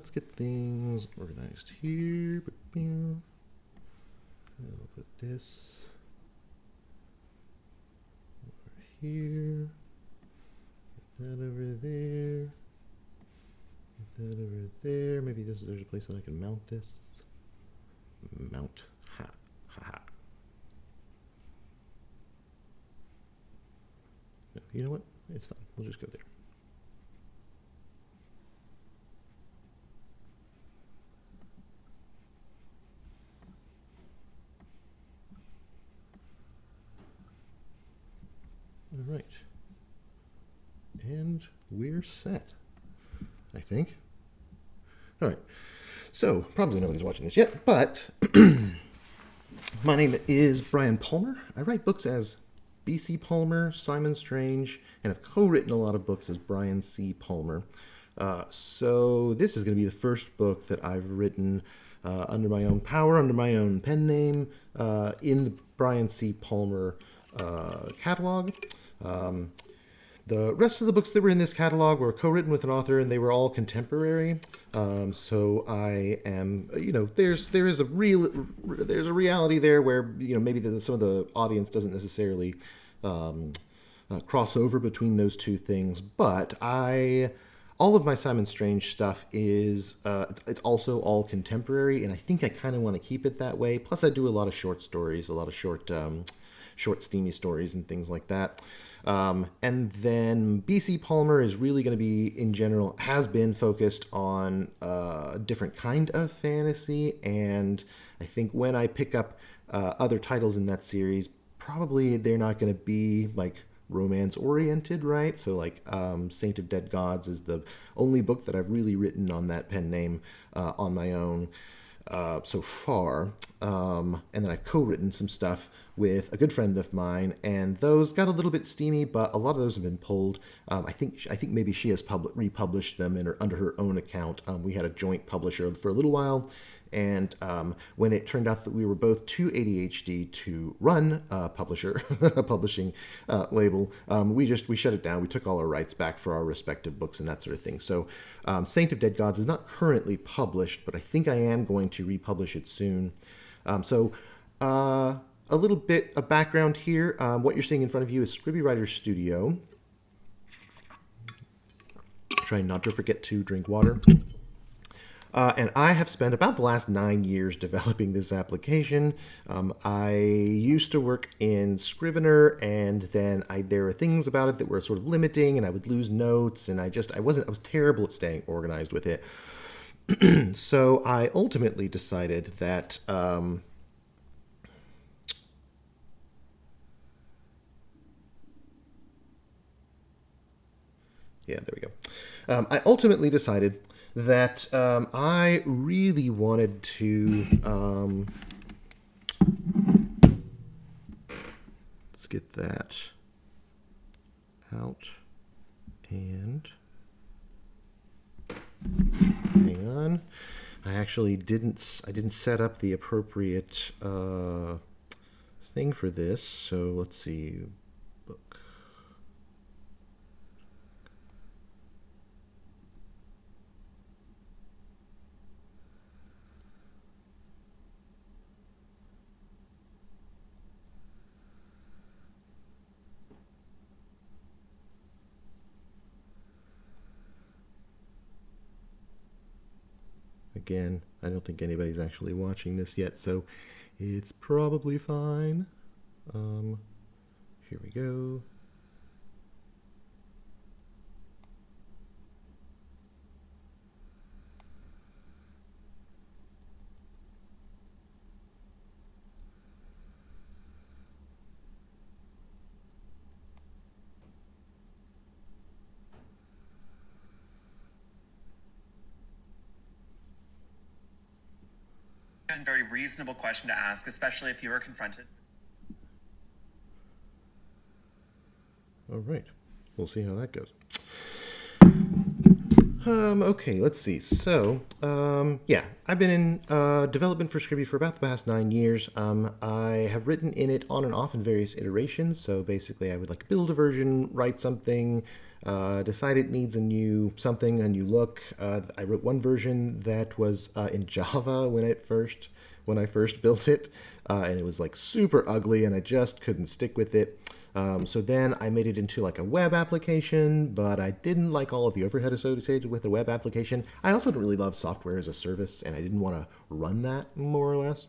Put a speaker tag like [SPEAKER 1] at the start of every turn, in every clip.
[SPEAKER 1] let's get things organized here. I'll put this over here. Put that over there. Put that over there. Maybe there's a place that I can mount this. Mount. Ha. Ha ha. No, you know what? It's fine. We'll just go there. All right. And we're set, I think. All right. So, probably nobody's watching this yet, but my name is Brian Palmer. I write books as B.C. Palmer, Simon Strange, and I've co-written a lot of books as Brian C. Palmer. So this is going to be the first book that I've written under my own power, under my own pen name, in the Brian C. Palmer catalog. The rest of the books that were in this catalog were co-written with an author, and they were all contemporary. So I am, there's a reality there where maybe some of the audience doesn't necessarily cross over between those two things. But all of my Simon Strange stuff is it's also all contemporary, and I think I kind of want to keep it that way. Plus, I do a lot of short stories, a lot of short steamy stories and things like that. And then B.C. Palmer is really going to be, in general, has been focused on a different kind of fantasy. And I think when I pick up other titles in that series, probably they're not going to be like romance oriented, right? So like Saint of Dead Gods is the only book that I've really written on that pen name on my own so far. And then I've co-written some stuff with a good friend of mine, and those got a little bit steamy, but a lot of those have been pulled. I think maybe she has republished them under her own account. We had a joint publisher for a little while, and when it turned out that we were both too ADHD to run a publishing label, we shut it down. We took all our rights back for our respective books and that sort of thing. So Saint of Dead Gods is not currently published, but I think I am going to republish it soon. A little bit of background here. What you're seeing in front of you is Scribi Writer Studio. Trying not to forget to drink water. And I have spent about the last 9 years developing this application. I used to work in Scrivener, and then there were things about it that were sort of limiting, and I would lose notes, and I was terrible at staying organized with it. So I ultimately decided that yeah, there we go. I ultimately decided that I really wanted to let's get that out, and hang on. I actually didn't set up the appropriate thing for this, so let's see. Book. Again, I don't think anybody's actually watching this yet, so it's probably fine. Here we go.
[SPEAKER 2] A very reasonable question to ask, especially if you were confronted.
[SPEAKER 1] All right, we'll see how that goes. Okay, let's see. So, yeah, I've been in development for Scribi for about the past 9 years. I have written in it on and off in various iterations. So basically, I would like build a version, write something, decided it needs a new something, a new look. I wrote one version that was in Java when I first built it, and it was like super ugly, and I just couldn't stick with it. So then I made it into like a web application, but I didn't like all of the overhead associated with the web application. I also don't really love software as a service, and I didn't want to run that, more or less.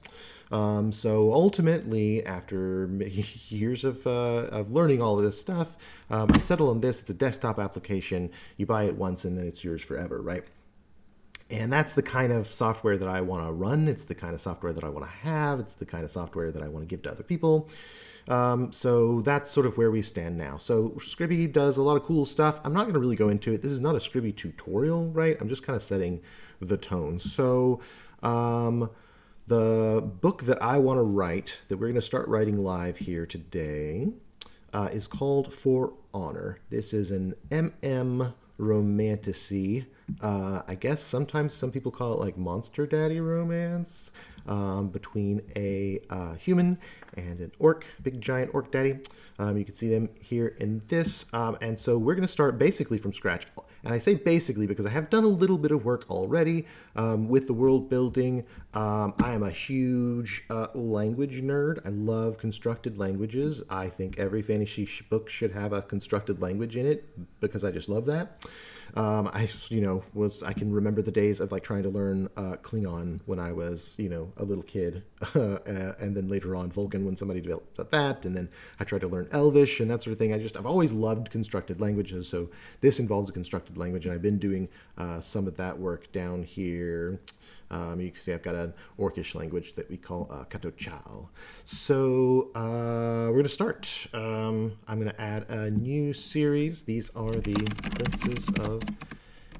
[SPEAKER 1] So ultimately, after years of learning all of this stuff, I settled on this. It's a desktop application. You buy it once, and then it's yours forever, right? And that's the kind of software that I want to run. It's the kind of software that I want to have. It's the kind of software that I want to give to other people. So that's sort of where we stand now. So Scribi does a lot of cool stuff. I'm not going to really go into it. This is not a Scribi tutorial, right? I'm just kind of setting the tone. So the book that I want to write, that we're going to start writing live here today, is called For Honor. This is an MM Romantasy. I guess sometimes some people call it like Monster Daddy romance, between a human and an orc, big giant orc daddy. You can see them here in this. And so we're going to start basically from scratch. And I say basically because I have done a little bit of work already with the world building. I am a huge language nerd. I love constructed languages. I think every fantasy book should have a constructed language in it because I just love that. I can remember the days of like trying to learn Klingon when I was, a little kid, and then later on Vulcan when somebody developed that, and then I tried to learn Elvish and that sort of thing. I've always loved constructed languages, so this involves a constructed language, and I've been doing some of that work down here. You can see I've got an Orcish language that we call Katochal. So we're going to start. I'm going to add a new series. These are the Princes of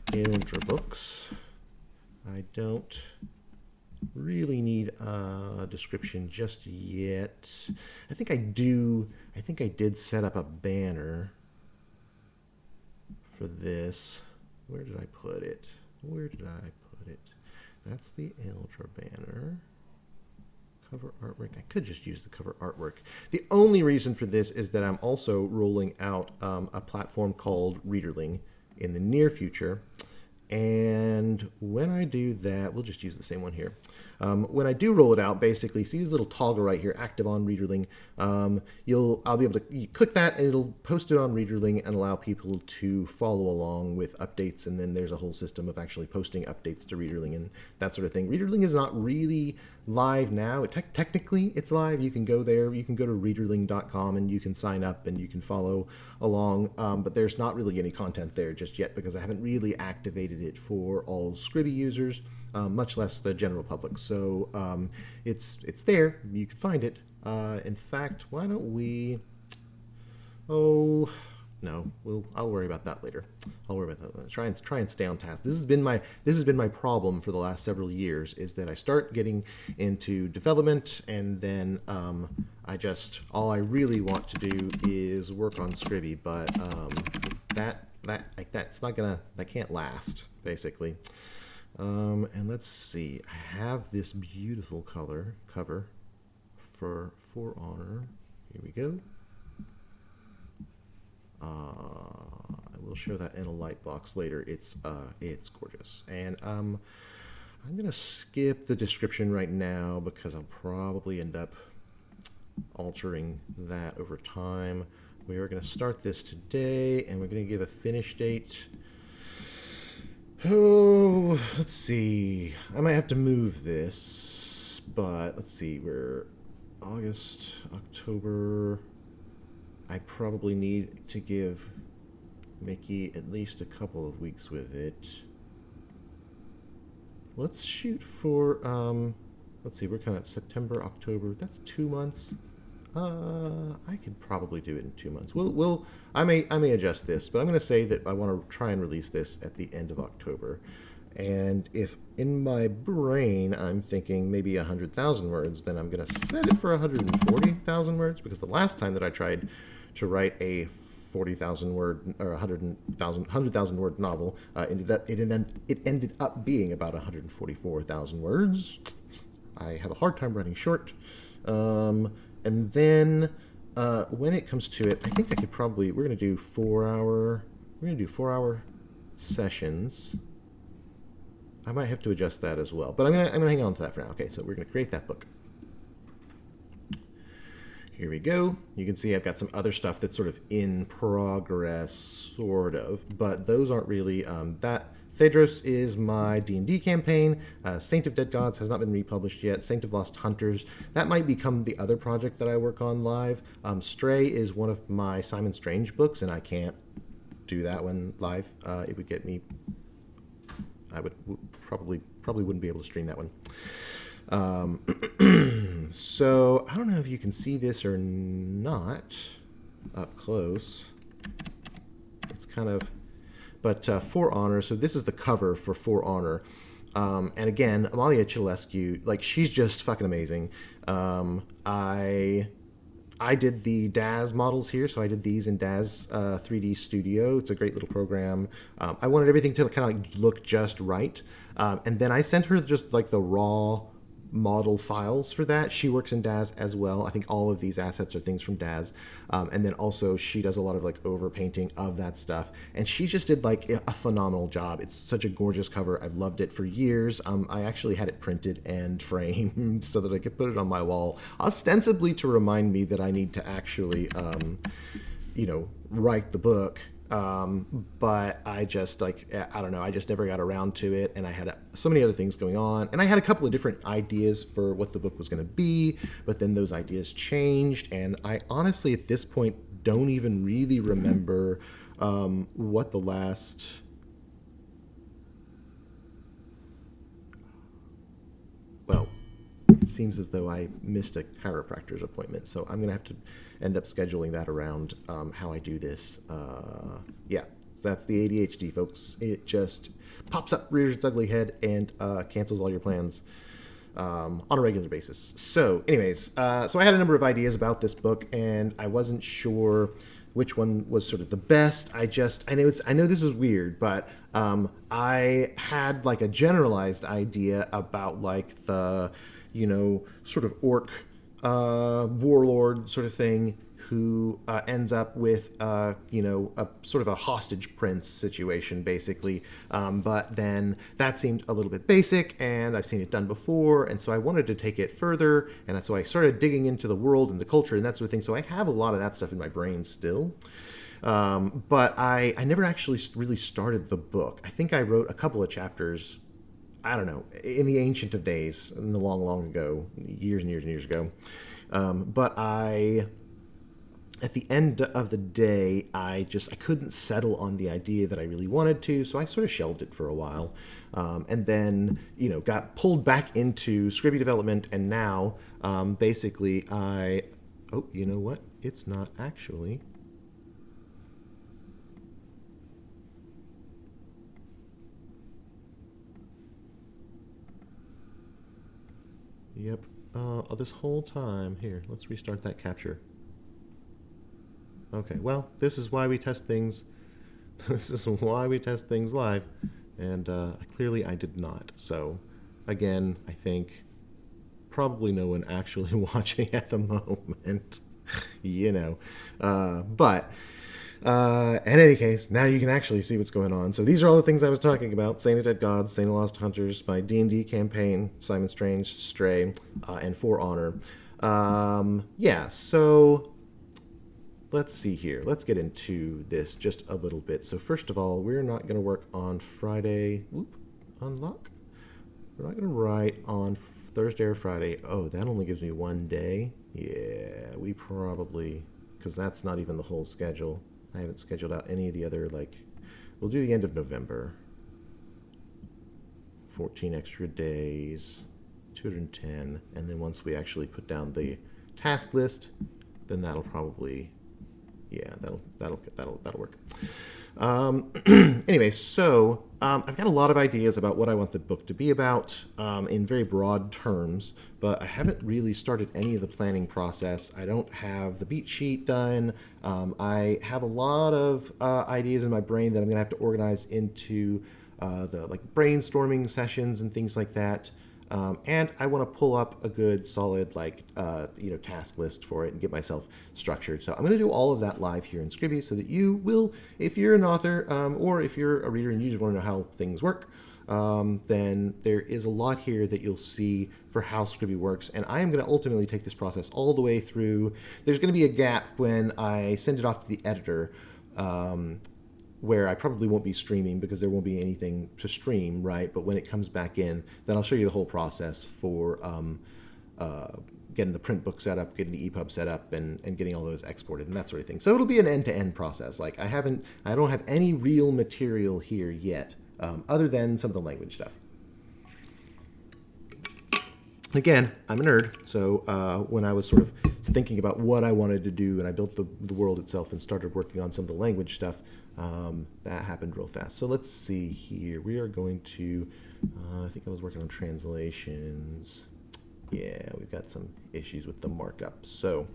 [SPEAKER 1] Eldra books. I don't really need a description just yet. I think I did set up a banner for this. Where did I put it? That's the Eldra banner. Cover artwork. I could just use the cover artwork. The only reason for this is that I'm also rolling out a platform called Readerling in the near future. And when I do that, we'll just use the same one here. When I do roll it out, basically, see this little toggle right here, active on Readerling. I'll be able to click that, and it'll post it on Readerling and allow people to follow along with updates. And then there's a whole system of actually posting updates to Readerling and that sort of thing. Readerling is not really live now. Technically, it's live. You can go there. You can go to readerling.com and you can sign up and you can follow along. But there's not really any content there just yet because I haven't really activated it for all Scribi users, much less the general public. So it's there. You can find it. In fact, why don't we? Oh no, I'll worry about that later. I'll worry about that. Try and stay on task. This has been my problem for the last several years, is that I start getting into development and then all I really want to do is work on Scribi, but that can't last basically. And let's see. I have this beautiful cover for Honor. Here we go. I will show that in a light box later. It's gorgeous. And I'm gonna skip the description right now because I'll probably end up altering that over time. We are gonna start this today, and we're gonna give a finish date. Oh, let's see. I might have to move this, but let's see. We're August, October. I probably need to give Mickey at least a couple of weeks with it. Let's shoot for, let's see, we're kind of September, October. That's 2 months. I could probably do it in 2 months. I may adjust this, but I'm going to say that I want to try and release this at the end of October. And if in my brain I'm thinking maybe 100,000 words, then I'm going to set it for 140,000 words, because the last time that I tried to write a 40,000 word or 100,000 word novel, it ended up being about 144,000 words. I have a hard time writing short. And then when it comes to it, I think I could probably, we're going to do 4 hour We're going to do 4-hour sessions. I might have to adjust that as well, but I'm gonna hang on to that for now. Okay, so we're gonna create that book. Here we go. You can see I've got some other stuff that's sort of in progress, sort of, but those aren't really that. Cedros is my D&D campaign. Saint of Dead Gods has not been republished yet. Saint of Lost Hunters, that might become the other project that I work on live. Stray is one of my Simon Strange books, and I can't do that one live. It would get me. I would probably wouldn't be able to stream that one. So I don't know if you can see this or not up close. It's kind of, but For Honor. So this is the cover for For Honor. And again, Amalia Chilescu, like, she's just fucking amazing. I did the DAZ models here, so I did these in DAZ 3D Studio. It's a great little program. I wanted everything to kind of like look just right. And then I sent her just like the raw model files for that. She works in DAZ as well. I think all of these assets are things from DAZ. And then also she does a lot of like overpainting of that stuff. And she just did like a phenomenal job. It's such a gorgeous cover. I've loved it for years. I actually had it printed and framed so that I could put it on my wall, ostensibly to remind me that I need to actually, write the book. But I just I don't know, I just never got around to it, and I had so many other things going on, and I had a couple of different ideas for what the book was going to be, but then those ideas changed, and I honestly at this point don't even really remember what the last it seems as though I missed a chiropractor's appointment, so I'm going to have to end up scheduling that around how I do this. So that's the ADHD, folks. It just pops up, rears its ugly head, and cancels all your plans on a regular basis. So anyways, so I had a number of ideas about this book, and I wasn't sure which one was sort of the best. I know this is weird, but I had like a generalized idea about like the sort of orc warlord sort of thing who ends up with, a sort of a hostage prince situation, basically. But then that seemed a little bit basic, and I've seen it done before, and so I wanted to take it further, and so I started digging into the world and the culture and that sort of thing. So I have a lot of that stuff in my brain still. But I never actually really started the book. I think I wrote a couple of chapters, I don't know, in the ancient of days, in the long, long ago, years and years and years ago. But at the end of the day, I couldn't settle on the idea that I really wanted to, so I sort of shelved it for a while. And then, got pulled back into Scribi development, and now, basically, oh, you know what? It's not actually. Yep. This whole time, here, let's restart that capture. Okay, well, this is why we test things. This is why we test things live. And clearly I did not. So, again, I think probably no one actually watching at the moment. But in any case, now you can actually see what's going on. So these are all the things I was talking about. Saint of Dead Gods, Saint of Lost Hunters, my D&D campaign, Simon Strange, Stray, and For Honor. So let's see here. Let's get into this just a little bit. So first of all, we're not going to work on Friday. Unlock. We're not going to write on Thursday or Friday. Oh, that only gives me one day. Yeah, we probably, because that's not even the whole schedule. I haven't scheduled out any of the other, we'll do the end of November. 14 extra days, 210, and then once we actually put down the task list, then that'll probably, that'll work. Anyway, so I've got a lot of ideas about what I want the book to be about in very broad terms, but I haven't really started any of the planning process. I don't have the beat sheet done. I have a lot of ideas in my brain that I'm going to have to organize into the brainstorming sessions and things like that. And I want to pull up a good solid task list for it and get myself structured. So I'm going to do all of that live here in Scribi so that you will, if you're an author or if you're a reader and you just want to know how things work, then there is a lot here that you'll see for how Scribi works. And I am going to ultimately take this process all the way through. There's going to be a gap when I send it off to the editor, where I probably won't be streaming because there won't be anything to stream, right? But when it comes back in, then I'll show you the whole process for getting the print book set up, getting the EPUB set up, and getting all those exported and that sort of thing. So it'll be an end-to-end process. Like I don't have any real material here yet, other than some of the language stuff. Again, I'm a nerd, so when I was sort of thinking about what I wanted to do and I built the world itself and started working on some of the language stuff, that happened real fast. So let's see here. We are going to, I think I was working on translations. Yeah, we've got some issues with the markup. So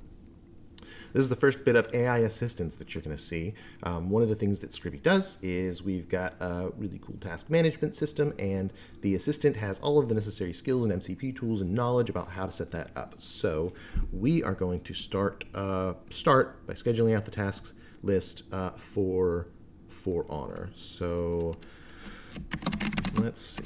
[SPEAKER 1] this is the first bit of AI assistance that you're going to see. One of the things that Scribi does is we've got a really cool task management system, and the assistant has all of the necessary skills and MCP tools and knowledge about how to set that up. So we are going to start by scheduling out the tasks list for honor. So let's see.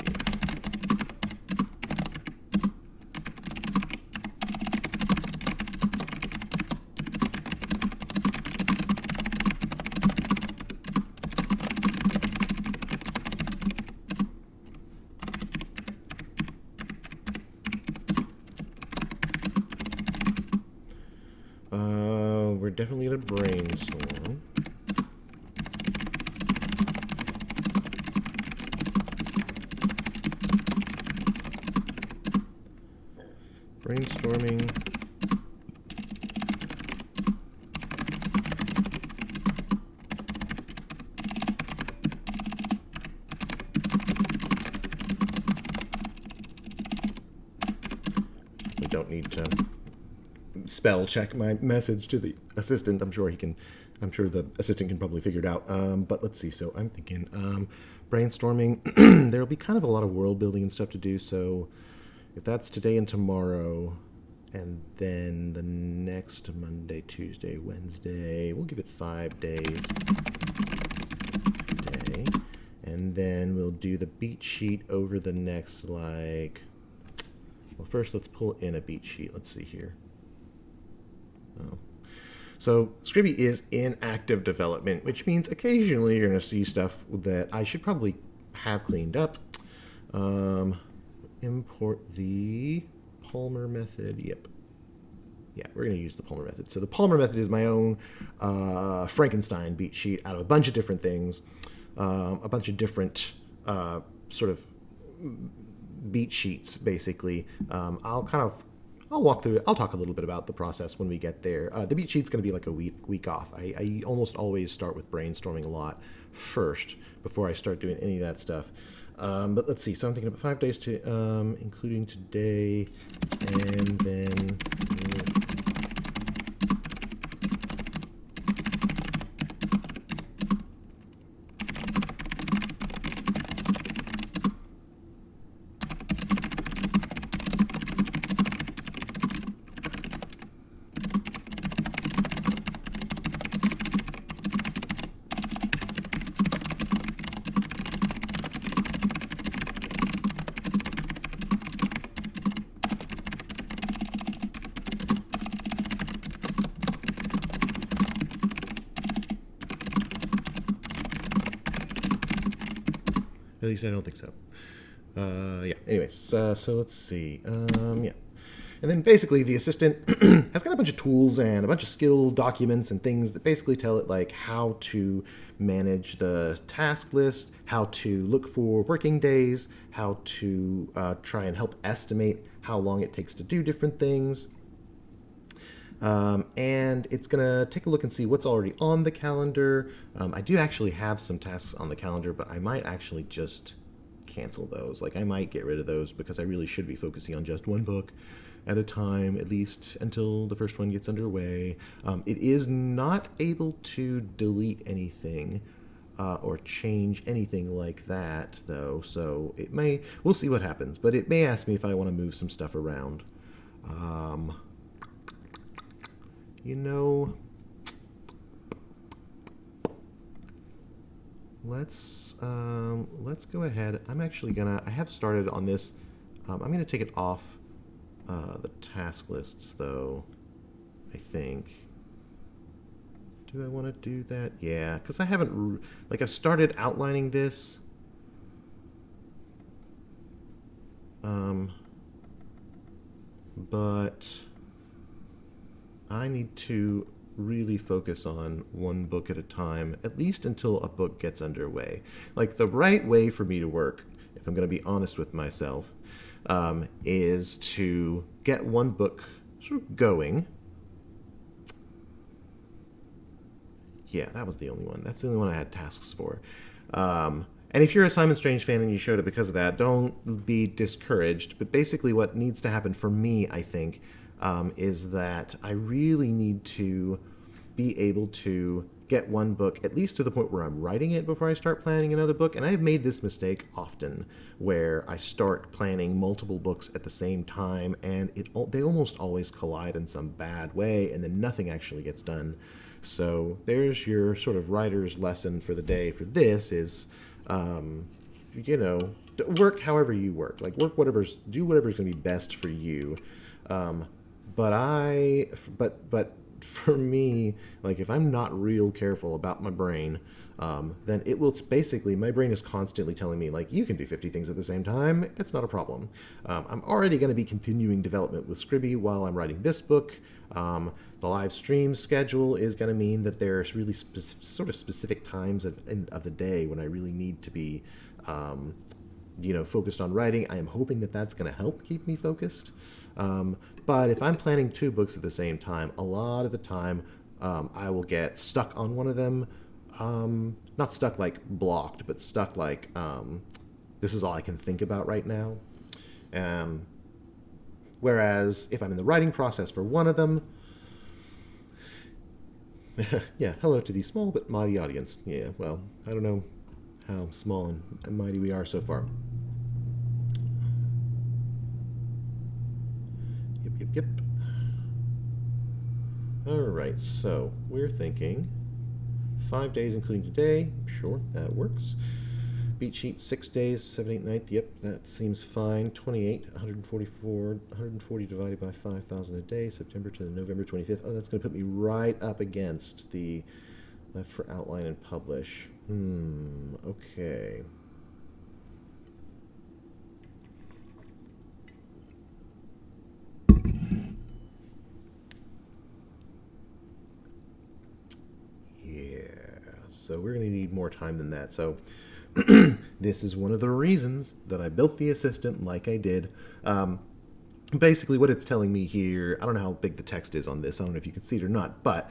[SPEAKER 1] We're definitely going to brainstorm. Brainstorming. We don't need to spell check my message to the assistant. I'm sure the assistant can probably figure it out. But let's see. So I'm thinking brainstorming. There'll be kind of a lot of world building and stuff to do. So if that's today and tomorrow, and then the next Monday, Tuesday, Wednesday, we'll give it 5 days. And then we'll do the beat sheet over the next, well, first let's pull in a beat sheet. Let's see here. Oh. So Scribi is in active development, which means occasionally you're going to see stuff that I should probably have cleaned up. Import the Palmer method. Yep. Yeah, we're going to use the Palmer method. So the Palmer method is my own Frankenstein beat sheet out of a bunch of different things, a bunch of different sort of beat sheets, basically. I'll walk through it. I'll talk a little bit about the process when we get there. The beat sheet's going to be like a week off. I almost always start with brainstorming a lot first before I start doing any of that stuff. But let's see. So I'm thinking about 5 days to, including today, and then. At least I don't think so. Yeah. Anyways, so let's see. Yeah. And then basically the assistant has got a bunch of tools and a bunch of skill documents and things that basically tell it like how to manage the task list, how to look for working days, how to try and help estimate how long it takes to do different things. And it's going to take a look and see what's already on the calendar. I do actually have some tasks on the calendar, but I might actually just cancel those. Like I might get rid of those because I really should be focusing on just one book at a time, at least until the first one gets underway. It is not able to delete anything or change anything like that, though. So it may, we'll see what happens, but it may ask me if I want to move some stuff around. You know, let's go ahead. I'm actually gonna, I have started on this. I'm gonna take it off the task lists, though, I think. Do I want to do that? Yeah, because I haven't, like, I've started outlining this. But I need to really focus on one book at a time, at least until a book gets underway. Like, the right way for me to work, if I'm going to be honest with myself, is to get one book sort of going. Yeah, that was the only one. That's the only one I had tasks for. And if you're a Simon Strange fan and you showed it because of that, don't be discouraged. But basically what needs to happen for me, I think, is that I really need to be able to get one book, at least to the point where I'm writing it before I start planning another book. And I've made this mistake often, where I start planning multiple books at the same time, and they almost always collide in some bad way, and then nothing actually gets done. So there's your sort of writer's lesson for the day for this is, you know, work however you work. Like, do whatever's going to be best for you. But for me, like, if I'm not real careful about my brain, then it will basically, my brain is constantly telling me, like, you can do 50 things at the same time. It's not a problem. I'm already going to be continuing development with Scribi while I'm writing this book. The live stream schedule is going to mean that there's really sort of specific times of the day when I really need to be, focused on writing. I am hoping that that's going to help keep me focused. But if I'm planning two books at the same time, a lot of the time I will get stuck on one of them. Not stuck like blocked, but stuck like this is all I can think about right now. Whereas if I'm in the writing process for one of them, yeah, hello to the small but mighty audience. Yeah, well, I don't know how small and mighty we are so far. Yep. All right, so we're thinking 5 days, including today. Sure, that works. Beat sheet 6 days, 7, 8, 9. Yep, that seems fine. 28, 140 divided by 5,000 a day, September to November 25th. Oh, that's going to put me right up against the left for outline and publish. Okay. So we're going to need more time than that. So this is one of the reasons that I built the assistant like I did. Basically what it's telling me here, I don't know how big the text is on this, I don't know if you can see it or not, but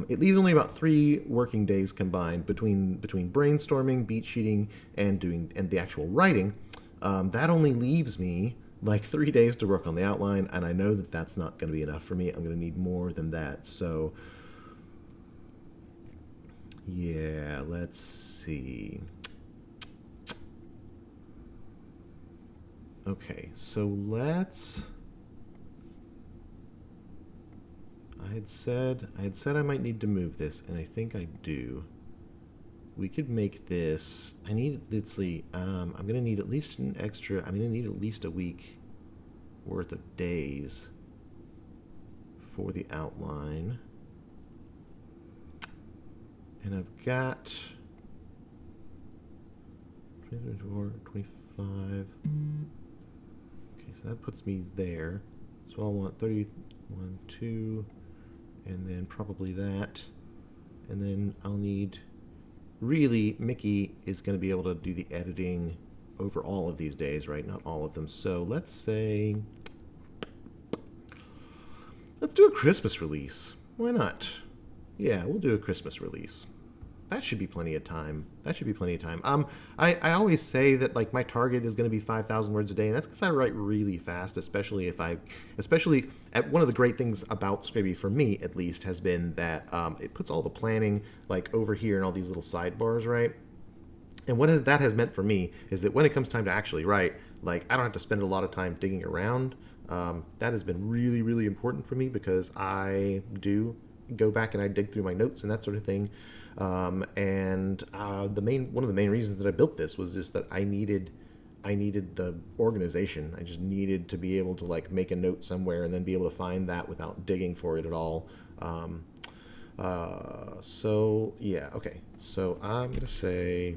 [SPEAKER 1] it leaves only about 3 working days combined between brainstorming, beat sheeting, and the actual writing. That only leaves me like 3 days to work on the outline, and I know that that's not going to be enough for me. I'm going to need more than that. So yeah, let's see. Okay, so I had said I might need to move this, and I think I do. We could make this, let's see, I'm going to need at least I'm going to need at least a week worth of days for the outline. And I've got 24, 25. Okay, so that puts me there. So I'll want 31, 2, and then probably that. And then I'll need, really, Mickey is going to be able to do the editing over all of these days, right? Not all of them. So let's say, let's do a Christmas release. Why not? Yeah, we'll do a Christmas release. that should be plenty of time. That should be plenty of time. I always say that like my target is going to be 5,000 words a day, and that's because I write really fast, especially at one of the great things about Scribi for me at least has been that it puts all the planning like over here in all these little sidebars, right? And that has meant for me is that when it comes time to actually write, like I don't have to spend a lot of time digging around. That has been really, really important for me because I do go back and I dig through my notes and that sort of thing. And one of the main reasons that I built this was just that I needed the organization. I just needed to be able to like make a note somewhere and then be able to find that without digging for it at all. So yeah, okay. So I'm gonna say.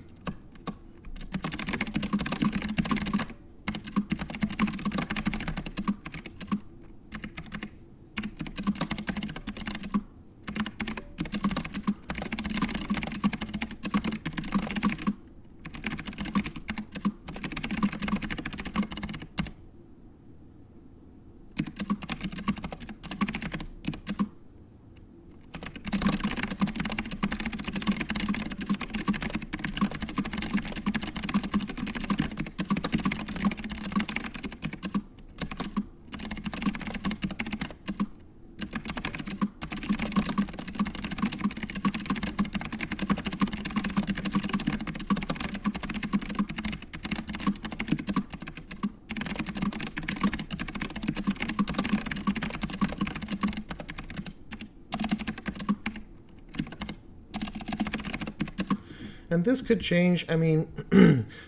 [SPEAKER 1] And this could change. I mean,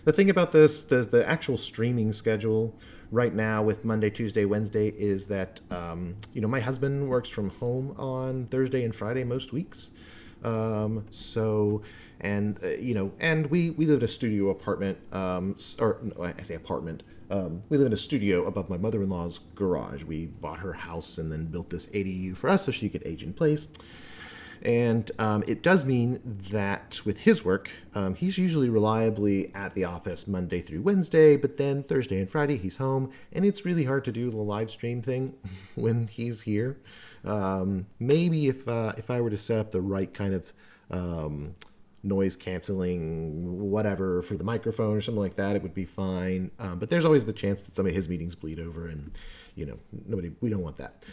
[SPEAKER 1] the thing about this, the actual streaming schedule right now with Monday, Tuesday, Wednesday is that, my husband works from home on Thursday and Friday most weeks. And we live in a studio apartment, or no, I say apartment. We live in a studio above my mother-in-law's garage. We bought her house and then built this ADU for us so she could age in place. And it does mean that with his work, he's usually reliably at the office Monday through Wednesday, but then Thursday and Friday he's home, and it's really hard to do the live stream thing when he's here. Maybe if I were to set up the right kind of noise canceling whatever for the microphone or something like that, it would be fine. But there's always the chance that some of his meetings bleed over, and we don't want that.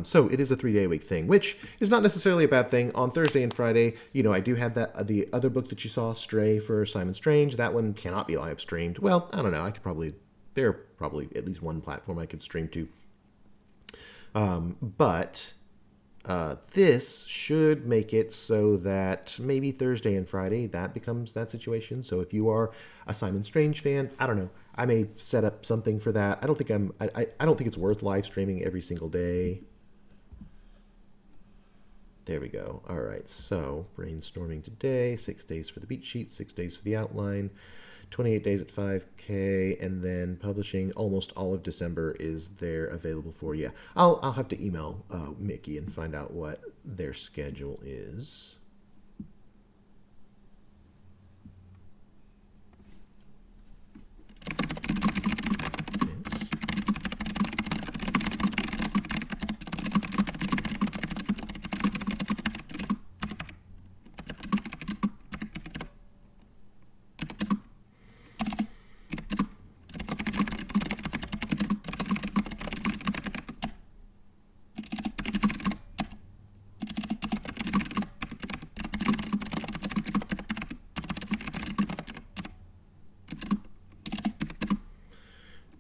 [SPEAKER 1] So it is a 3-day-a-week thing, which is not necessarily a bad thing. On Thursday and Friday, I do have the other book that you saw, Stray, for Simon Strange. That one cannot be live streamed. Well, I don't know. There probably at least one platform I could stream to. But this should make it so that maybe Thursday and Friday, that becomes that situation. So if you are a Simon Strange fan, I don't know. I may set up something for that. I don't think it's worth live streaming every single day. There we go. All right. So brainstorming today, 6 days for the beat sheet, 6 days for the outline, 28 days at 5K, and then publishing almost all of December is there available for you. I'll have to email Mickey and find out what their schedule is.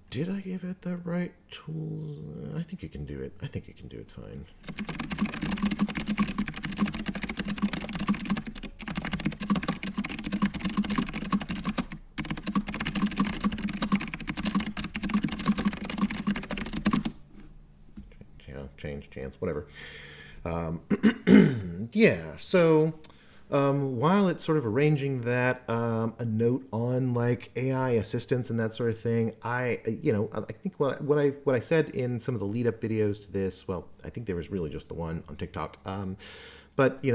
[SPEAKER 1] Did I give it the right tools? I think it can do it. I think it can do it fine. Change, chance, whatever. Yeah, so while it's sort of arranging that, a note on like AI assistance and that sort of thing, I think what I said in some of the lead up videos to this, well, I think there was really just the one on TikTok. But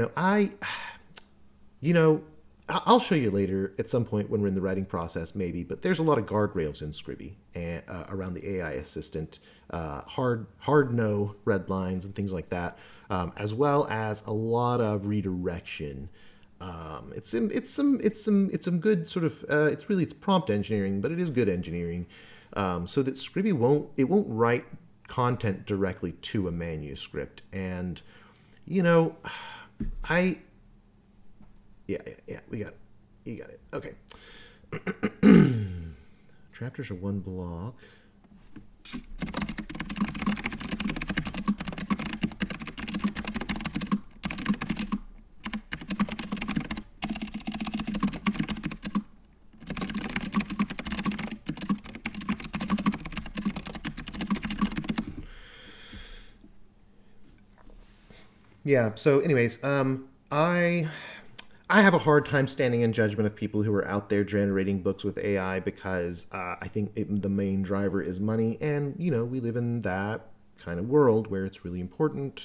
[SPEAKER 1] I'll show you later at some point when we're in the writing process, maybe. But there's a lot of guardrails in Scribi around the AI assistant, hard no red lines and things like that. as well as a lot of redirection. It's some good sort of it's prompt engineering, but it is good engineering, so that Scribi won't write content directly to a manuscript. And you know, I yeah, we got it. You got it. Okay. Chapters are one block. Yeah. So, anyways, I have a hard time standing in judgment of people who are out there generating books with AI because I think the main driver is money, and you know we live in that kind of world where it's really important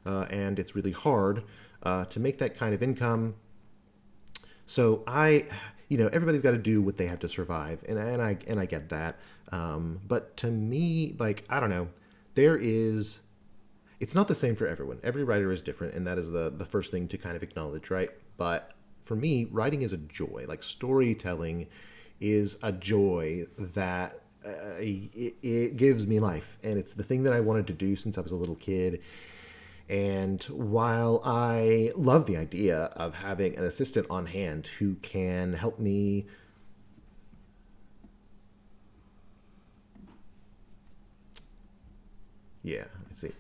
[SPEAKER 1] and it's really hard to make that kind of income. So everybody's got to do what they have to survive, and I get that. But to me, like I don't know, there is it's not the same for everyone. Every writer is different, and that is the first thing to kind of acknowledge, right? But for me, writing is a joy. Like storytelling is a joy that it gives me life, and it's the thing that I wanted to do since I was a little kid. And while I love the idea of having an assistant on hand who can help me, yeah, I see.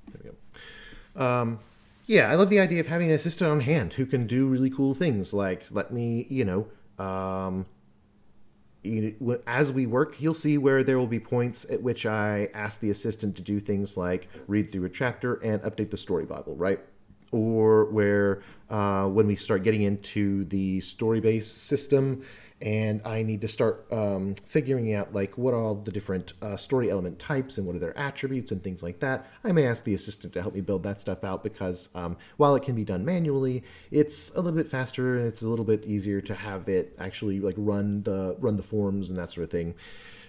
[SPEAKER 1] There we go. Yeah, I love the idea of having an assistant on hand who can do really cool things, like let me, as we work, you'll see where there will be points at which I ask the assistant to do things like read through a chapter and update the story Bible, right? Or where when we start getting into the story-based system and I need to start figuring out like what are all the different story element types and what are their attributes and things like that, I may ask the assistant to help me build that stuff out because while it can be done manually, it's a little bit faster and it's a little bit easier to have it actually like run the forms and that sort of thing.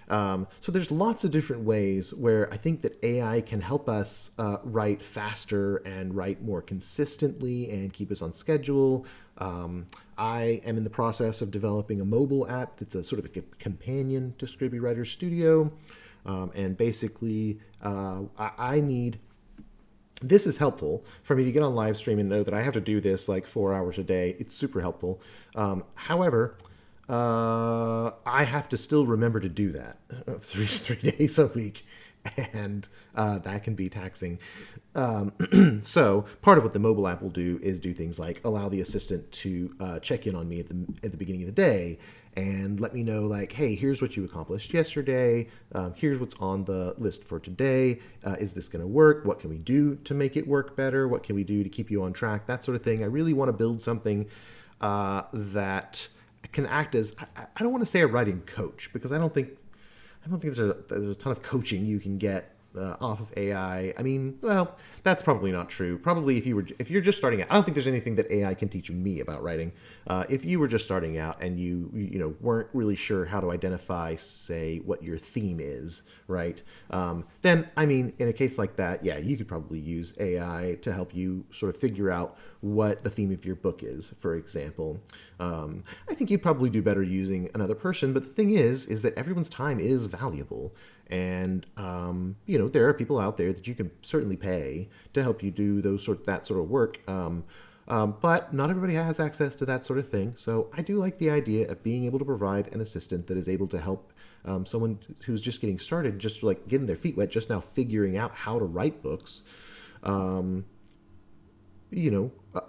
[SPEAKER 1] So there's lots of different ways where I think that AI can help us write faster and write more consistently and keep us on schedule. I am in the process of developing a mobile app that's a sort of a companion to Scribi Writer Studio. And basically, I need... This is helpful for me to get on live stream and know that I have to do this like 4 hours a day. It's super helpful. However... I have to still remember to do that three days a week, and that can be taxing. So part of what the mobile app will do is do things like allow the assistant to check in on me at the beginning of the day and let me know like, hey, here's what you accomplished yesterday. Here's what's on the list for today. Is this going to work? What can we do to make it work better? What can we do to keep you on track? That sort of thing. I really want to build something that can act as I don't want to say a writing coach because I don't think there's a ton of coaching you can get off of AI. I mean, well, that's probably not true. Probably if you're just starting out, I don't think there's anything that AI can teach me about writing. If you were just starting out and you weren't really sure how to identify, say, what your theme is, right? Then I mean, in a case like that, yeah, you could probably use AI to help you sort of figure out what the theme of your book is, for example. I think you'd probably do better using another person, but the thing is that everyone's time is valuable. And, there are people out there that you can certainly pay to help you do that sort of work. But not everybody has access to that sort of thing. So I do like the idea of being able to provide an assistant that is able to help someone who's just getting started, just like getting their feet wet, just now figuring out how to write books.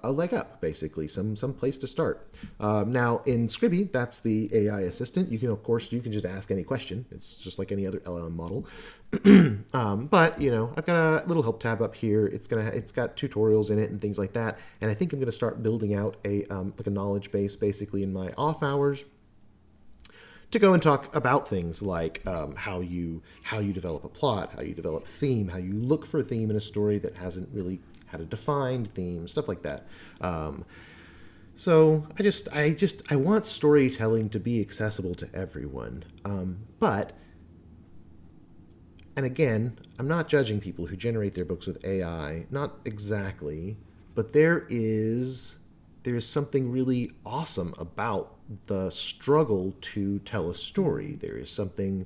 [SPEAKER 1] a leg up, basically, some place to start. Now, in Scribi, that's the AI assistant. You can just ask any question. It's just like any other LLM model. But I've got a little help tab up here. It's got tutorials in it and things like that. And I think I'm gonna start building out a knowledge base, basically, in my off hours, to go and talk about things like how you develop a plot, how you develop theme, how you look for a theme in a story that hasn't really had a defined theme, stuff like that. So I want storytelling to be accessible to everyone. But, and again, I'm not judging people who generate their books with AI, not exactly, but there is something really awesome about the struggle to tell a story. There is something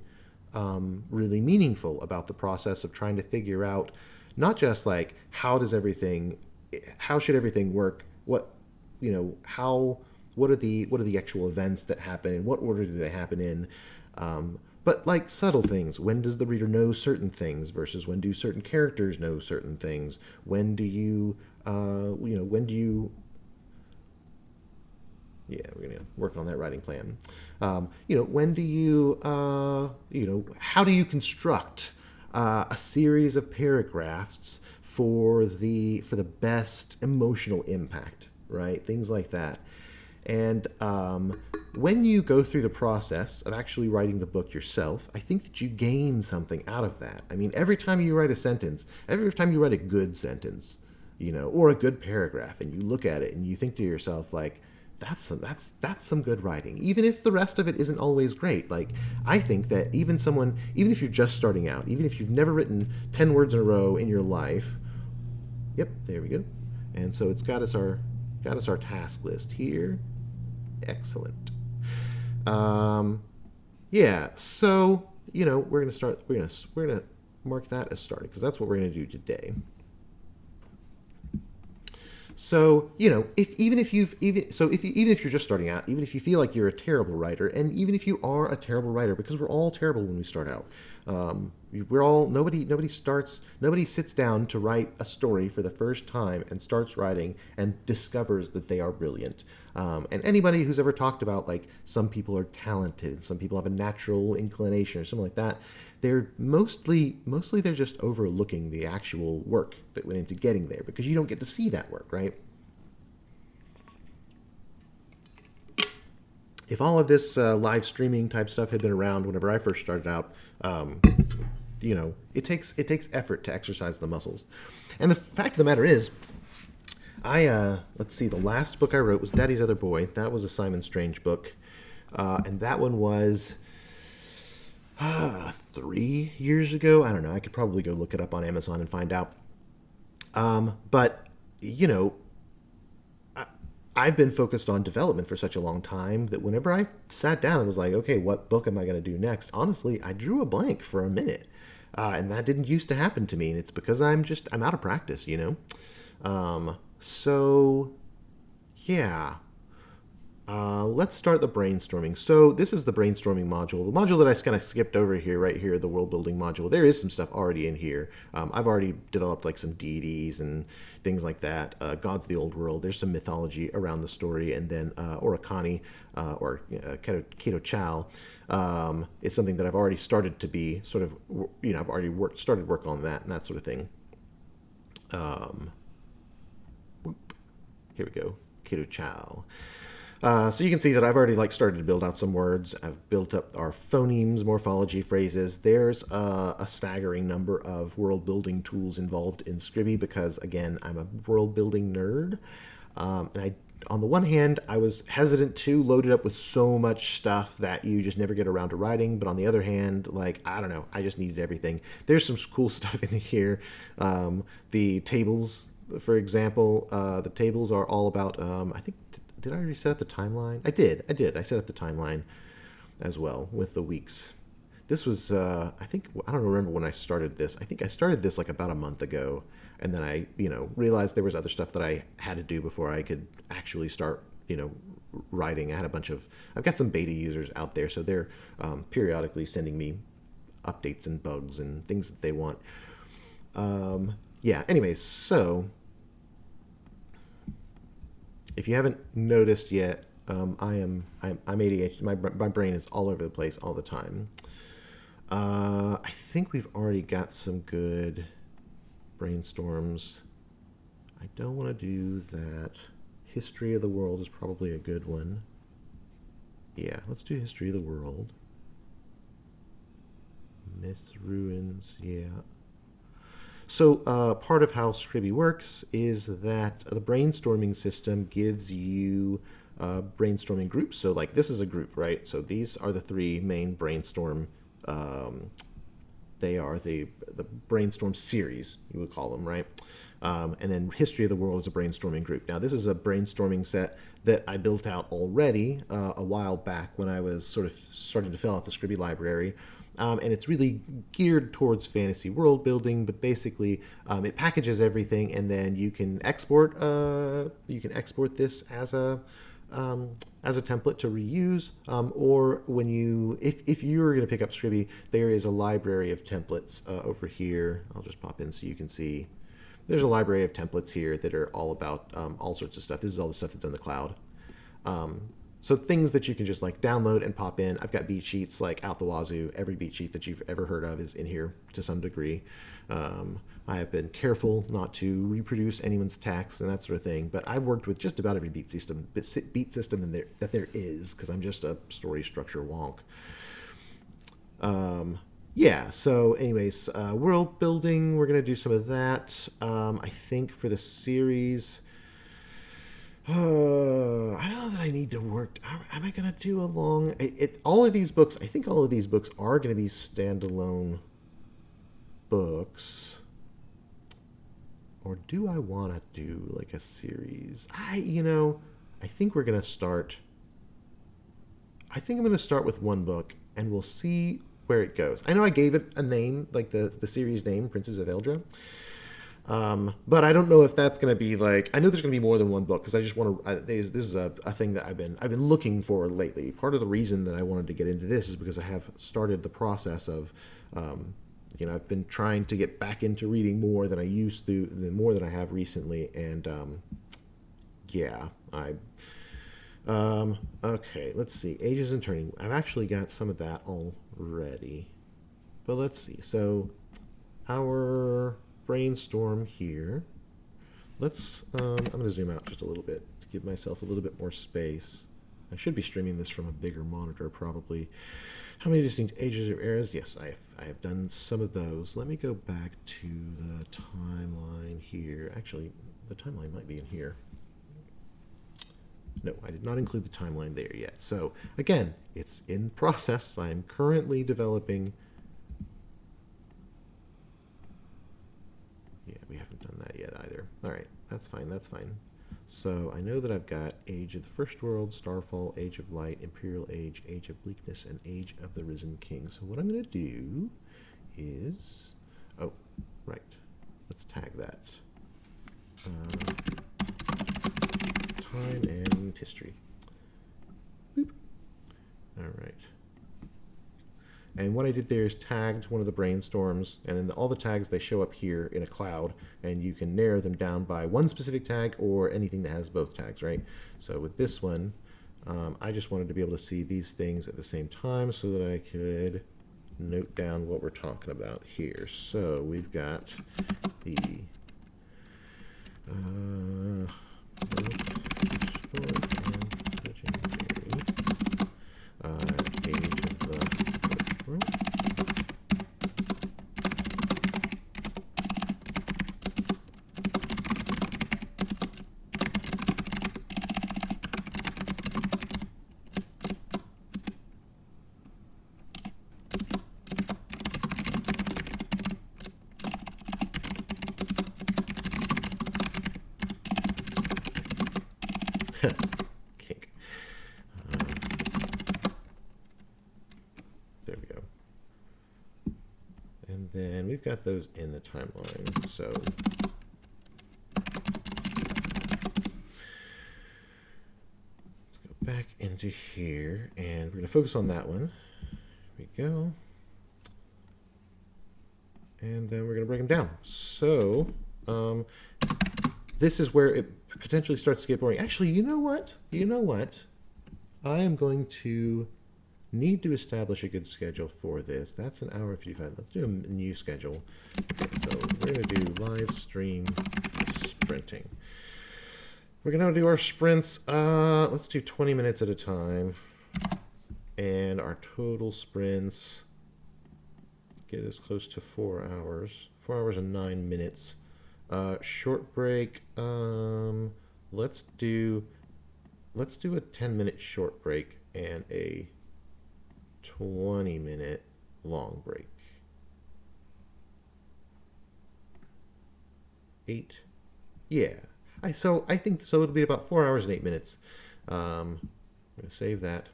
[SPEAKER 1] really meaningful about the process of trying to figure out not just like how should everything work, what are the actual events that happen, and what order do they happen in, but like subtle things. When does the reader know certain things versus when do certain characters know certain things? When do you yeah, we're going to work on that writing plan. When do you, how do you construct a series of paragraphs for the best emotional impact, right? Things like that. And when you go through the process of actually writing the book yourself, I think that you gain something out of that. I mean, every time you write a sentence, every time you write a good sentence, or a good paragraph, and you look at it and you think to yourself, like, that's some good writing, even if the rest of it isn't always great. Like, I think that even if you're just starting out, even if you've never written 10 words in a row in your life, yep, there we go. And so it's got us our task list here. Excellent. Yeah, so we're gonna mark that as started, because that's what we're gonna do today. So, even if you're just starting out, even if you feel like you're a terrible writer, and even if you are a terrible writer, because we're all terrible when we start out, nobody sits down to write a story for the first time and starts writing and discovers that they are brilliant. And anybody who's ever talked about, like, some people are talented, some people have a natural inclination or something like that, they're mostly they're just overlooking the actual work that went into getting there, because you don't get to see that work, right? If all of this live streaming type stuff had been around whenever I first started out, it takes effort to exercise the muscles. And the fact of the matter is, let's see, the last book I wrote was Daddy's Other Boy. That was a Simon Strange book, and that one was 3 years ago. I don't know. I could probably go look it up on Amazon and find out. But I've been focused on development for such a long time that whenever I sat down and was like, okay, what book am I going to do next? Honestly, I drew a blank for a minute. And that didn't used to happen to me. And it's because I'm out of practice, So, yeah. Let's start the brainstorming. So this is the brainstorming module. The module that I kind of skipped over here, right here, the world building module. There is some stuff already in here. I've already developed like some deities and things like that. Gods of the old world. There's some mythology around the story, and then Orakani or Keto Chow is something that I've already started to be sort of, I've already started work on that and that sort of thing. Here we go, Keto Chow. So you can see that I've already started to build out some words. I've built up our phonemes, morphology, phrases. There's a staggering number of world building tools involved in Scribi because, again, I'm a world building nerd. And on the one hand, I was hesitant to load it up with so much stuff that you just never get around to writing. But on the other hand, I don't know, I just needed everything. There's some cool stuff in here. The tables, for example, the tables are all about, I think, did I already set up the timeline? I did. I set up the timeline as well with the weeks. This was, I don't remember when I started this. I think I started this about a month ago. And then I, realized there was other stuff that I had to do before I could actually start, writing. I've got some beta users out there. So they're periodically sending me updates and bugs and things that they want. Yeah, anyways, so if you haven't noticed yet, I'm ADHD. My brain is all over the place all the time. I think we've already got some good brainstorms. I don't want to do that. History of the world is probably a good one. Yeah, let's do history of the world. Myth, ruins, yeah. So part of how Scribi works is that the brainstorming system gives you brainstorming groups. So like this is a group, right? So these are the three main brainstorm. They are the brainstorm series, you would call them, right? And then History of the World is a brainstorming group. Now this is a brainstorming set that I built out already a while back when I was sort of starting to fill out the Scribi library. And it's really geared towards fantasy world building, but basically it packages everything, and then you can export this as a template to reuse, or when you if you're going to pick up Scribi, there is a library of templates over here. I'll just pop in so you can see. There's a library of templates here that are all about all sorts of stuff. This is all the stuff that's in the cloud. So things that you can just like download and pop in. I've got beat sheets like out the wazoo. Every beat sheet that you've ever heard of is in here to some degree. I have been careful not to reproduce anyone's text and that sort of thing, but I've worked with just about every beat system that there is, because I'm just a story structure wonk. Yeah, so anyways, world building, we're going to do some of that. I think for the series... I don't know that I need to work. Am I going to do a long... all of these books, I think all of these books are going to be standalone books. Or do I want to do like a series? I think we're going to start... I think I'm going to start with one book, and we'll see where it goes. I know I gave it a name, like the series name, Princes of Eldra. But I don't know if that's going to be like... I know there's going to be more than one book, because I just want to... This is a thing that I've been looking for lately. Part of the reason that I wanted to get into this is because I have started the process of... I've been trying to get back into reading more than I used to, more than I have recently, and okay, let's see. Ages and Turning. I've actually got some of that already. But let's see. So, our brainstorm here. Let's, I'm going to zoom out just a little bit to give myself a little bit more space. I should be streaming this from a bigger monitor, probably. How many distinct ages or eras? Yes, I have done some of those. Let me go back to the timeline here. Actually, the timeline might be in here. No, I did not include the timeline there yet. So, again, it's in process. I'm currently developing... Yeah, we haven't done that yet either. All right, that's fine, that's fine. So I know that I've got Age of the First World, Starfall, Age of Light, Imperial Age, Age of Bleakness, and Age of the Risen King. So what I'm going to do is... Oh, right. Let's tag that. Time and history. Boop. All right. And what I did there is tagged one of the brainstorms, and then all the tags, they show up here in a cloud, and you can narrow them down by one specific tag or anything that has both tags, right? So with this one, I just wanted to be able to see these things at the same time so that I could note down what we're talking about here. So we've got the kink. There we go. And then we've got those in the timeline. So let's go back into here, and we're going to focus on that one. Here we go. And then we're going to break them down. So this is where it potentially starts to get boring. Actually, you know what? I am going to need to establish a good schedule for this. That's an hour 55. Let's do a new schedule. Okay, so we're going to do live stream sprinting. We're going to do our sprints. Let's do 20 minutes at a time. And our total sprints get us close to 4 hours. 4 hours and 9 minutes. Short break. Let's do a 10-minute short break and a 20-minute long break. 8. Yeah. I think so. It'll be about 4 hours and 8 minutes. I'm going to save that.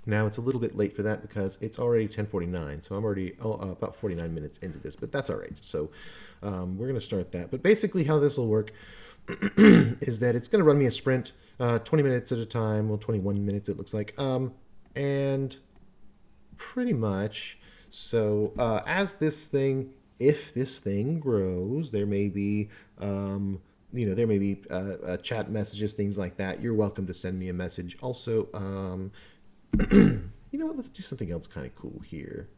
[SPEAKER 1] Now it's a little bit late for that because it's already 10:49, so I'm already about 49 minutes into this, but that's all right. So we're going to start that. But basically how this will work is that it's going to run me a sprint, 20 minutes at a time, well, 21 minutes it looks like, and pretty much, so as this thing, if this thing grows, there may be, chat messages, things like that. You're welcome to send me a message. Also, you know what? Let's do something else kind of cool here.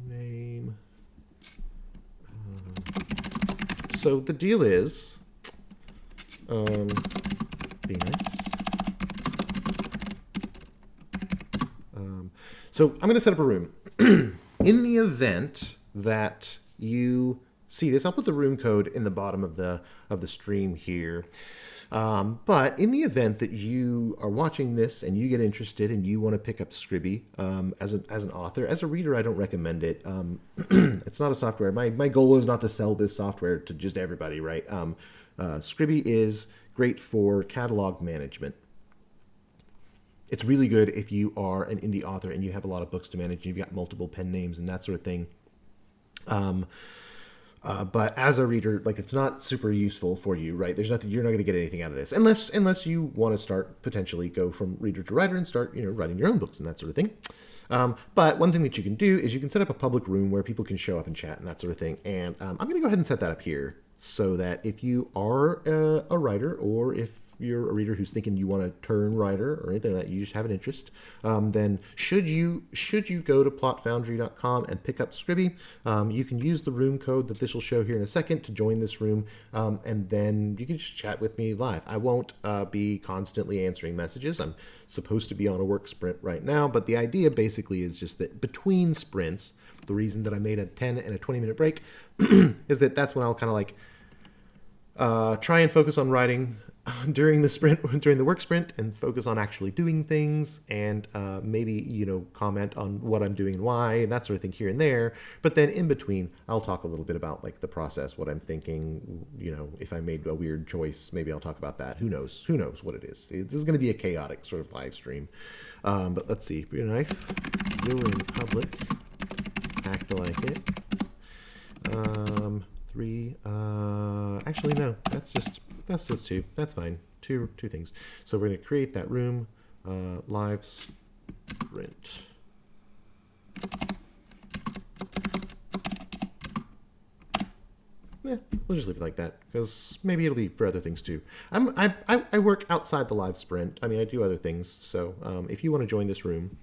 [SPEAKER 1] Name. So the deal is, Venus. So I'm going to set up a room. In the event that you see this, I'll put the room code in the bottom of the stream here. But in the event that you are watching this and you get interested and you want to pick up Scribi as an author, as a reader, I don't recommend it. It's not a software. My goal is not to sell this software to just everybody, right? Scribi is great for catalog management. It's really good if you are an indie author and you have a lot of books to manage and you've got multiple pen names and that sort of thing. But as a reader, like, it's not super useful for you, right? There's nothing, you're not going to get anything out of this unless you want to start, potentially go from reader to writer and start, writing your own books and that sort of thing. But one thing that you can do is you can set up a public room where people can show up and chat and that sort of thing. And I'm going to go ahead and set that up here so that if you are a writer, or if you're a reader who's thinking you want to turn writer or anything like that, you just have an interest, then should you go to plotfoundry.com and pick up Scribi, you can use the room code that this will show here in a second to join this room, and then you can just chat with me live. I won't be constantly answering messages. I'm supposed to be on a work sprint right now, but the idea basically is just that between sprints, the reason that I made a 10 and a 20-minute break is that's when I'll kind of like try and focus on writing during the work sprint, and focus on actually doing things, and maybe comment on what I'm doing and why, and that sort of thing here and there. But then in between, I'll talk a little bit about like the process, what I'm thinking. If I made a weird choice, maybe I'll talk about that. Who knows what it is. This is going to be a chaotic sort of live stream. But let's see. Your knife, will in public, act like it. 3. Actually, no. That's just 2. That's fine. Two things. So we're going to create that room. Live sprint. Yeah, we'll just leave it like that because maybe it'll be for other things too. I work outside the live sprint. I mean, I do other things. So if you want to join this room,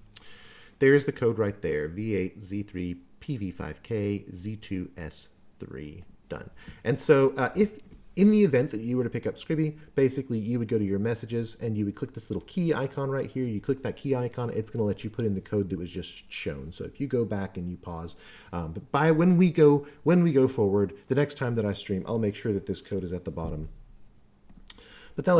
[SPEAKER 1] there's the code right there: V8 Z3 PV5K Z2S3. Done. And so if in the event that you were to pick up Scribi, basically you would go to your messages and you would click this little key icon right here. You click that key icon, it's going to let you put in the code that was just shown. So if you go back and you pause, but when we go forward, the next time that I stream, I'll make sure that this code is at the bottom. But that'll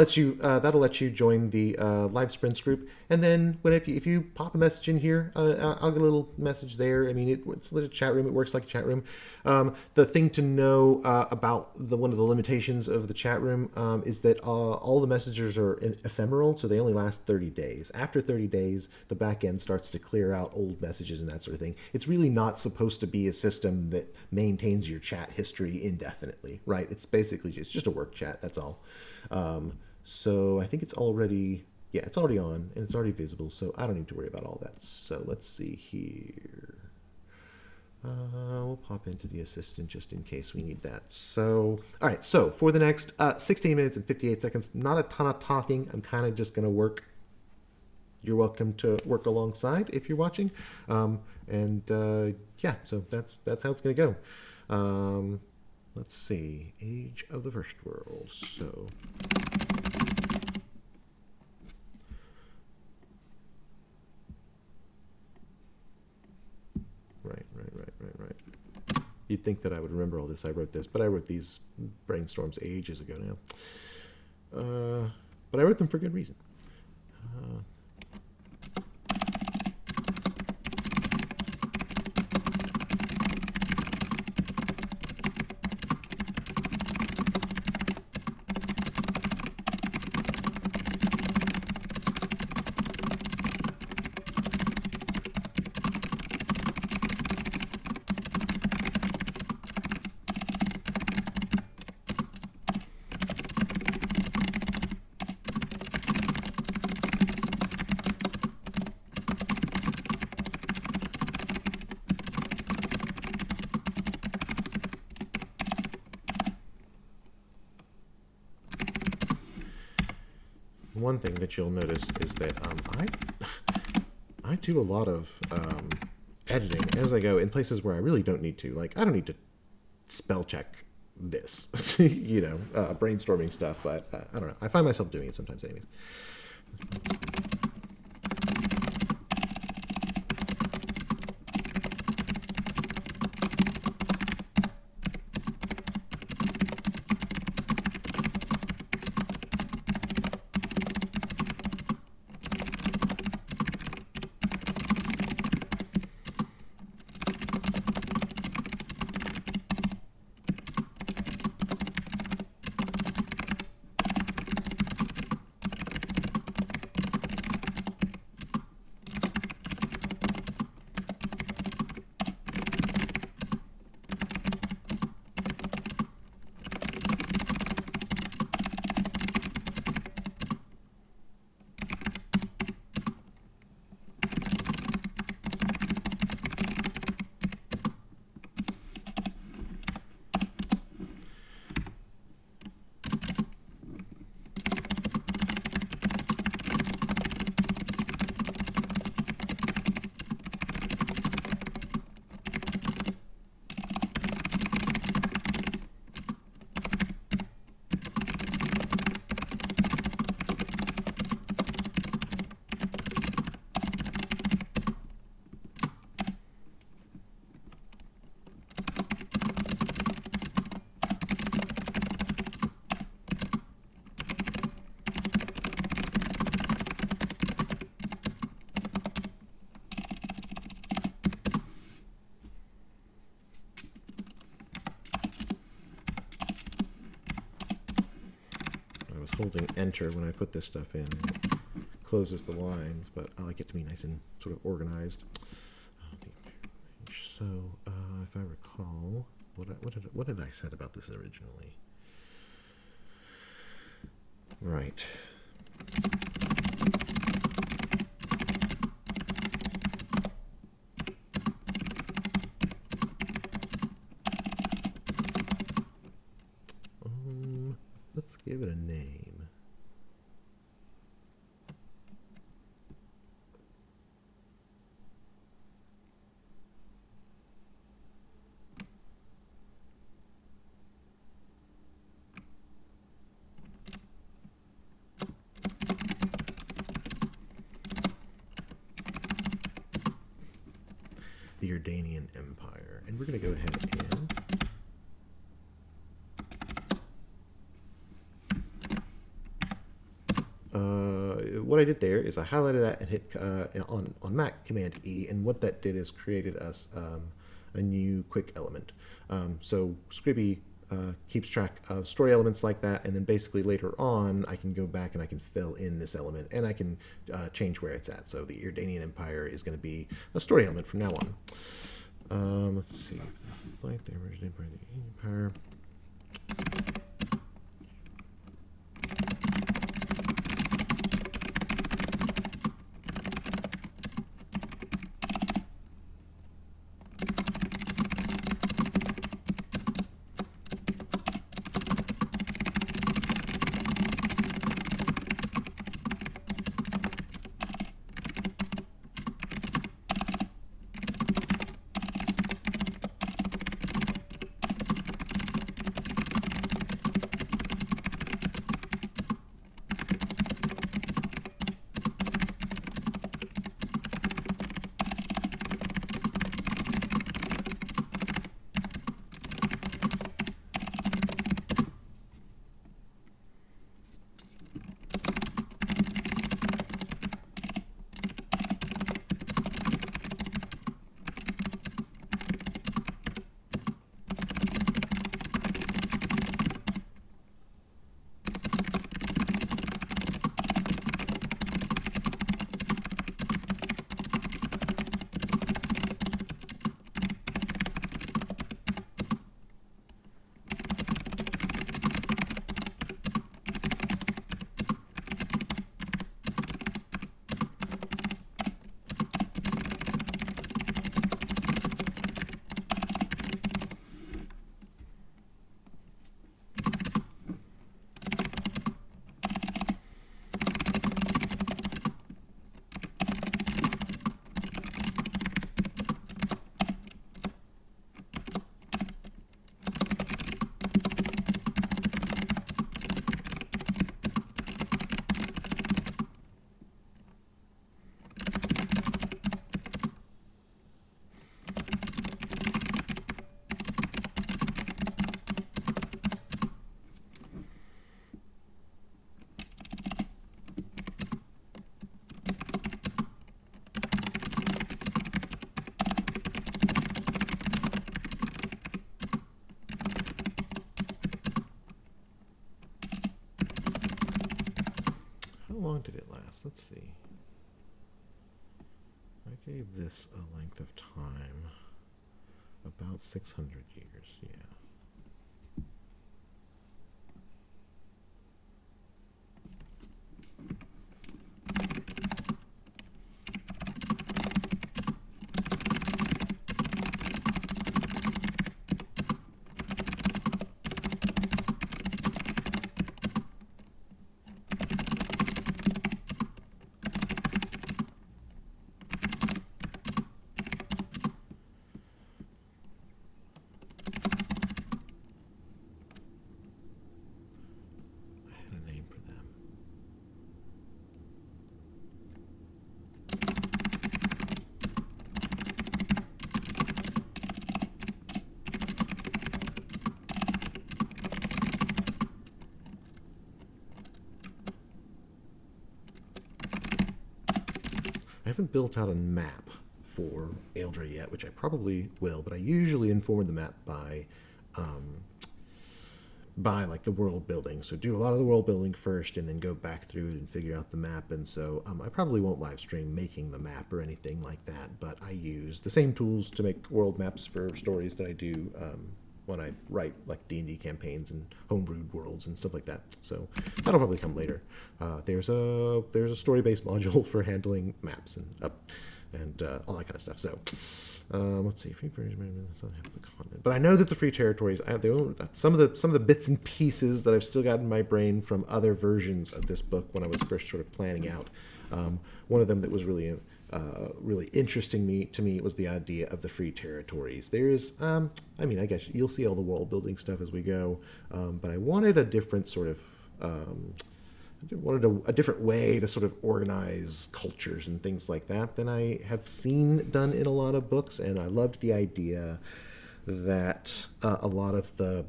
[SPEAKER 1] let you join the live sprints group, and then if you pop a message in here, I'll get a little message there. I mean, it's a chat room. It works like a chat room. The thing to know about one of the limitations of the chat room is that all the messages are ephemeral, so they only last 30 days. After 30 days, the back end starts to clear out old messages and that sort of thing. It's really not supposed to be a system that maintains your chat history indefinitely, right? It's basically just a work chat. That's all. So I think it's already on and it's already visible, so I don't need to worry about all that. So let's see here. We'll pop into the assistant just in case we need that. So, all right. So for the next 16 minutes and 58 seconds, not a ton of talking. I'm kind of just going to work. You're welcome to work alongside if you're watching. Yeah, so that's how it's going to go. Let's see. Age of the First World. So. Right. You'd think that I would remember all this. I wrote this, but I wrote these brainstorms ages ago now. But I wrote them for good reason. One thing that you'll notice is that I do a lot of editing as I go in places where I really don't need to. Like, I don't need to spell check this, brainstorming stuff, but I don't know. I find myself doing it sometimes anyways. Holding enter when I put this stuff in. It closes the lines, but I like it to be nice and sort of organized. So, if I recall, what did I said about this originally? Right. Let's give it a name. The Jordanian Empire. And we're going to go ahead and what I did there is I highlighted that and hit on Mac Command E, and what that did is created us a new quick element. So Scribi keeps track of story elements like that, and then basically later on I can go back and I can fill in this element, and I can change where it's at. So the Jordanian Empire is going to be a story element from now on. Let's see, like the emergent empire, the empire. did it last? Let's see. I gave this a length of time. About 600 years, yeah. I haven't built out a map for Aeldra yet, which I probably will, but I usually inform the map by like the world building. So do a lot of the world building first and then go back through it and figure out the map. And so I probably won't live stream making the map or anything like that, but I use the same tools to make world maps for stories that I do when I write like D&D campaigns and homebrewed worlds and stuff like that. So that'll probably come later. There's a story-based module for handling maps and all that kind of stuff. So let's see, free version doesn't have the content, but I know that the free territories, some of the bits and pieces that I've still got in my brain from other versions of this book when I was first sort of planning out. One of them that was really interesting to me was the idea of the free territories. There's, I mean, I guess you'll see all the world building stuff as we go, but I wanted a different sort of, a different way to sort of organize cultures and things like that than I have seen done in a lot of books, and I loved the idea that a lot of the,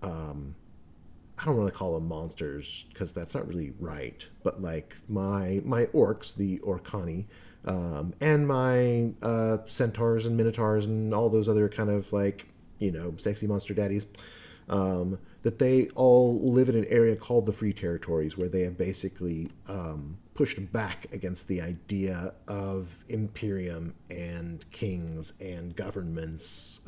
[SPEAKER 1] I don't want to call them monsters because that's not really right, but like my orcs, the Orcani, and my centaurs and minotaurs and all those other kind of like, sexy monster daddies, that they all live in an area called the Free Territories, where they have basically pushed back against the idea of Imperium and kings and governments,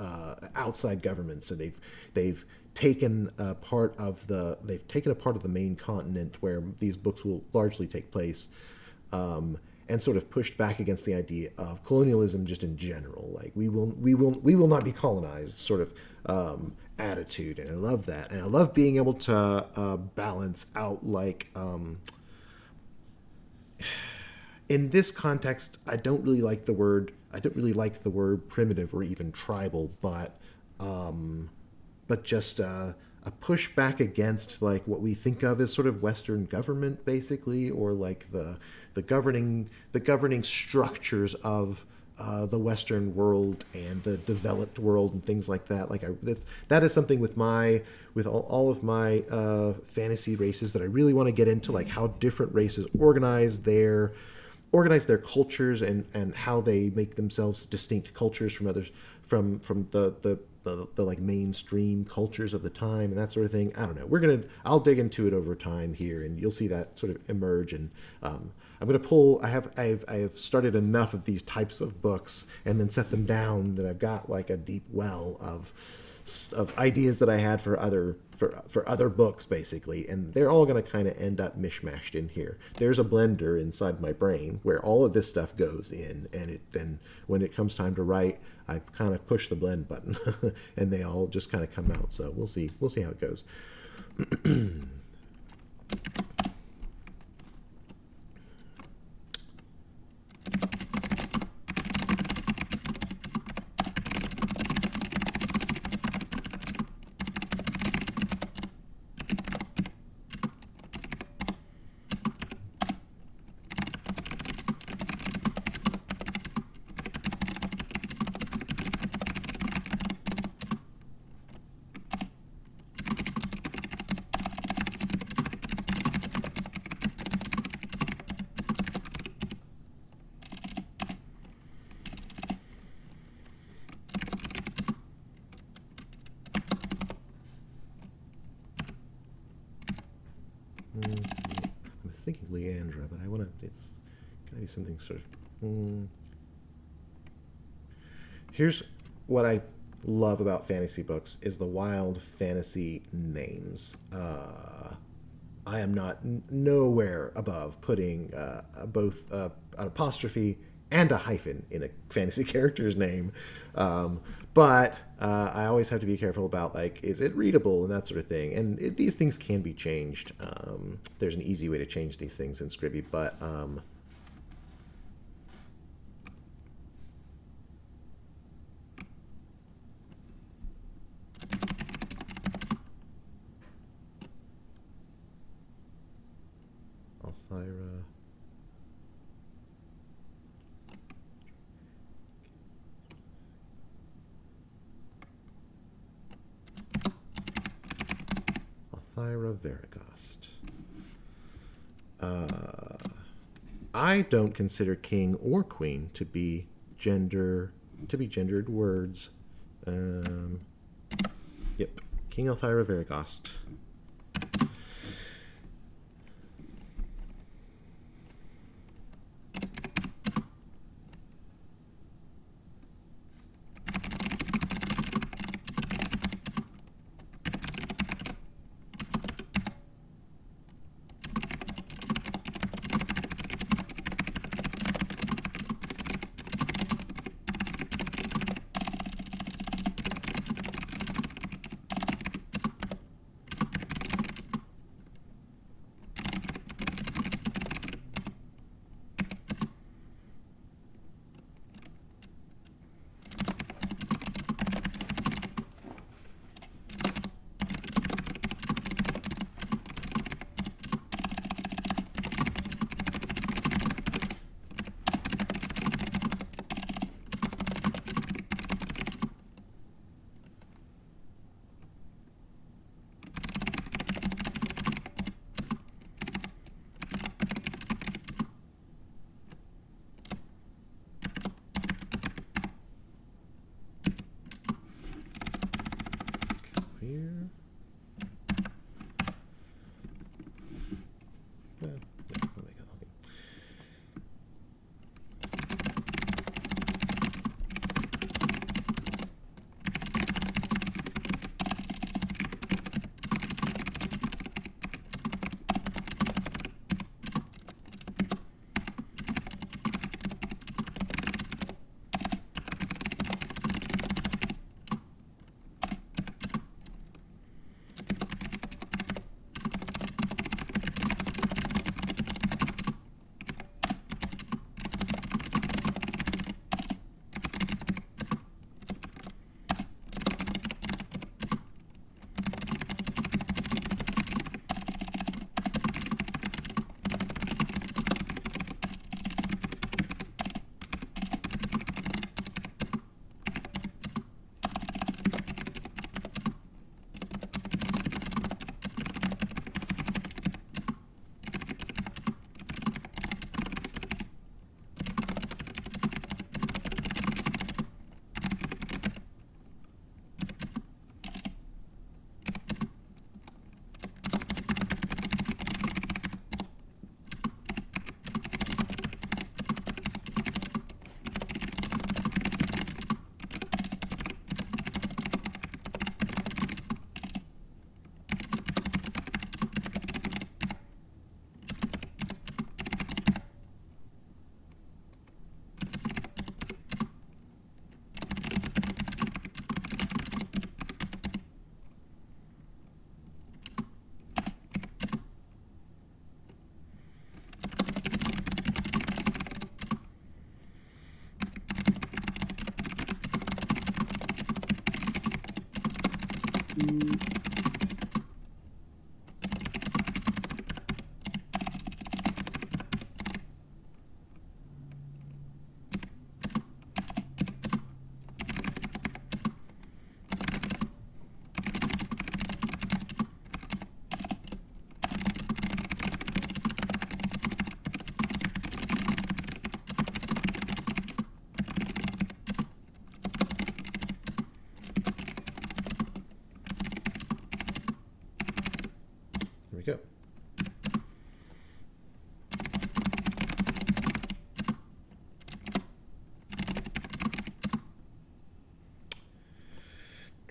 [SPEAKER 1] outside governments. So they've taken a part of the main continent where these books will largely take place, and sort of pushed back against the idea of colonialism just in general. Like we will not be colonized sort of attitude, and I love that, and I love being able to balance out like in this context. I don't really like the word primitive or even tribal, but just a push back against like what we think of as sort of Western government, basically, or like the governing structures of the Western world and the developed world and things like that. Like that is something with all of my fantasy races that I really want to get into, like how different races organize their cultures and how they make themselves distinct cultures from others, from the like mainstream cultures of the time and that sort of thing. I don't know. I'll dig into it over time here, and you'll see that sort of emerge. And I'm going to pull. I have started enough of these types of books and then set them down that I've got like a deep well of ideas that I had for other books, basically, and they're all going to kind of end up mishmashed in here. There's a blender inside my brain where all of this stuff goes in, and then when it comes time to write, I kind of push the blend button and they all just kind of come out. So we'll see how it goes. thinking Leandra, but I want to. It's gotta be something sort of. Here's what I love about fantasy books is the wild fantasy names. I am not nowhere above putting both an apostrophe and a hyphen in a fantasy character's name. But I always have to be careful about, like, is it readable and that sort of thing. And these things can be changed. There's an easy way to change these things in Scribi, but Althira. Althira Varigast. I don't consider king or queen to be gendered words. Yep, King Althira Varigast. Here. Well, yeah, I'll make it all.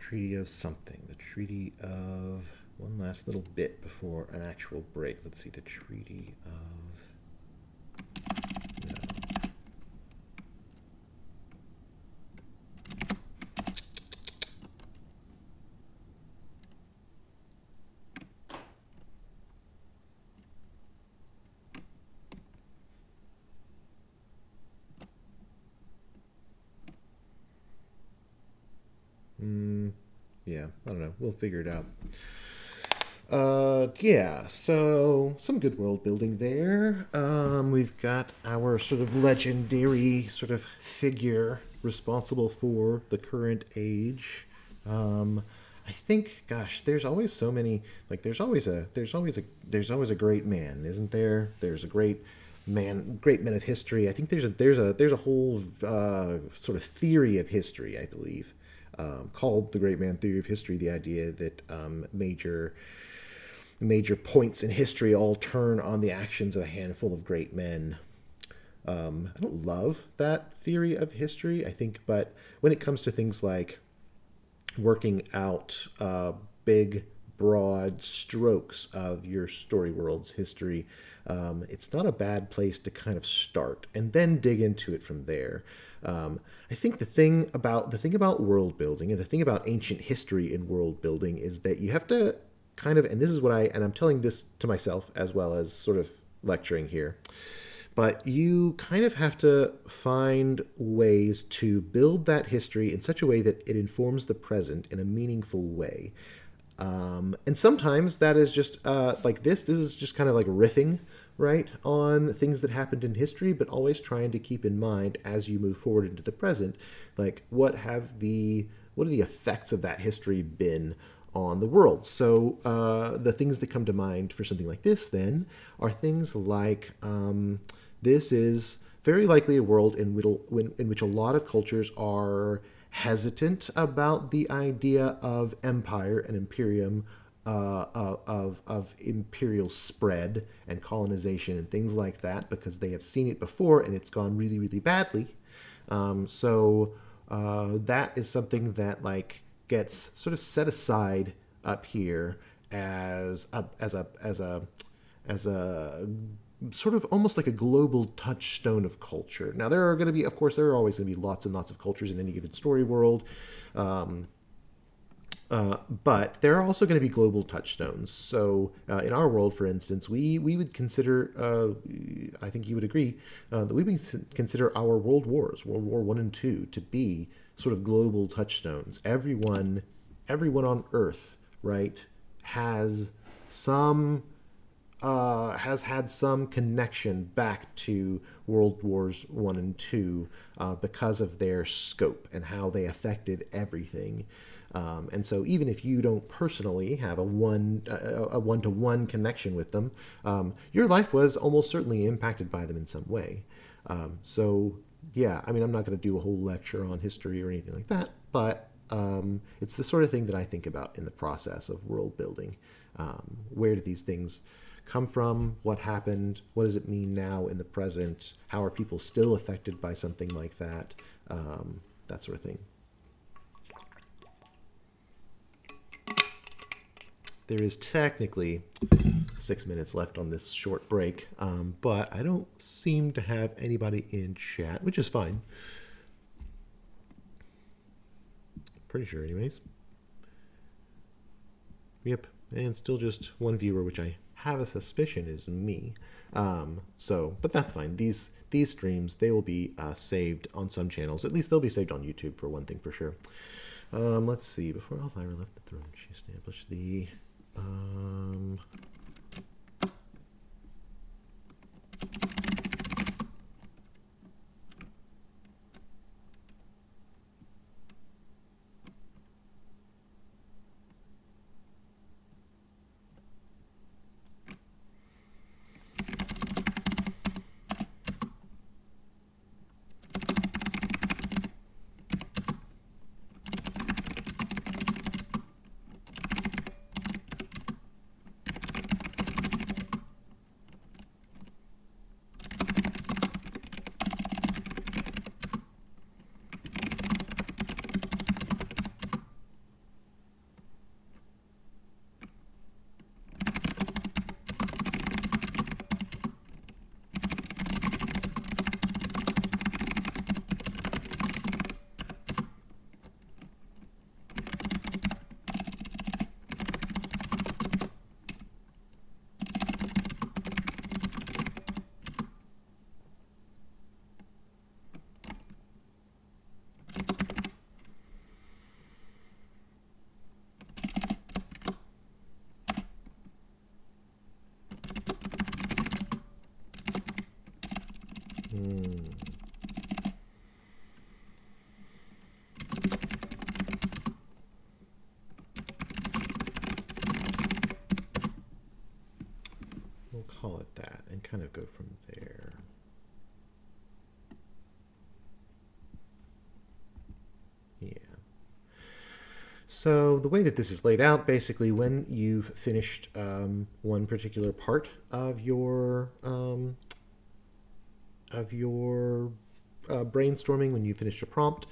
[SPEAKER 1] treaty of something. The treaty of one last little bit before an actual break. Let's see, the treaty of no. Yeah, I don't know. We'll figure it out. Yeah, so some good world building there. We've got our sort of legendary sort of figure responsible for the current age. I think, gosh, there's always so many. Like, there's always a great man, isn't there? There's a great men of history. I think there's a whole sort of theory of history, I believe, called the Great Man Theory of History. The idea that major points in history all turn on the actions of a handful of great men. I don't love that theory of history, I think, but when it comes to things like working out big, broad strokes of your story world's history, it's not a bad place to kind of start and then dig into it from there. I think the thing about world building and the thing about ancient history in world building is that you have to kind of, and this is what I'm telling this to myself as well as sort of lecturing here, but you kind of have to find ways to build that history in such a way that it informs the present in a meaningful way. And sometimes that is just like this. This is just kind of like riffing, right, on things that happened in history, but always trying to keep in mind as you move forward into the present, like what are the effects of that history been on the world. So the things that come to mind for something like this then are things like this is very likely a world in which a lot of cultures are hesitant about the idea of empire and imperium, of imperial spread and colonization and things like that, because they have seen it before and it's gone really, really badly. So that is something that like gets sort of set aside up here as a sort of almost like a global touchstone of culture. Now, there are always going to be lots and lots of cultures in any given story world. But there are also going to be global touchstones. So in our world, for instance, we would consider, I think you would agree, that we would consider our world wars, World War I and II, to be sort of global touchstones. Everyone on Earth, right, has had some connection back to World Wars I and II because of their scope and how they affected everything. And so even if you don't personally have a one-to-one connection with them, your life was almost certainly impacted by them in some way. So yeah, I mean, I'm not going to do a whole lecture on history or anything like that, but it's the sort of thing that I think about in the process of world building. Where do these things come from? What happened? What does it mean now in the present? How are people still affected by something like that? That sort of thing. There is technically 6 minutes left on this short break, but I don't seem to have anybody in chat, which is fine. Pretty sure anyways. Yep, and still just one viewer, which I have a suspicion is me. But that's fine. These streams, they will be saved on some channels. At least they'll be saved on YouTube for one thing for sure. Let's see. Before Elvira left the throne, she established the... to go from there. Yeah. So the way that this is laid out, basically, when you've finished one particular part of your brainstorming, when you finish a prompt,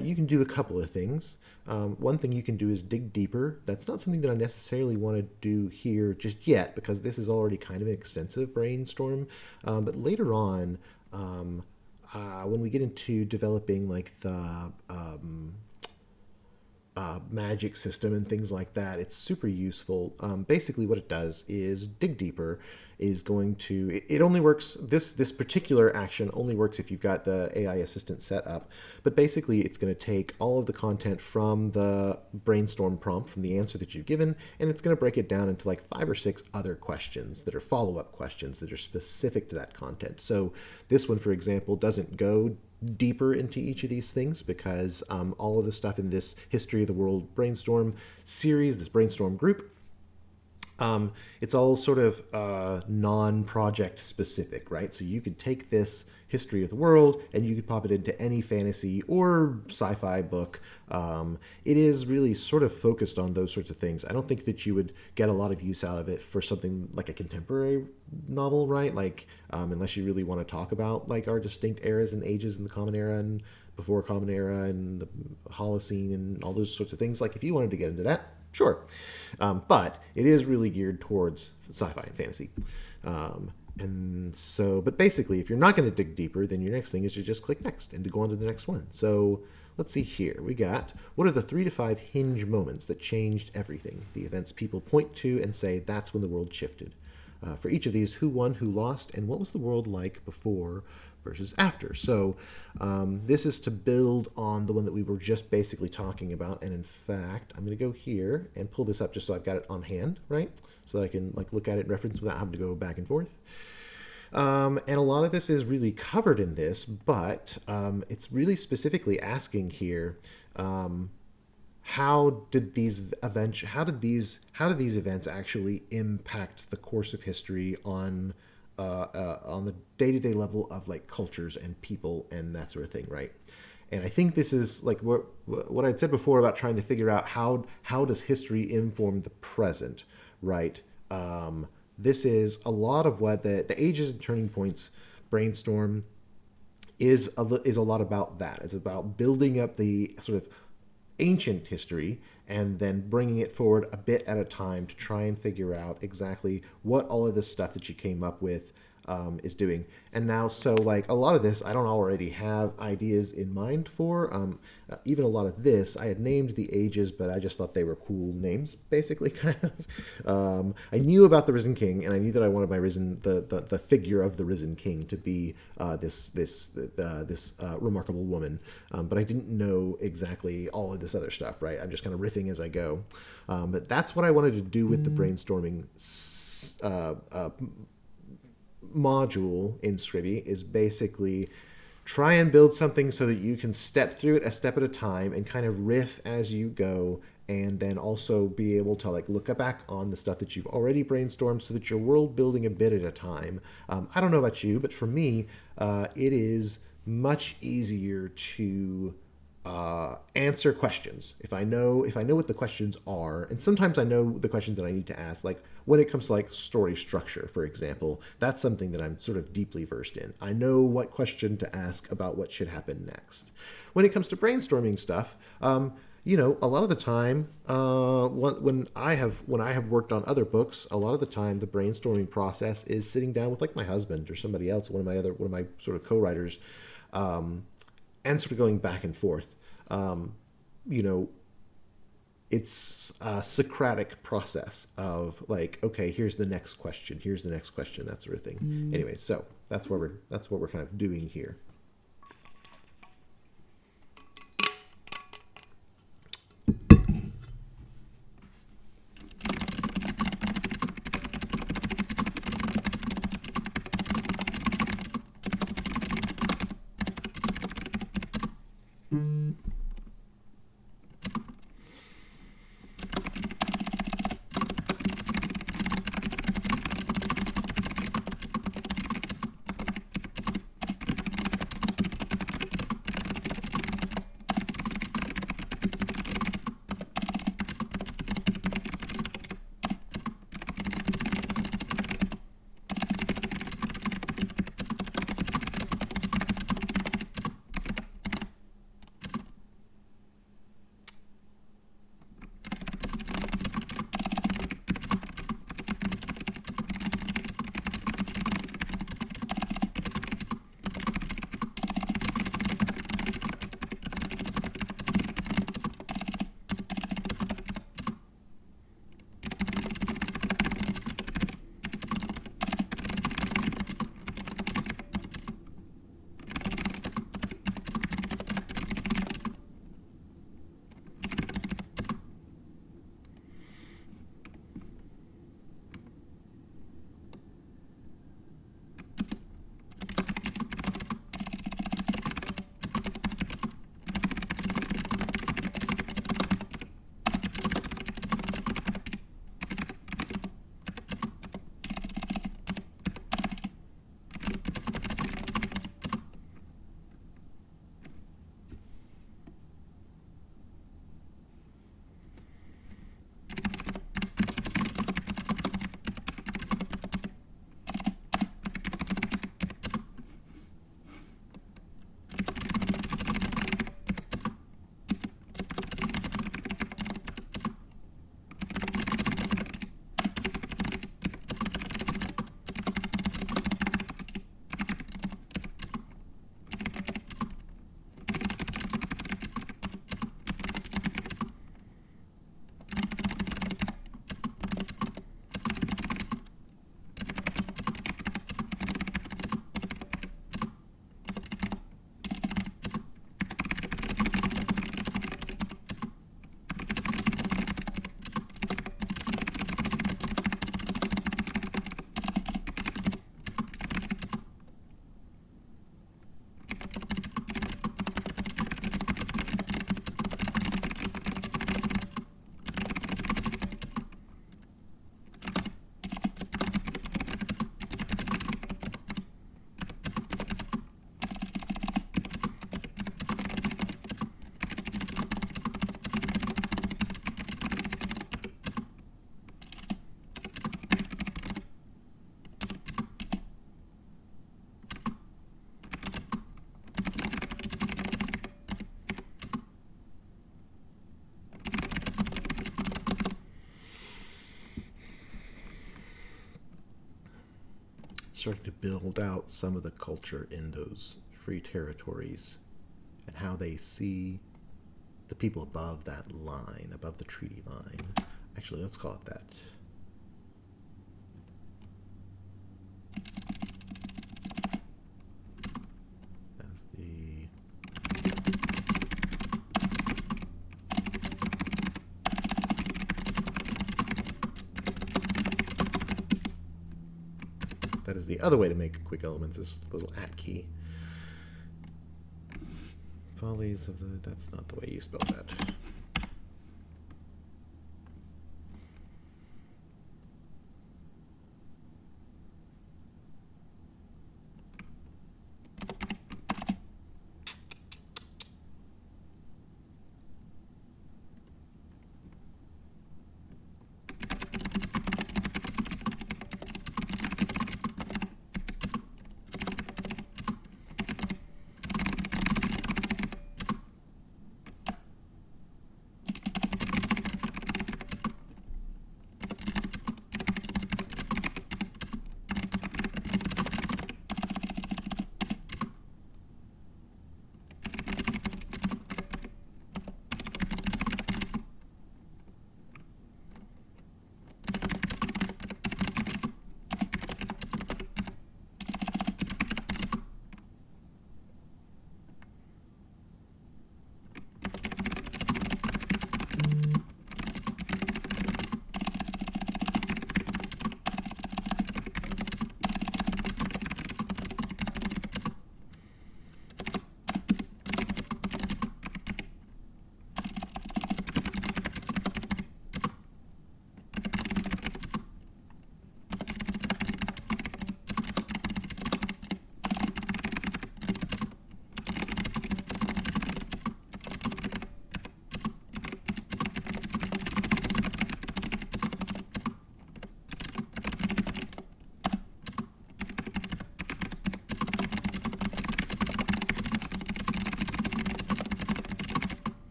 [SPEAKER 1] you can do a couple of things. One thing you can do is dig deeper. That's not something that I necessarily want to do here just yet, because this is already kind of an extensive brainstorm. But later on, when we get into developing like the magic system and things like that, it's super useful. Basically what it does is dig deeper is going to, it only works, this particular action only works if you've got the AI assistant set up, but basically it's going to take all of the content from the brainstorm prompt, from the answer that you've given, and it's going to break it down into like 5 or 6 other questions that are follow-up questions that are specific to that content. So this one, for example, doesn't go deeper into each of these things because all of the stuff in this History of the World brainstorm series, this brainstorm group, it's all sort of non-project specific, right? So you could take this History of the World and you could pop it into any fantasy or sci-fi book. It is really sort of focused on those sorts of things. I don't think that you would get a lot of use out of it for something like a contemporary novel, right? Like, unless you really want to talk about like our distinct eras and ages in the Common Era and before Common Era and the Holocene and all those sorts of things. Like if you wanted to get into that, sure. But it is really geared towards sci-fi and fantasy. And so, but basically, if you're not going to dig deeper, then your next thing is to just click next and to go on to the next one. So let's see here. We got, what are the 3 to 5 hinge moments that changed everything? The events people point to and say, that's when the world shifted. For each of these, who won, who lost, and what was the world like before versus after? So this is to build on the one that we were just basically talking about. And in fact, I'm going to go here and pull this up just so I've got it on hand, right? So that I can like look at it and reference without having to go back and forth. And a lot of this is really covered in this, but it's really specifically asking here, how did these events actually impact the course of history on the day-to-day level of like cultures and people and that sort of thing, right? And I think this is like what I'd said before about trying to figure out how does history inform the present, right? This is a lot of what the Ages and Turning Points brainstorm is a lot about that. It's about building up the sort of ancient history and then bringing it forward a bit at a time to try and figure out exactly what all of this stuff that you came up with is doing. And now, so like a lot of this, I don't already have ideas in mind for. Even a lot of this, I had named the ages, but I just thought they were cool names, basically, kind of. I knew about the Risen King, and I knew that I wanted my the figure of the Risen King to be this remarkable woman, but I didn't know exactly all of this other stuff, right? I'm just kind of riffing as I go. But that's what I wanted to do with the brainstorming module in Scribi, is basically try and build something so that you can step through it a step at a time and kind of riff as you go, and then also be able to like look back on the stuff that you've already brainstormed so that you're world building a bit at a time. I don't know about you, but for me, it is much easier to answer questions if I know what the questions are, and sometimes I know the questions that I need to ask. Like when it comes to like story structure, for example, that's something that I'm sort of deeply versed in. I know what question to ask about what should happen next. When it comes to brainstorming stuff, a lot of the time, when I have worked on other books, a lot of the time the brainstorming process is sitting down with like my husband or somebody else, one of my sort of co-writers, and sort of going back and forth. It's a Socratic process of like, okay, here's the next question, that sort of thing. Anyway, so that's what we're kind of doing here. starting to build out some of the culture in those free territories and how they see the people above that line, above the treaty line. Actually, let's call it that. That's the... That is the other way to make quick elements, is little @ key. Follies of the... That's not the way you spell that.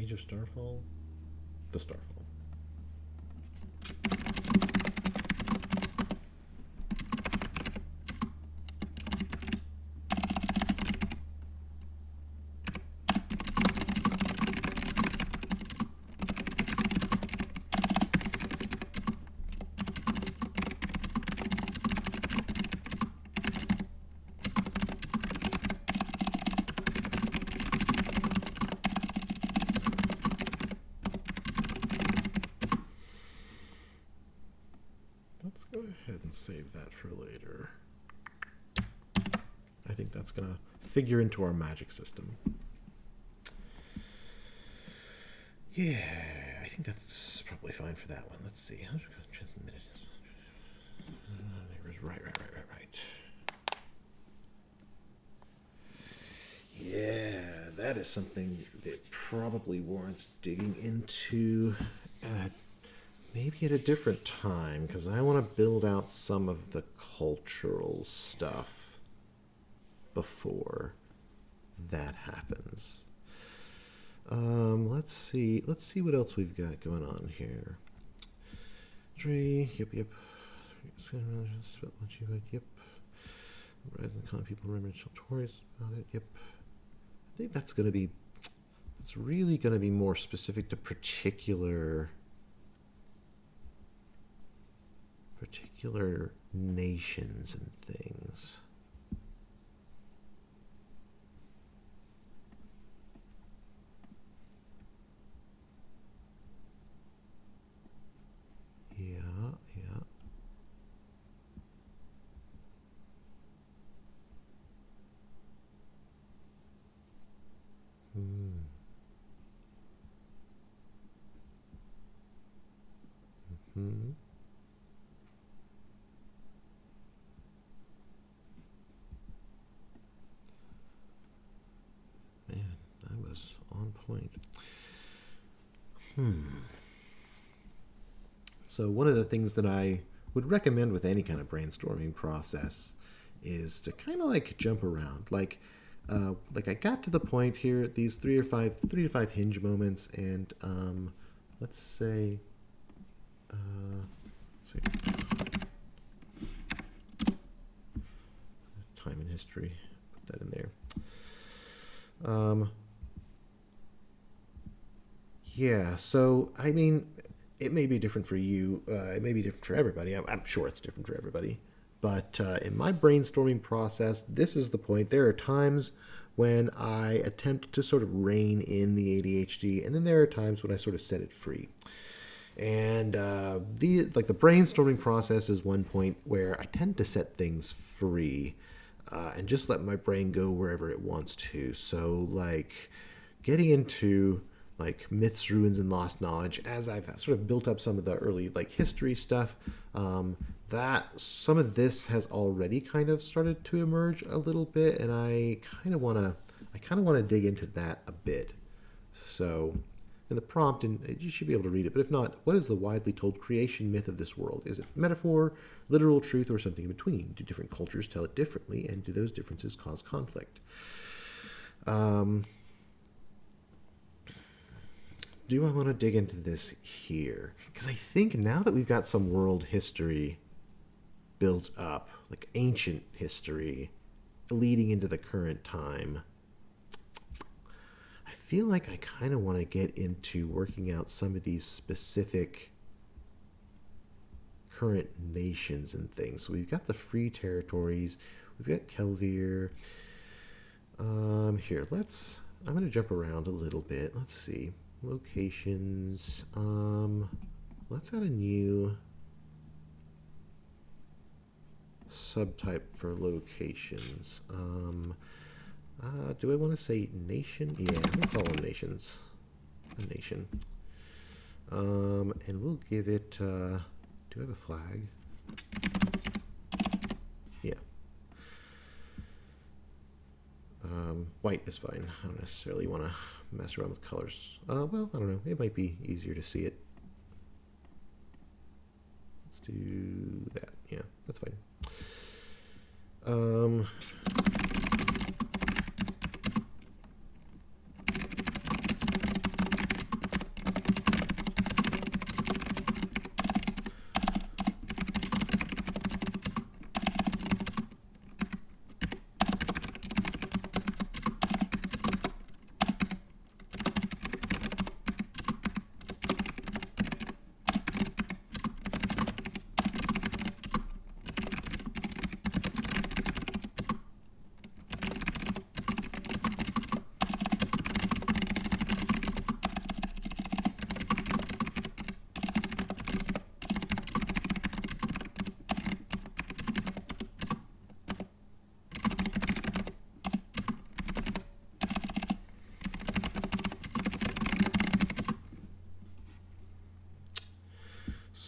[SPEAKER 1] Age of Starfall? The Starfall. Let's go ahead and save that for later. I think that's going to figure into our magic system. Yeah, I think that's probably fine for that one. Let's see. Right. Yeah, that is something that probably warrants digging into maybe at a different time, because I want to build out some of the cultural stuff before that happens. Let's see what else we've got going on here. Yep. Yep. Rising con people remember stories about it. Yep. I think that's really gonna be more specific to particular nations and things. Yeah. Man, I was on point. So one of the things that I would recommend with any kind of brainstorming process is to kind of like jump around. Like I got to the point here, these 3 to 5 hinge moments, and let's say, time in history, put that in there. Yeah, so I mean, it may be different for you. It may be different for everybody. I'm sure it's different for everybody. But in my brainstorming process, this is the point. There are times when I attempt to sort of rein in the ADHD, and then there are times when I sort of set it free. And the brainstorming process is one point where I tend to set things free and just let my brain go wherever it wants to. So like getting into like myths, ruins, and lost knowledge, as I've sort of built up some of the early like history stuff, that some of this has already kind of started to emerge a little bit, and I kind of want to dig into that a bit. So in the prompt, and you should be able to read it, but if not, what is the widely told creation myth of this world? Is it metaphor, literal truth, or something in between? Do different cultures tell it differently, and do those differences cause conflict? Do I want to dig into this here? Because I think now that we've got some world history built up, like ancient history, leading into the current time, I feel like I kind of want to get into working out some of these specific current nations and things. So we've got the free territories, we've got Kelvir. I'm going to jump around a little bit. Let's see. Locations. Let's add a new subtype for locations. Do I want to say nation? Yeah, we'll call them nations. A nation. And we'll give it, do I have a flag? Yeah. White is fine. I don't necessarily want to mess around with colors. Well, I don't know. It might be easier to see it. Let's do that. Yeah, that's fine.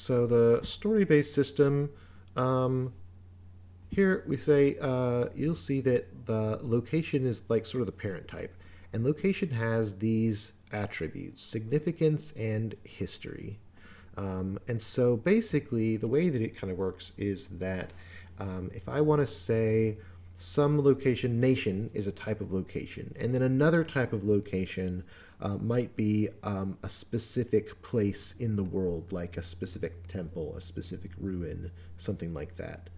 [SPEAKER 1] So the story-based system, here we say, you'll see that the location is like sort of the parent type. And location has these attributes, significance and history. And so basically the way that it kind of works is that if I want to say some location, nation is a type of location, and then another type of location might be a specific place in the world, like a specific temple, a specific ruin, something like that.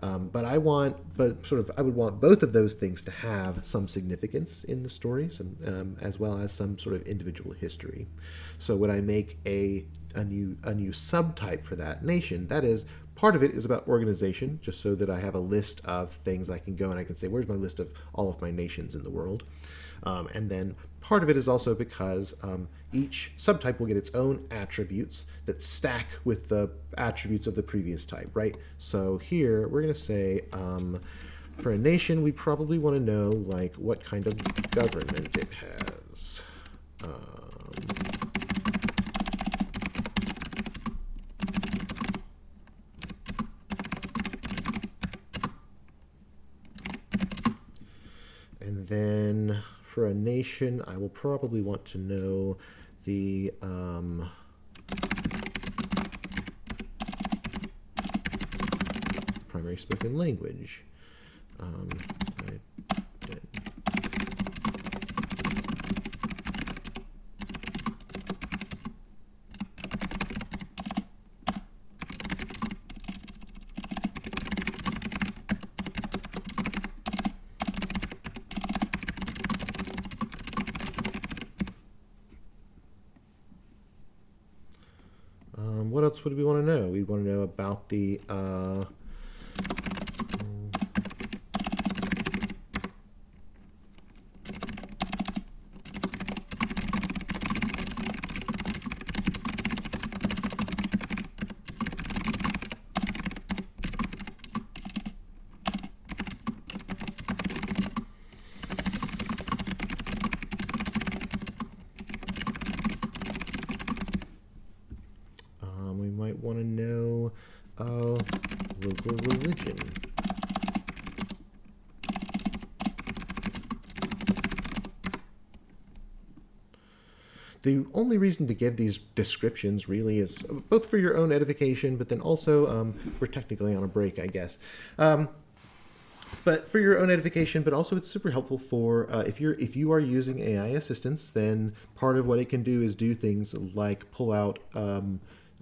[SPEAKER 1] But I would want both of those things to have some significance in the story, as well as some sort of individual history. So when I make a new subtype for that nation, that is, part of it is about organization, just so that I have a list of things I can go and I can say, where's my list of all of my nations in the world? And then part of it is also because each subtype will get its own attributes that stack with the attributes of the previous type, right? So here we're going to say for a nation, we probably want to know like what kind of government it has. And then for a nation, I will probably want to know the primary spoken language. What else would we want to know? We want to know about the we might want to know local religion. The only reason to give these descriptions really is both for your own edification, but then also we're technically on a break, I guess. But for your own edification, but also it's super helpful for if you are using AI assistants, then part of what it can do is do things like pull out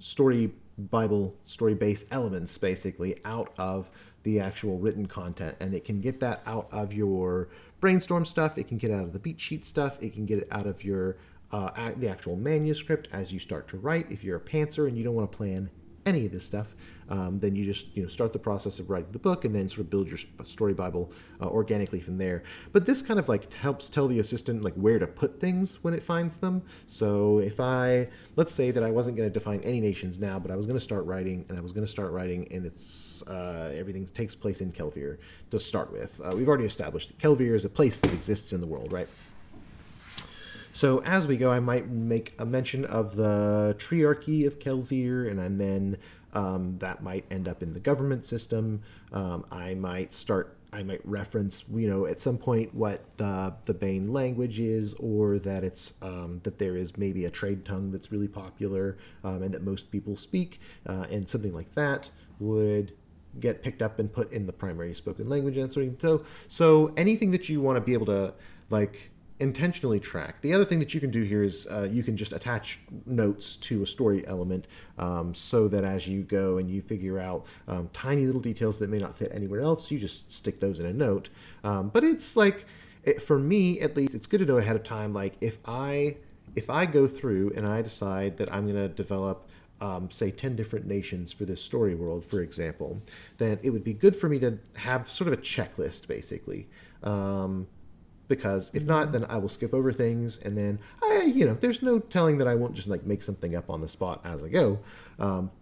[SPEAKER 1] story-based elements basically out of the actual written content, and it can get that out of your brainstorm stuff, it can get out of the beat sheet stuff, it can get it out of your the actual manuscript as you start to write. If you're a pantser and you don't want to plan any of this stuff, then you just start the process of writing the book and then sort of build your story Bible organically from there. But this kind of like helps tell the assistant like where to put things when it finds them. So if let's say that I wasn't going to define any nations now, but I was going to start writing, and it's everything takes place in Kelvir to start with. We've already established that Kelvir is a place that exists in the world, right? So as we go, I might make a mention of the triarchy of Kelvir, and then that might end up in the government system. I might reference, at some point what the Bane language is, or that it's that there is maybe a trade tongue that's really popular and that most people speak, and something like that would get picked up and put in the primary spoken language and sort of thing. So anything that you want to be able to like intentionally track. The other thing that you can do here is you can just attach notes to a story element so that as you go and you figure out tiny little details that may not fit anywhere else, you just stick those in a note. But it's like, for me at least, it's good to know ahead of time, like if I go through and I decide that I'm going to develop say 10 different nations for this story world, for example, then it would be good for me to have sort of a checklist basically. Because if not, then I will skip over things, and then there's no telling that I won't just like make something up on the spot as I go.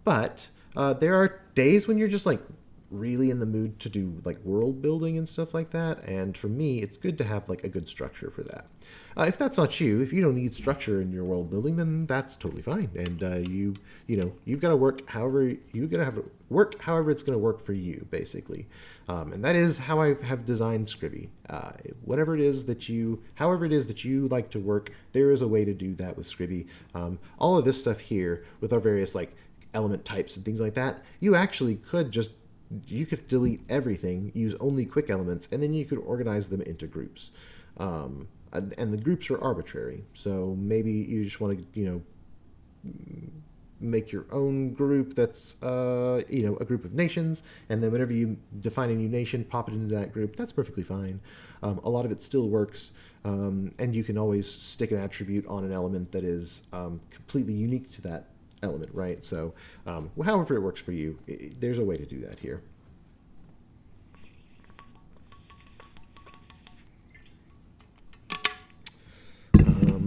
[SPEAKER 1] But there are days when you're just like really in the mood to do like world building and stuff like that. And for me, it's good to have like a good structure for that. If that's not you, if you don't need structure in your world building, then that's totally fine. And you've got to work however you got to have it work however it's going to work for you, basically. And that is how I have designed Scribi. However it is that you like to work, there is a way to do that with Scribi. All of this stuff here with our various like element types and things like that, you could delete everything, use only quick elements, and then you could organize them into groups. And the groups are arbitrary. So maybe you just want to, make your own group that's, a group of nations. And then whenever you define a new nation, pop it into that group. That's perfectly fine. A lot of it still works. And you can always stick an attribute on an element that is completely unique to that element, right? So however it works for you, there's a way to do that here.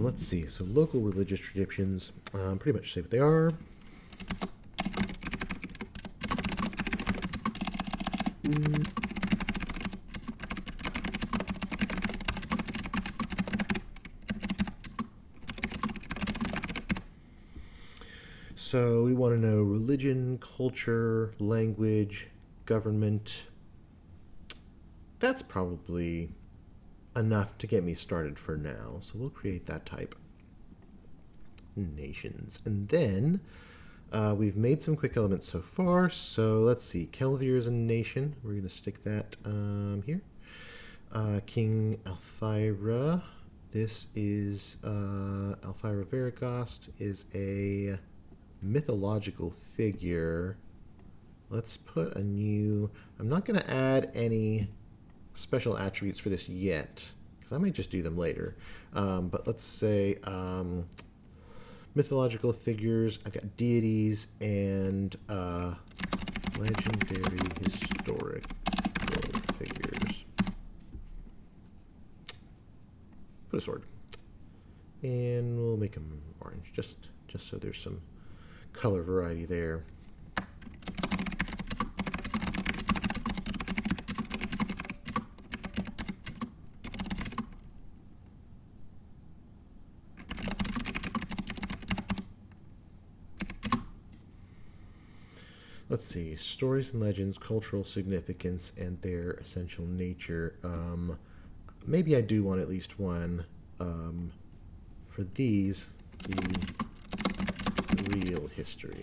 [SPEAKER 1] Let's see. So local religious traditions, pretty much say what they are. So we want to know religion, culture, language, government. That's probably enough to get me started for now. So we'll create that type. Nations. And then we've made some quick elements so far. So let's see. Kelvir is a nation. We're going to stick that here. King Althira. This is Althira Varagast is a mythological figure. Let's put a new... I'm not going to add any special attributes for this yet, because I might just do them later. But let's say mythological figures. I've got deities and legendary historical figures. Put a sword. And we'll make them orange, just so there's some color variety there. Let's see, stories and legends, cultural significance, and their essential nature. Maybe I do want at least one. For these, the real history.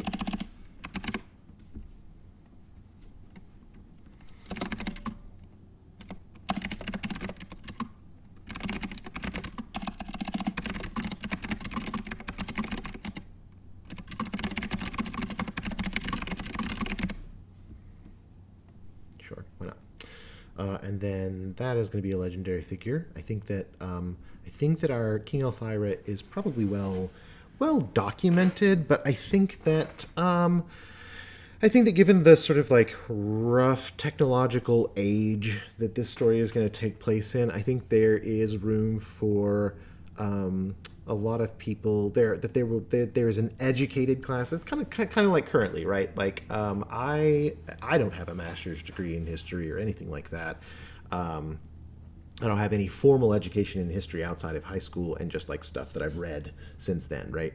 [SPEAKER 1] Sure, why not? And then that is going to be a legendary figure. I think that our King Althira is probably well documented, but I think that given the sort of like rough technological age that this story is going to take place in, I think there is room for a lot of people there, that there's an educated class. It's kind of like currently, right? Like I don't have a master's degree in history or anything like that. I don't have any formal education in history outside of high school and just like stuff that I've read since then, right?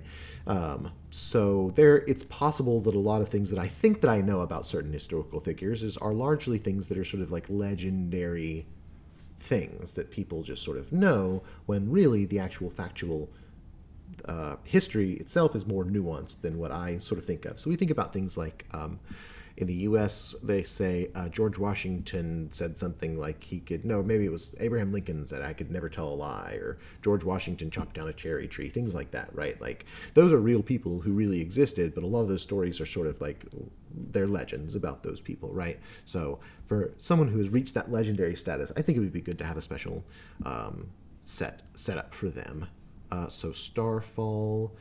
[SPEAKER 1] So it's possible that a lot of things that I think that I know about certain historical figures are largely things that are sort of like legendary things that people just sort of know, when really the actual factual history itself is more nuanced than what I sort of think of. So we think about things like in the U.S., they say George Washington said something like maybe it was Abraham Lincoln said, "I could never tell a lie," or George Washington chopped down a cherry tree, things like that, right? Like, those are real people who really existed, but a lot of those stories are sort of like, they're legends about those people, right? So for someone who has reached that legendary status, I think it would be good to have a special set up for them. So Starfall,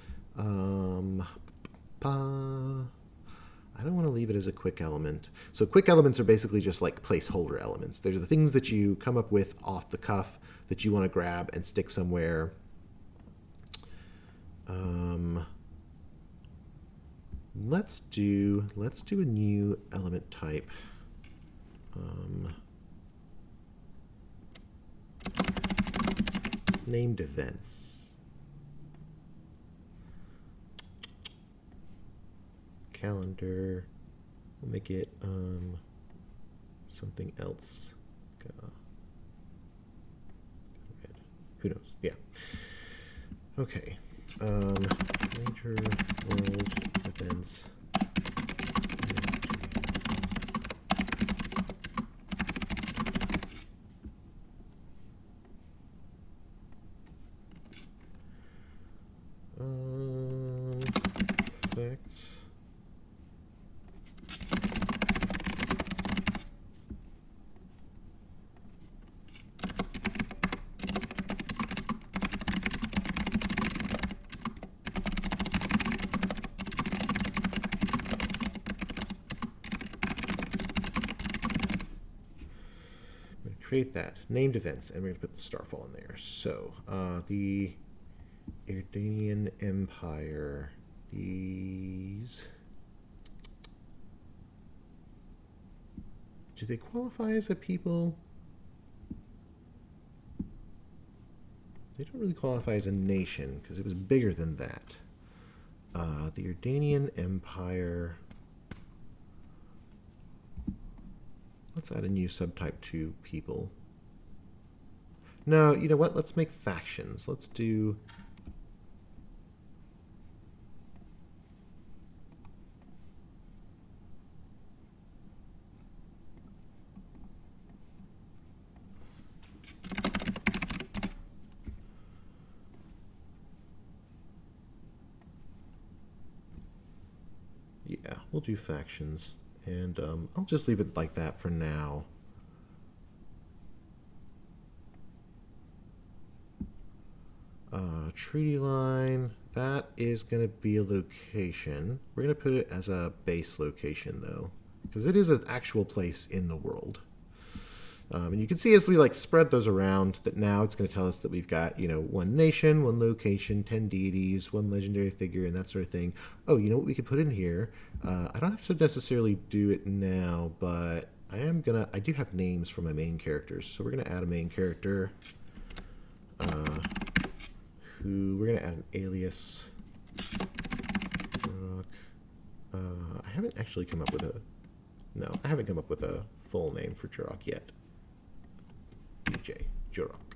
[SPEAKER 1] I don't want to leave it as a quick element. So quick elements are basically just like placeholder elements. They're the things that you come up with off the cuff that you want to grab and stick somewhere. Let's do a new element type. Named events. Calendar. We'll make it something else. Who knows? Yeah. Okay. Major world events. Facts. Create that named events, and we're going to put the starfall in there. So the Irdanian Empire, these, do they qualify as a people? They don't really qualify as a nation because it was bigger than that. The Irdanian Empire. Let's add a new subtype to people. No, you know what? Let's make factions. Let's do... Yeah, we'll do factions. And I'll just leave it like that for now. Treaty line, that is going to be a location. We're going to put it as a base location, though, because it is an actual place in the world. And you can see as we like spread those around that now it's going to tell us that we've got, you know, one nation, one location, 10 deities, one legendary figure, and that sort of thing. Oh, you know what we could put in here? I don't have to necessarily do it now, but I do have names for my main characters. So we're going to add a main character who we're going to add an alias. I haven't actually come up with I haven't come up with a full name for Jurok yet. DJ Jurok.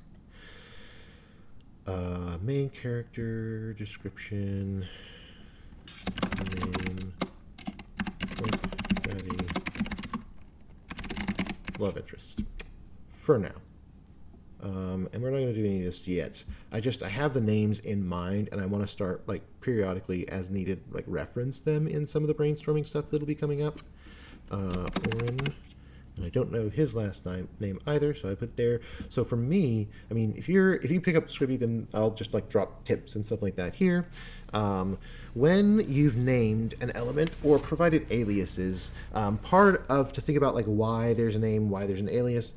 [SPEAKER 1] Main character description. Name. Love interest. For now. And we're not going to do any of this yet. I have the names in mind, and I want to start like periodically as needed, like reference them in some of the brainstorming stuff that'll be coming up. Oren. And I don't know his last name either, so I put there. So for me, I mean, if you pick up Scribi, then I'll just like drop tips and stuff like that here. When you've named an element or provided aliases, part of to think about like why there's a name, why there's an alias.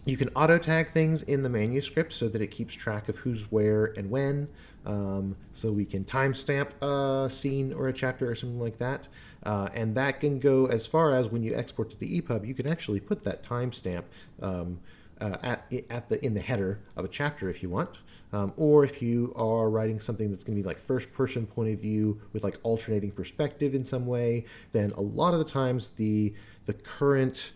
[SPEAKER 1] You can auto tag things in the manuscript so that it keeps track of who's where and when. So we can timestamp a scene or a chapter or something like that. And that can go as far as when you export to the EPUB, you can actually put that timestamp in the header of a chapter if you want. Or if you are writing something that's going to be like first person point of view with like alternating perspective in some way, then a lot of the times the current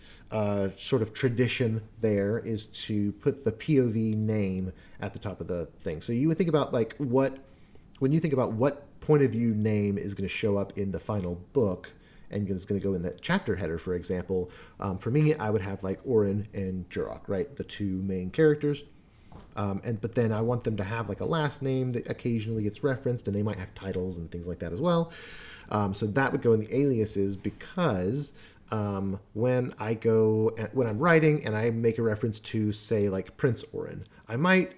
[SPEAKER 1] sort of tradition there is to put the POV name at the top of the thing. So you would think about like when you think about what point of view name is going to show up in the final book and it's going to go in that chapter header, for example. For me, I would have like Oren and Jurok, right? The two main characters. But then I want them to have like a last name that occasionally gets referenced, and they might have titles and things like that as well. So that would go in the aliases because when I'm writing and I make a reference to, say, like Prince Oren,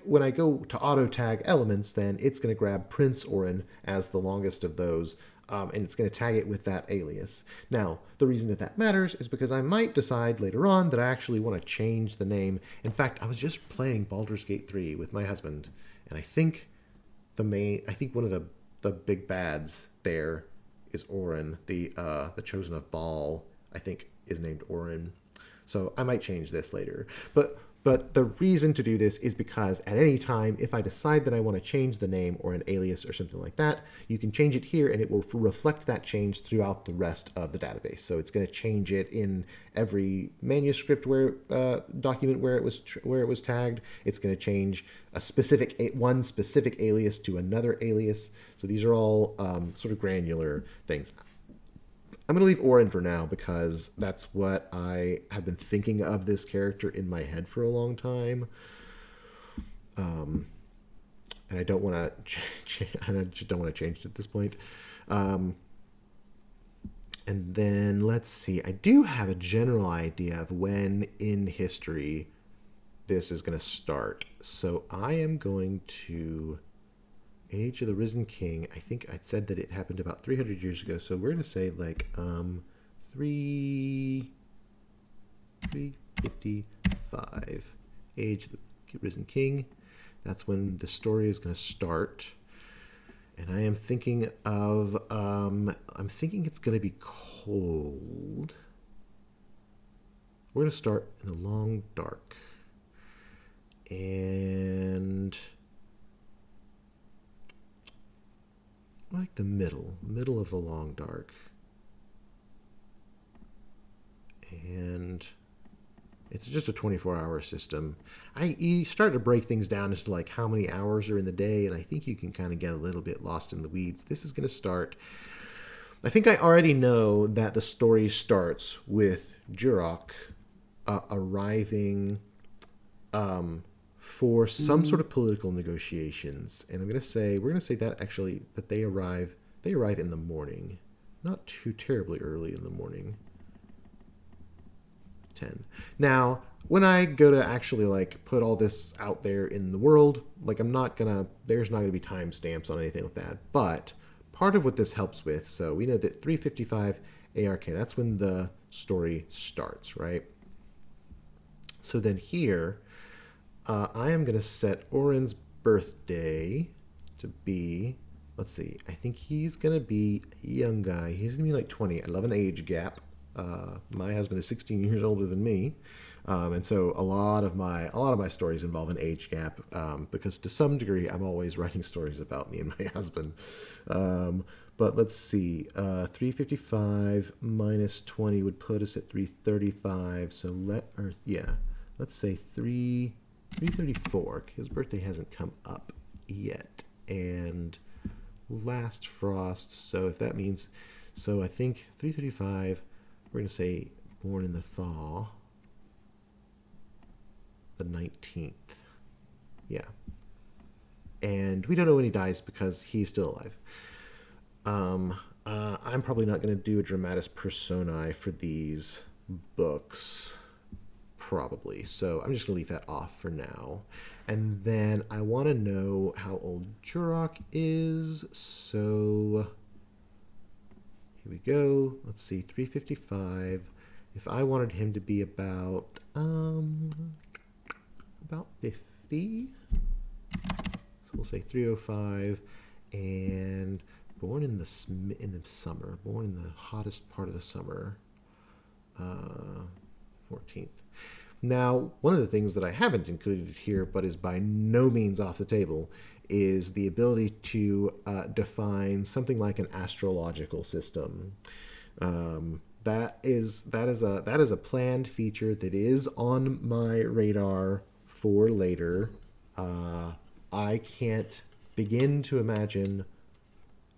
[SPEAKER 1] when I go to auto tag elements, then it's going to grab Prince Oren as the longest of those, and it's going to tag it with that alias. Now, the reason that matters is because I might decide later on that I actually want to change the name. In fact, I was just playing Baldur's Gate 3 with my husband, and I think one of the big bads there is Oren, the chosen of Baal. I think is named Orin. So I might change this later. But the reason to do this is because at any time, if I decide that I want to change the name or an alias or something like that, you can change it here and it will reflect that change throughout the rest of the database. So it's going to change it in every manuscript document where it was tagged. It's going to change one specific alias to another alias. So these are all sort of granular things. I'm going to leave Orin for now because that's what I have been thinking of this character in my head for a long time. And I don't want to I just don't want to change it at this point. And then let's see. I do have a general idea of when in history this is going to start. So I am going to Age of the Risen King. I think I said that it happened about 300 years ago. So we're going to say like 355. Age of the Risen King. That's when the story is going to start. And I am thinking of, I'm thinking it's going to be cold. We're going to start in the long dark. And like the middle of the long dark. And it's just a 24-hour system. You start to break things down into like how many hours are in the day, and I think you can kind of get a little bit lost in the weeds. This is going to start. I think I already know that the story starts with Jurok arriving for some sort of political negotiations, and we're going to say that actually that they arrive in the morning, not too terribly early in the morning. 10. Now, when I go to actually like put all this out there in the world, like there's not gonna be timestamps on anything like that. But part of what this helps with, so we know that 355 ARK, that's when the story starts, right? So then here, I am gonna set Orin's birthday to be, let's see, I think he's gonna be a young guy. He's gonna be like 20. I love an age gap. My husband is 16 years older than me, and so a lot of my stories involve an age gap because to some degree I'm always writing stories about me and my husband. But let's see, 355 minus 20 would put us at 335. So let's say 334. His birthday hasn't come up yet, and last frost. So if that means, so I think 335. We're going to say born in the thaw, the 19th. Yeah. And we don't know when he dies because he's still alive. I'm probably not going to do a dramatis personae for these books, probably. So I'm just going to leave that off for now. And then I want to know how old Jurok is. So here we go. Let's see, 355. If I wanted him to be about 50, so we'll say 305, and born in the summer, born in the hottest part of the summer, 14th. Now, one of the things that I haven't included here, but is by no means off the table, is the ability to define something like an astrological system. That is a planned feature that is on my radar for later. I can't begin to imagine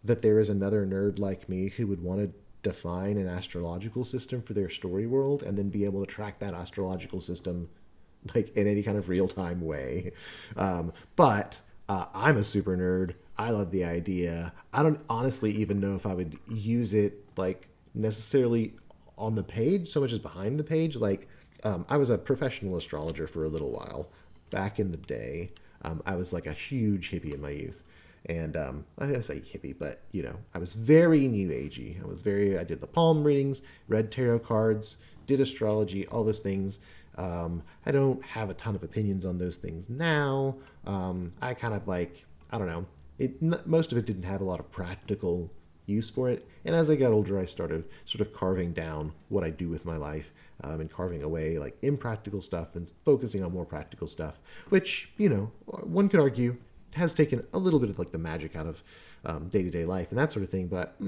[SPEAKER 1] that there is another nerd like me who would want to define an astrological system for their story world and then be able to track that astrological system like in any kind of real-time way. But I'm a super nerd. I love the idea. I don't honestly even know if I would use it like necessarily on the page so much as behind the page. Like I was a professional astrologer for a little while back in the day. I was like a huge hippie in my youth. And I didn't say hippie, but you know, I was very new agey. I did the palm readings, read tarot cards, did astrology, all those things. I don't have a ton of opinions on those things now. I kind of like, I don't know, most of it didn't have a lot of practical use for it. And as I got older, I started sort of carving down what I do with my life, and carving away like impractical stuff and focusing on more practical stuff, which, one could argue has taken a little bit of like the magic out of day-to-day life and that sort of thing. But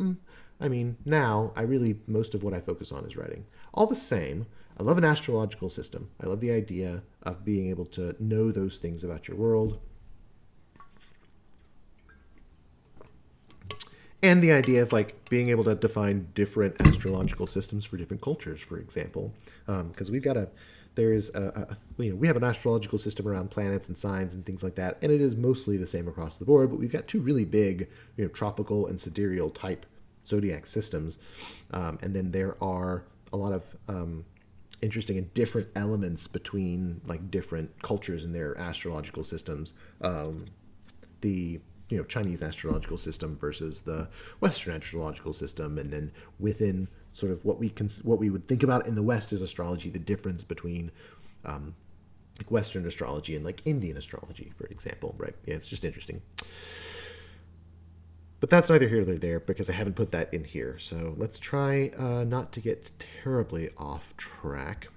[SPEAKER 1] now most of what I focus on is writing. All the same, I love an astrological system. I love the idea of being able to know those things about your world. And the idea of like being able to define different astrological systems for different cultures, for example, because we have an astrological system around planets and signs and things like that, and it is mostly the same across the board. But we've got two really big, tropical and sidereal type zodiac systems, and then there are a lot of interesting and different elements between like different cultures and their astrological systems. The Chinese astrological system versus the Western astrological system, and then within sort of what we would think about in the West as astrology, the difference between like Western astrology and like Indian astrology, for example, right? Yeah, it's just interesting. But that's neither here nor there because I haven't put that in here. So let's try not to get terribly off track.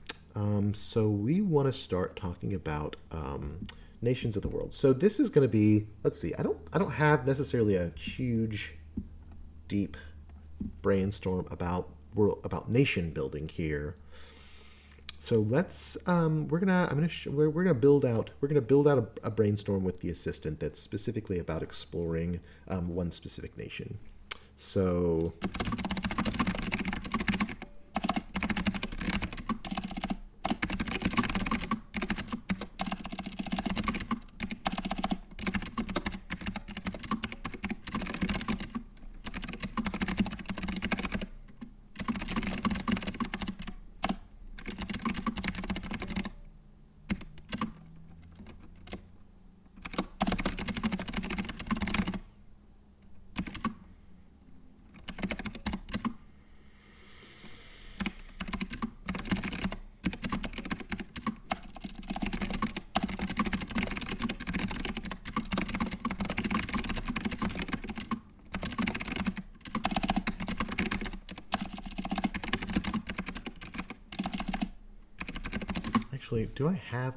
[SPEAKER 1] So we want to start talking about nations of the world. So this is going to be, let's see, I don't have necessarily a huge, deep brainstorm about nation building here. So let's we're gonna build out a brainstorm with the assistant that's specifically about exploring one specific nation. So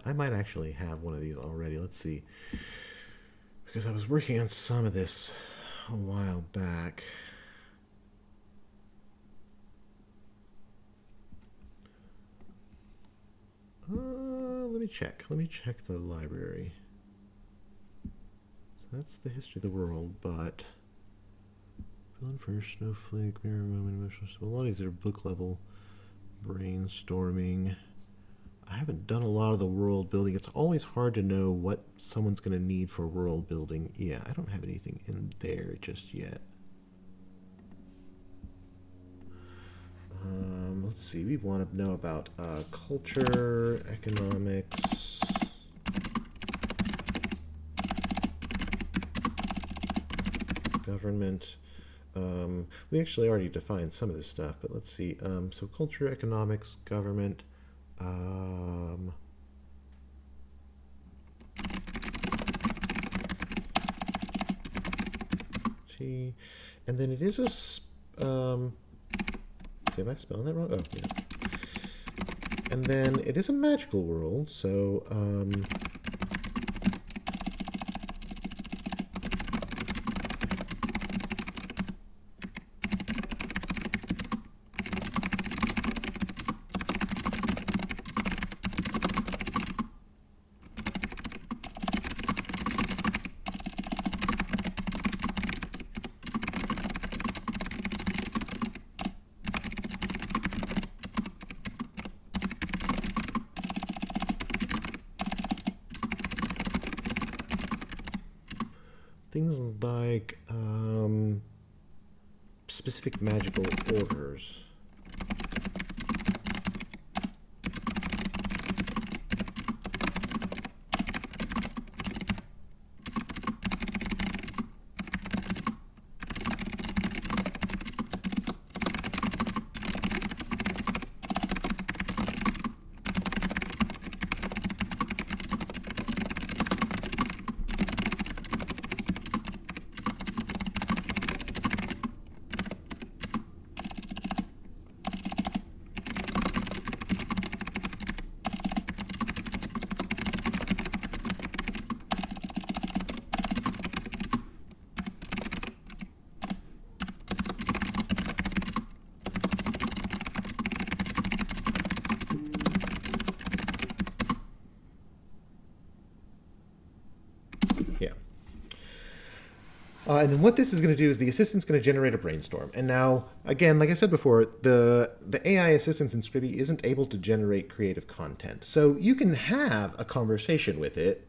[SPEAKER 1] I might actually have one of these already. Let's see. Because I was working on some of this a while back. Let me check the library. So that's the history of the world, but fill in first, snowflake, mirror moment, emotional. So a lot of these are book level brainstorming. I haven't done a lot of the world building. It's always hard to know what someone's going to need for world building. Yeah, I don't have anything in there just yet. Let's see. We want to know about culture, economics, government. We actually already defined some of this stuff, but let's see. So culture, economics, government. And then it is am I spelling that wrong? Oh, yeah. And then it is a magical world, so things like specific magical orders. And then what this is going to do is the assistant's going to generate a brainstorm. And now, again, like I said before, the AI assistants in Scribi isn't able to generate creative content. So you can have a conversation with it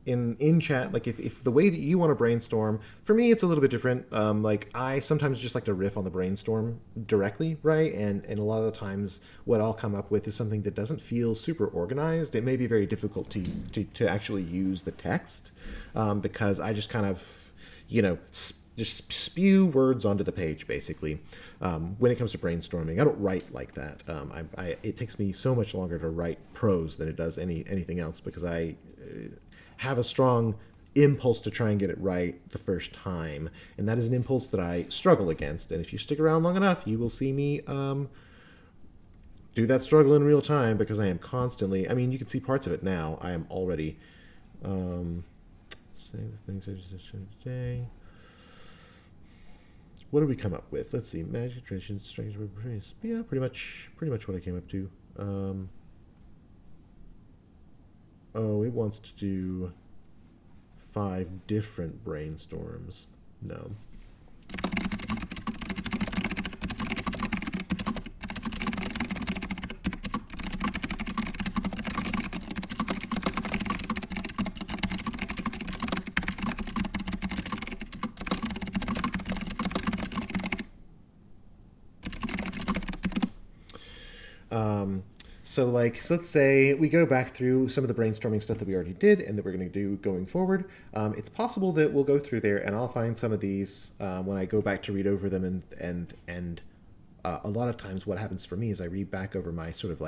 [SPEAKER 1] in chat. Like if the way that you want to brainstorm, for me, it's a little bit different. Like I sometimes just like to riff on the brainstorm directly, right? And a lot of the times what I'll come up with is something that doesn't feel super organized. It may be very difficult to actually use the text because I just kind of just spew words onto the page, basically. When it comes to brainstorming, I don't write like that. It takes me so much longer to write prose than it does anything else because I have a strong impulse to try and get it right the first time, and that is an impulse that I struggle against. And if you stick around long enough, you will see me do that struggle in real time because I am constantly. I mean, you can see parts of it now. I am already. Say the things I just showed today. What did we come up with? Let's see. Magic traditions, strange word praise. Yeah, pretty much what I came up to. Oh, it wants to do 5 different brainstorms. No. So let's say we go back through some of the brainstorming stuff that we already did and that we're going to do going forward. It's possible that we'll go through there and I'll find some of these when I go back to read over them and a lot of times what happens for me is I read back over my sort of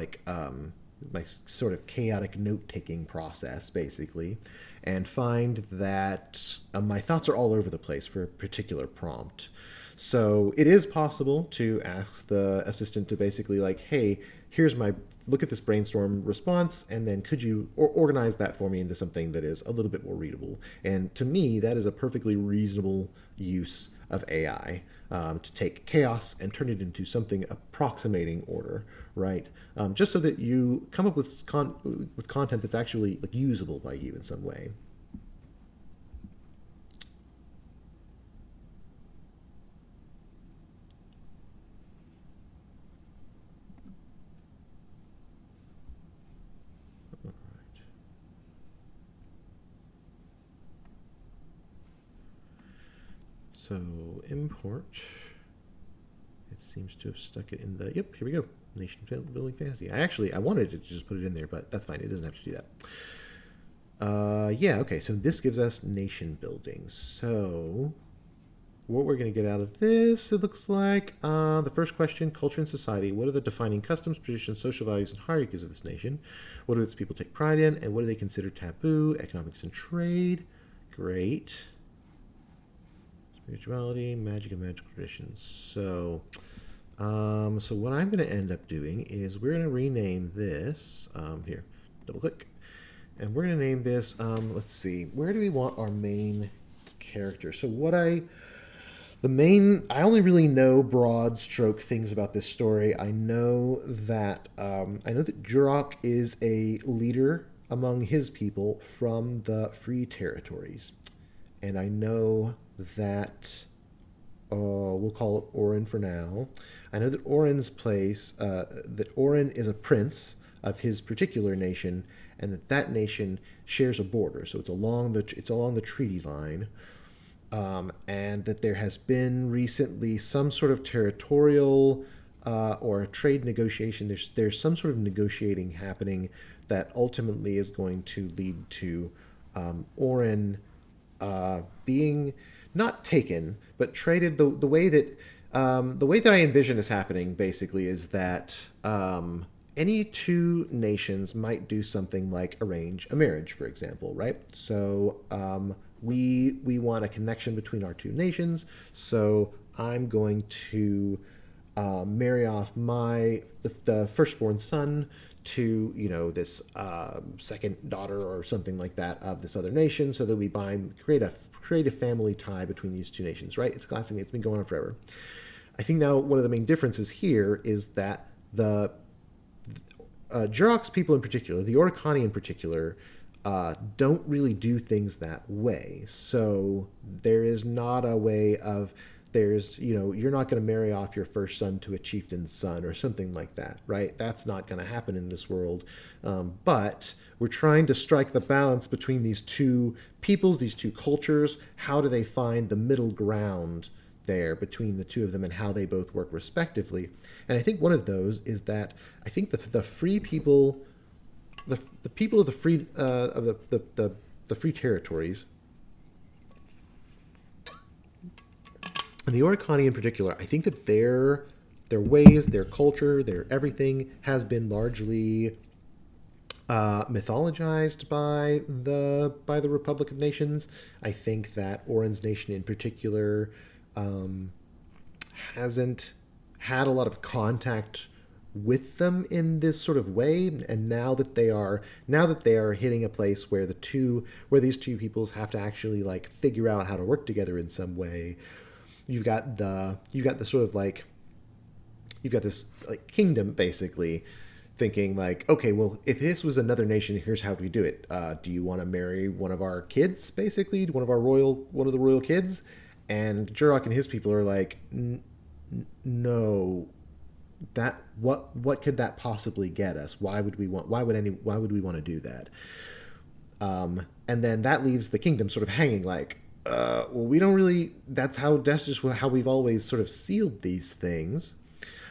[SPEAKER 1] my sort of chaotic note-taking process, basically, and find that my thoughts are all over the place for a particular prompt. So it is possible to ask the assistant to basically hey, here's my look at this brainstorm response, and then could you organize that for me into something that is a little bit more readable? And to me, that is a perfectly reasonable use of AI to take chaos and turn it into something approximating order, right? Just so that you come up with content that's actually usable by you in some way. So import, it seems to have stuck it in the, yep, here we go, nation building fantasy. I wanted to just put it in there, but that's fine. It doesn't have to do that. Yeah, okay, so this gives us nation building. So what we're going to get out of this, it looks like, the first question, culture and society. What are the defining customs, traditions, social values, and hierarchies of this nation? What do its people take pride in, and what do they consider taboo? Economics and trade. Great. Spirituality, magic, and magical traditions. So what I'm going to end up doing is we're going to rename this. Here, double click, and we're going to name this. Let's see, where do we want our main character? So I only really know broad stroke things about this story. I know that Jurok is a leader among his people from the Free Territories, and I know that we'll call it Orin for now. I know that Orin's place, that Orin is a prince of his particular nation, and that nation shares a border. So it's along the treaty line, and that there has been recently some sort of territorial or a trade negotiation. There's some sort of negotiating happening that ultimately is going to lead to Orin being not taken, but traded. The way that I envision this happening basically is that any two nations might do something like arrange a marriage, for example, right? So we want a connection between our two nations. So I'm going to marry off the firstborn son to this second daughter or something like that of this other nation, so that we create a family tie between these two nations, right? It's classic. It's been going on forever. I think now one of the main differences here is that the Jurok's people in particular, the Orikani in particular, don't really do things that way. So there is not a way of you're not going to marry off your first son to a chieftain's son or something like that, right? That's not going to happen in this world. But we're trying to strike the balance between these two peoples, these two cultures. How do they find the middle ground there between the two of them and how they both work respectively? And I think one of those is that I think the free people, the people of the free of the free territories, and the Oricani in particular, I think that their ways, their culture, their everything has been largely mythologized by the Republic of Nations. I think that Orin's nation in particular hasn't had a lot of contact with them in this sort of way, and now that they are hitting a place where these two peoples have to actually like figure out how to work together in some way. You've got this like kingdom basically thinking like, okay, well, if this was another nation, here's how we do it. Do you want to marry one of our kids, basically, one of the royal kids? And Jurok and his people are like, no, that what could that possibly get us? Why would we want to do that? And then that leaves the kingdom sort of hanging like, well, we don't really. That's just how we've always sort of sealed these things.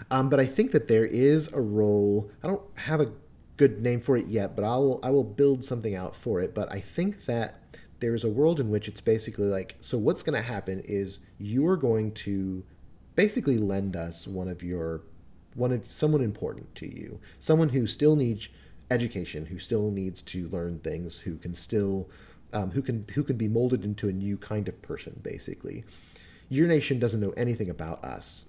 [SPEAKER 1] But I think that there is a role. I don't have a good name for it yet, but I will build something out for it. But I think that there is a world in which it's basically like, so what's going to happen is you're going to basically lend us someone important to you, someone who still needs education, who still needs to learn things, who can still who can be molded into a new kind of person, basically. Your nation doesn't know anything about us.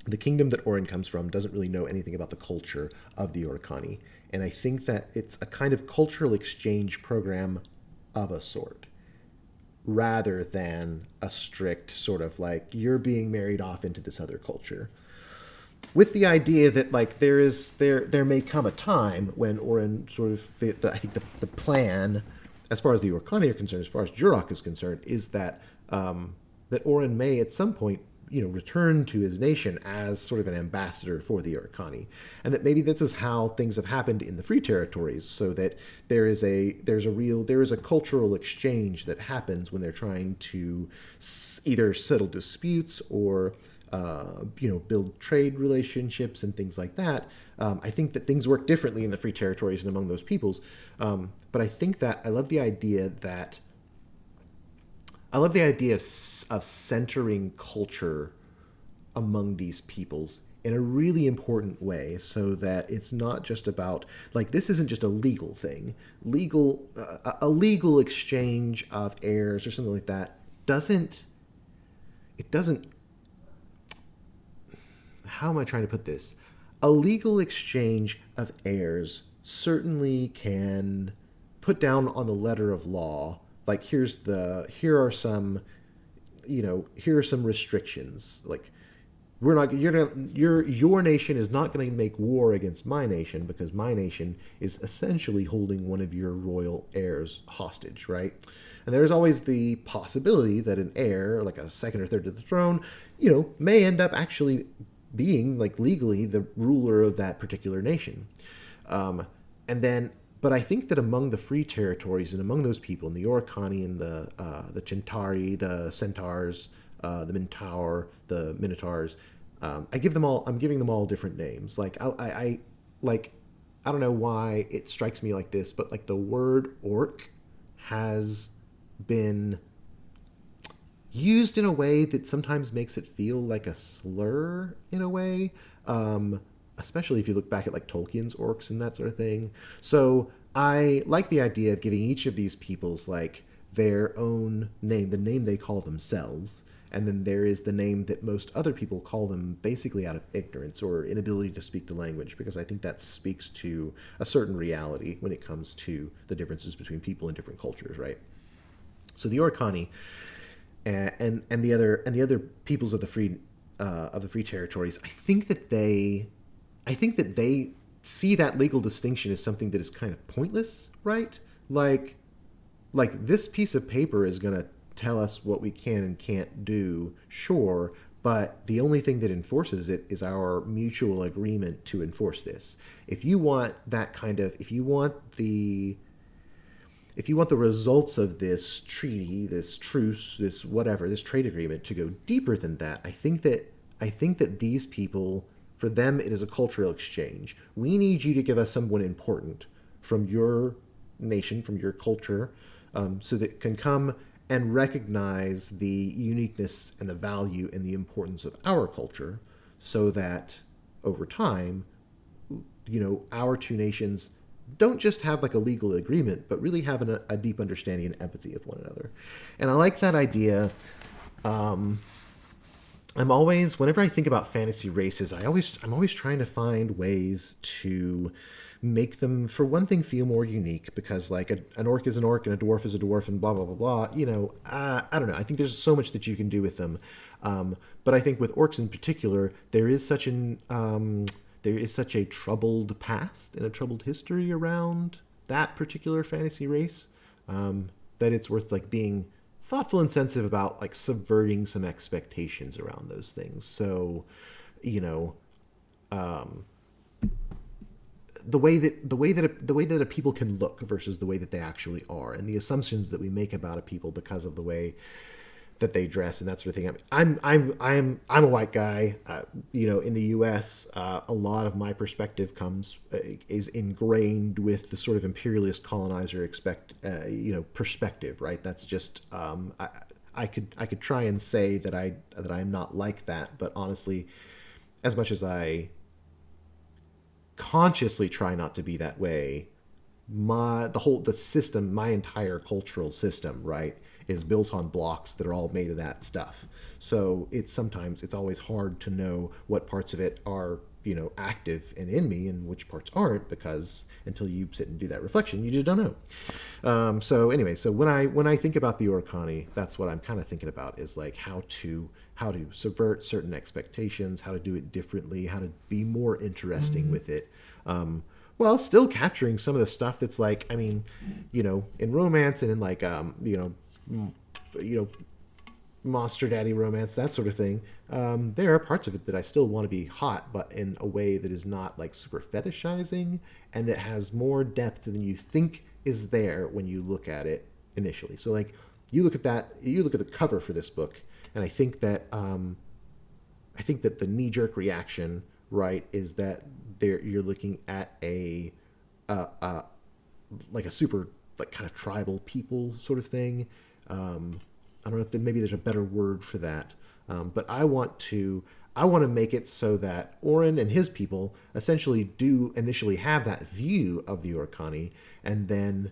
[SPEAKER 1] The kingdom that Orin comes from doesn't really know anything about the culture of the Oricani. And I think that it's a kind of cultural exchange program of a sort, rather than a strict sort of like, you're being married off into this other culture. With the idea that like there may come a time when Orin sort of, I think the plan, as far as the Oricani are concerned, as far as Jurok is concerned, is that that Orin may at some point, return to his nation as sort of an ambassador for the Oricani, and that maybe this is how things have happened in the free territories, so that there is a cultural exchange that happens when they're trying to either settle disputes or build trade relationships and things like that. I think that things work differently in the free territories and among those peoples. But I think that I love the idea of centering culture among these peoples in a really important way, so that it's not just about like, this isn't just a legal thing. A legal exchange of heirs or something like that doesn't. How am I trying to put this? A legal exchange of heirs certainly can put down on the letter of law, like, here are some restrictions. Like, your nation is not going to make war against my nation, because my nation is essentially holding one of your royal heirs hostage, right? And there's always the possibility that an heir, like a second or third to the throne, may end up actually being like legally the ruler of that particular nation. But I think that among the free territories and among those people, in the Oricani and the Chintari, the Centaurs, the Minotaur, the Minotaurs, I'm giving them all different names. Like I don't know why it strikes me like this, but like the word orc has been used in a way that sometimes makes it feel like a slur in a way, especially if you look back at like Tolkien's orcs and that sort of thing. So I like the idea of giving each of these peoples like their own name, the name they call themselves, and then there is the name that most other people call them, basically out of ignorance or inability to speak the language, because I think that speaks to a certain reality when it comes to the differences between people in different cultures, right? So the Oricani and the other peoples of the free territories, I think that they see that legal distinction as something that is kind of pointless, right? like this piece of paper is going to tell us what we can and can't do, sure, but the only thing that enforces it is our mutual agreement to enforce this. If you want that kind of, if you want the results of this treaty, this truce, this whatever, this trade agreement to go deeper than that, I think that these people, for them, it is a cultural exchange. We need you to give us someone important from your nation, from your culture, so that it can come and recognize the uniqueness and the value and the importance of our culture, so that over time, our two nations don't just have like a legal agreement, but really have a deep understanding and empathy of one another. And I like that idea. Whenever I think about fantasy races, I'm always trying to find ways to make them, for one thing, feel more unique, because like an orc is an orc and a dwarf is a dwarf and blah blah blah blah. I don't know. I think there's so much that you can do with them, but I think with orcs in particular, there is such a troubled past and a troubled history around that particular fantasy race, that it's worth like being thoughtful and sensitive about, like subverting some expectations around those things. So, the way that a people can look versus the way that they actually are, and the assumptions that we make about a people because of the way that they dress and that sort of thing. I'm a white guy. In the U.S., a lot of my perspective is ingrained with the sort of imperialist colonizer perspective, right? That's just I could try and say that I'm not like that, but honestly, as much as I consciously try not to be that way, my entire cultural system, right, is built on blocks that are all made of that stuff. So it's always hard to know what parts of it are, active and in me and which parts aren't, because until you sit and do that reflection, you just don't know. So when I think about the Orcani, that's what I'm kind of thinking about, is like how to subvert certain expectations, how to do it differently, how to be more interesting with it. While still capturing some of the stuff that's like, in romance and in like, monster daddy romance, that sort of thing. There are parts of it that I still want to be hot, but in a way that is not like super fetishizing, and that has more depth than you think is there when you look at it initially. So like you look at the cover for this book, and I think that the knee-jerk reaction, right, is that you're looking at a super like kind of tribal people sort of thing. I don't know if maybe there's a better word for that, but I want to make it so that Oren and his people essentially do initially have that view of the Orcani, and then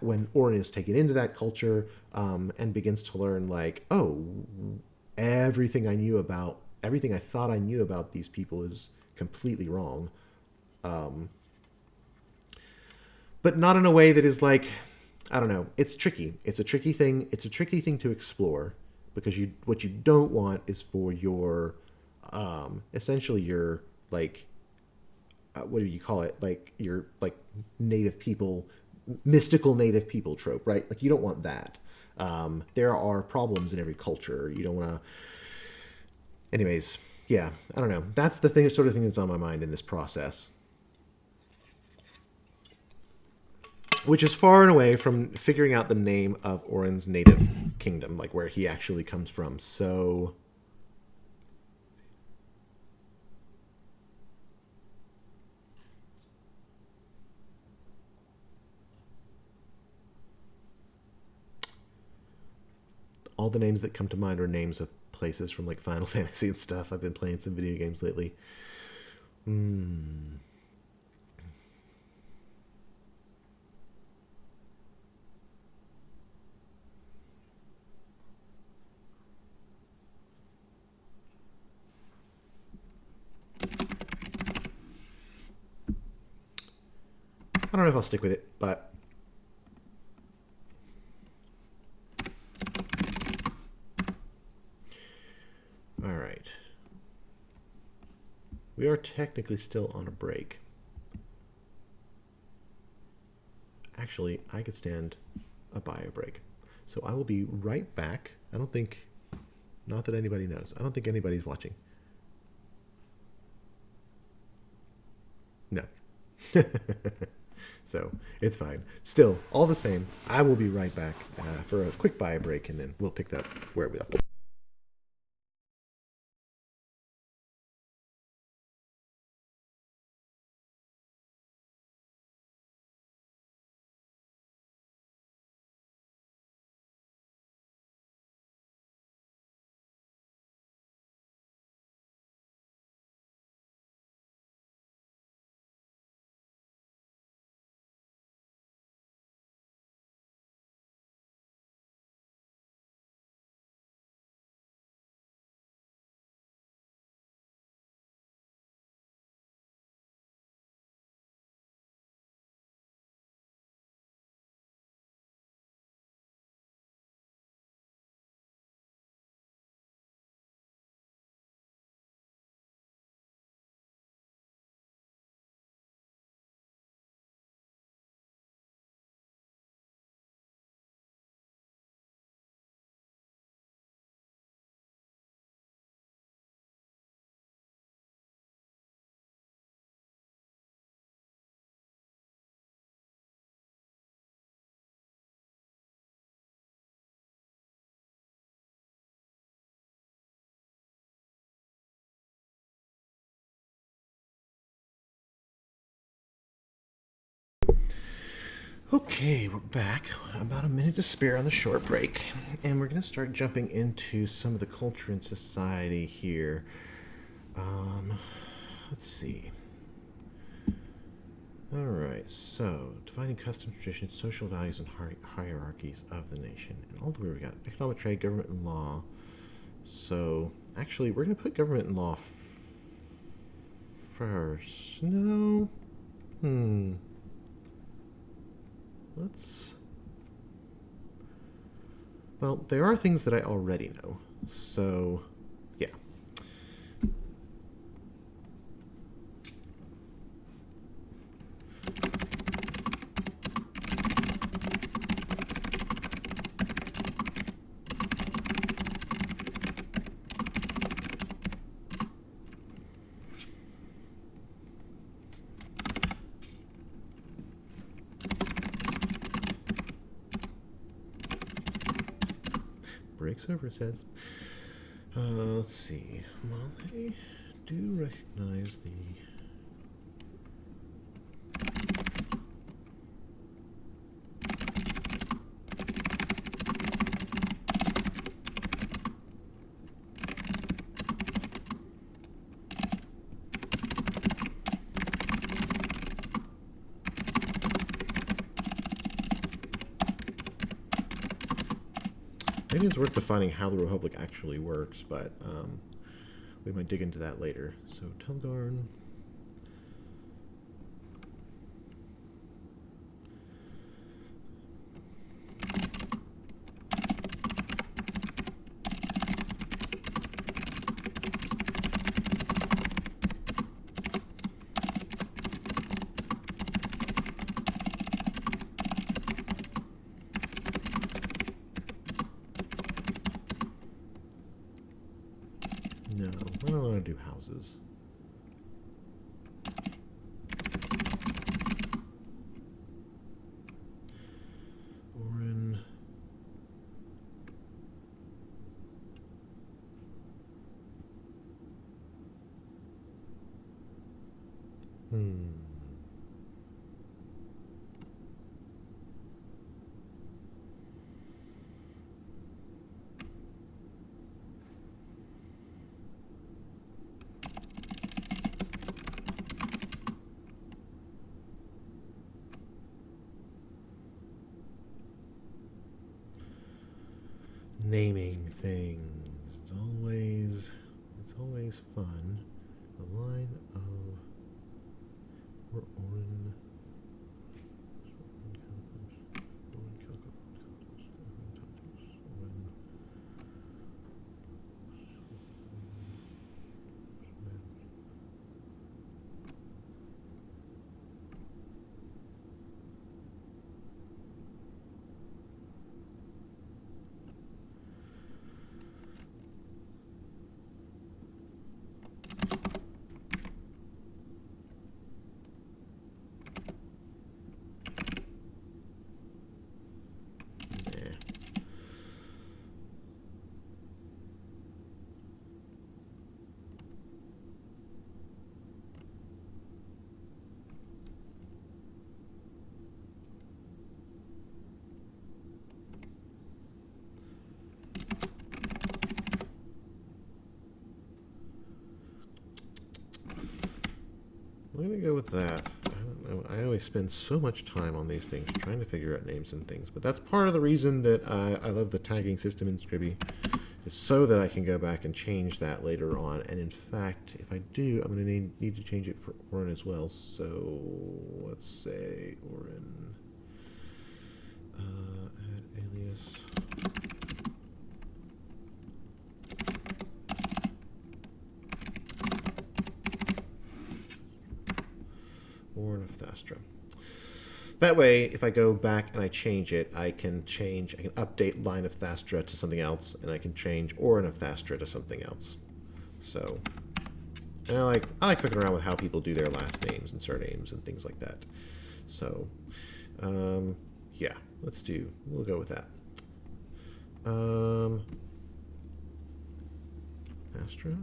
[SPEAKER 1] when Oren is taken into that culture, and begins to learn like, oh, everything I thought I knew about these people is completely wrong, but not in a way that is like, I don't know. It's tricky. It's a tricky thing. It's a tricky thing to explore, because what you don't want is for your, essentially your like, what do you call it? Like your like native people, mystical native people trope, right? Like you don't want that. There are problems in every culture. You don't want to. Anyways, yeah, I don't know. That's the sort of thing that's on my mind in this process. Which is far and away from figuring out the name of Oren's native kingdom, like where he actually comes from. So all the names that come to mind are names of places from like Final Fantasy and stuff. I've been playing some video games lately. I don't know if I'll stick with it, but all right. We are technically still on a break. actually, I could stand a bio break. So I will be right back. I don't think, not that anybody knows. I don't think anybody's watching. No. So it's fine. Still, all the same, I will be right back for a quick bio break, and then we'll pick up where we left off. Okay, we're back. About a minute to spare on the short break. And we're going to start jumping into some of the culture and society here. Let's see. All right, so defining customs, traditions, social values, and hierarchies of the nation. And all the way we got economic trade, government, and law. So actually, we're going to put government and law first. No? Let's... Well, there are things that I already know. So, yeah. Breaks over, it says. Let's see. Well, I do recognize the... Maybe it's worth defining how the Republic actually works, but we might dig into that later. So, Telgarn. No, I don't want to do houses. Orin. Naming things. It's always fun. The line of Orin. I'm going to go with that. I don't know. I always spend so much time on these things trying to figure out names and things. But that's part of the reason that I love the tagging system in Scribi, is so that I can go back and change that later on. And in fact, if I do, I'm going to need to change it for Orin as well. So let's say Orin, add alias. Orin of Thastra. That way, if I go back and I change it, I can update Line of Thastra to something else, and I can change Orin of Thastra to something else. So, and I like fucking around with how people do their last names and surnames and things like that. So, yeah, we'll go with that. Thastra.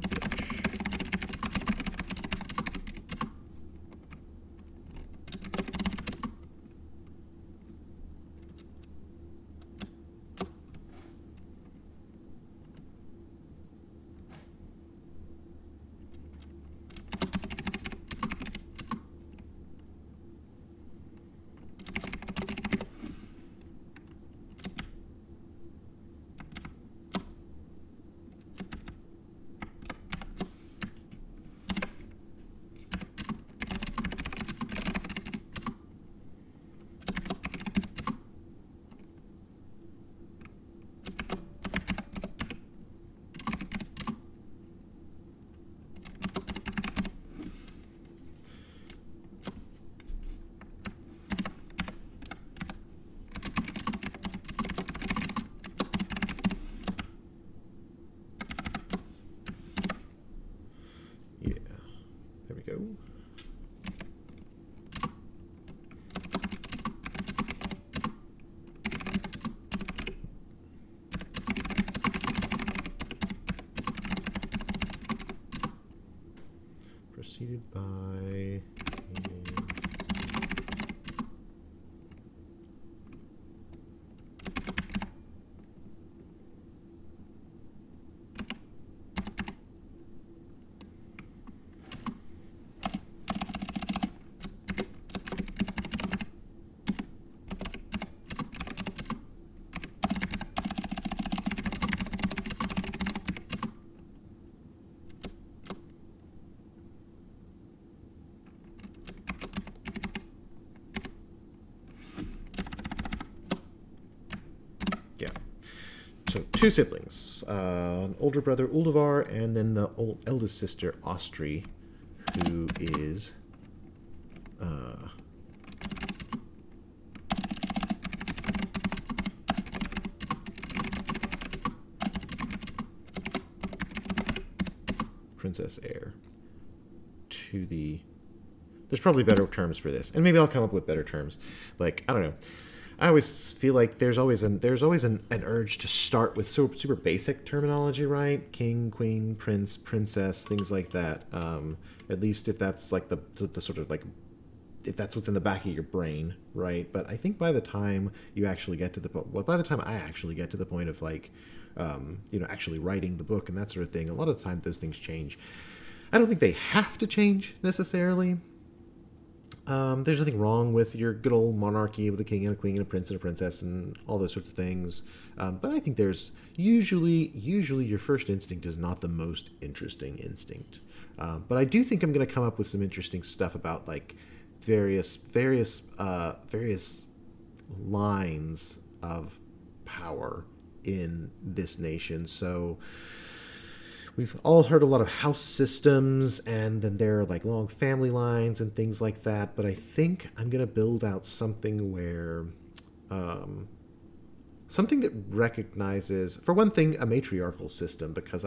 [SPEAKER 1] Preceded by so two siblings, an older brother Uldavar, and then the eldest sister Austri, who is princess heir to the. There's probably better terms for this, and maybe I'll come up with better terms. Like, I don't know. I always feel like there's always an urge to start with super basic terminology, right? King, queen, prince, princess, things like that. At least if that's like the sort of like, if that's what's in the back of your brain, right? But I think by the time you actually get to by the time I actually get to the point of like, actually writing the book and that sort of thing, a lot of the time those things change. I don't think they have to change necessarily. There's nothing wrong with your good old monarchy with a king and a queen and a prince and a princess and all those sorts of things. But I think there's usually your first instinct is not the most interesting instinct. But I do think I'm going to come up with some interesting stuff about like various lines of power in this nation. So we've all heard a lot of house systems, and then there are like long family lines and things like that. But I think I'm going to build out something where, something that recognizes, for one thing, a matriarchal system, because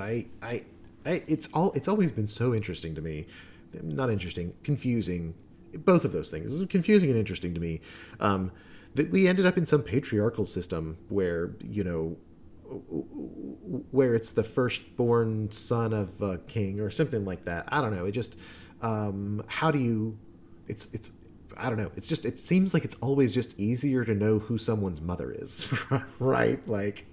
[SPEAKER 1] it's always been so interesting to me. Not interesting, confusing. Both of those things. It's confusing and interesting to me. That we ended up in some patriarchal system where, where it's the firstborn son of a king or something like that. I don't know. It just, how do you, I don't know. It's just, it seems like it's always just easier to know who someone's mother is, right? Like,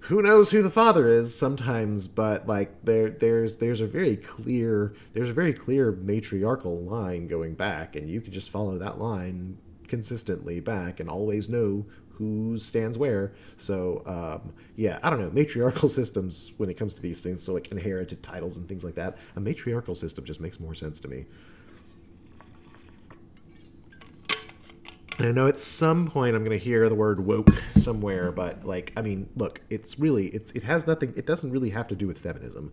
[SPEAKER 1] who knows who the father is sometimes, but like there's a very clear matriarchal line going back, and you can just follow that line consistently back and always know who stands where. So yeah, I don't know, matriarchal systems when it comes to these things, so like inherited titles and things like that, a matriarchal system just makes more sense to me. And I know at some point I'm going to hear the word woke somewhere, but like, I mean, look, it has nothing, it doesn't really have to do with feminism.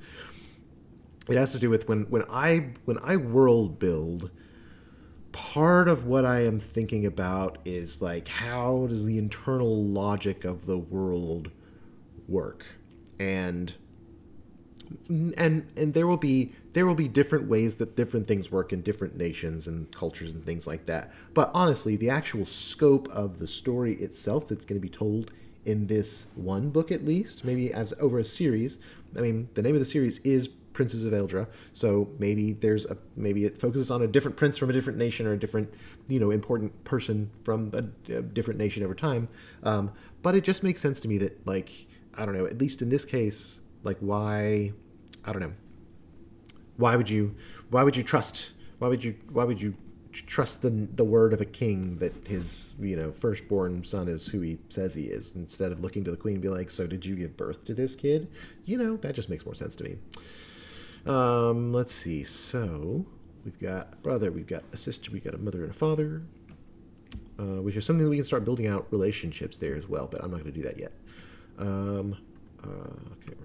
[SPEAKER 1] It has to do with when I world build, part of what I am thinking about is like, how does the internal logic of the world work? And there will be different ways that different things work in different nations and cultures and things like that. But honestly, the actual scope of the story itself that's going to be told in this one book, at least, maybe as over a series. I mean, the name of the series is Princes of Eldra, so maybe it focuses on a different prince from a different nation, or a different, important person from a different nation over time. But it just makes sense to me that, like, I don't know, at least in this case, like, why, I don't know, why would you trust the word of a king that his firstborn son is who he says he is, instead of looking to the queen and be like, so did you give birth to this kid? That just makes more sense to me. Let's see. So we've got a brother, we've got a sister, we've got a mother and a father, which is something that we can start building out relationships there as well, but I'm not going to do that yet. Okay.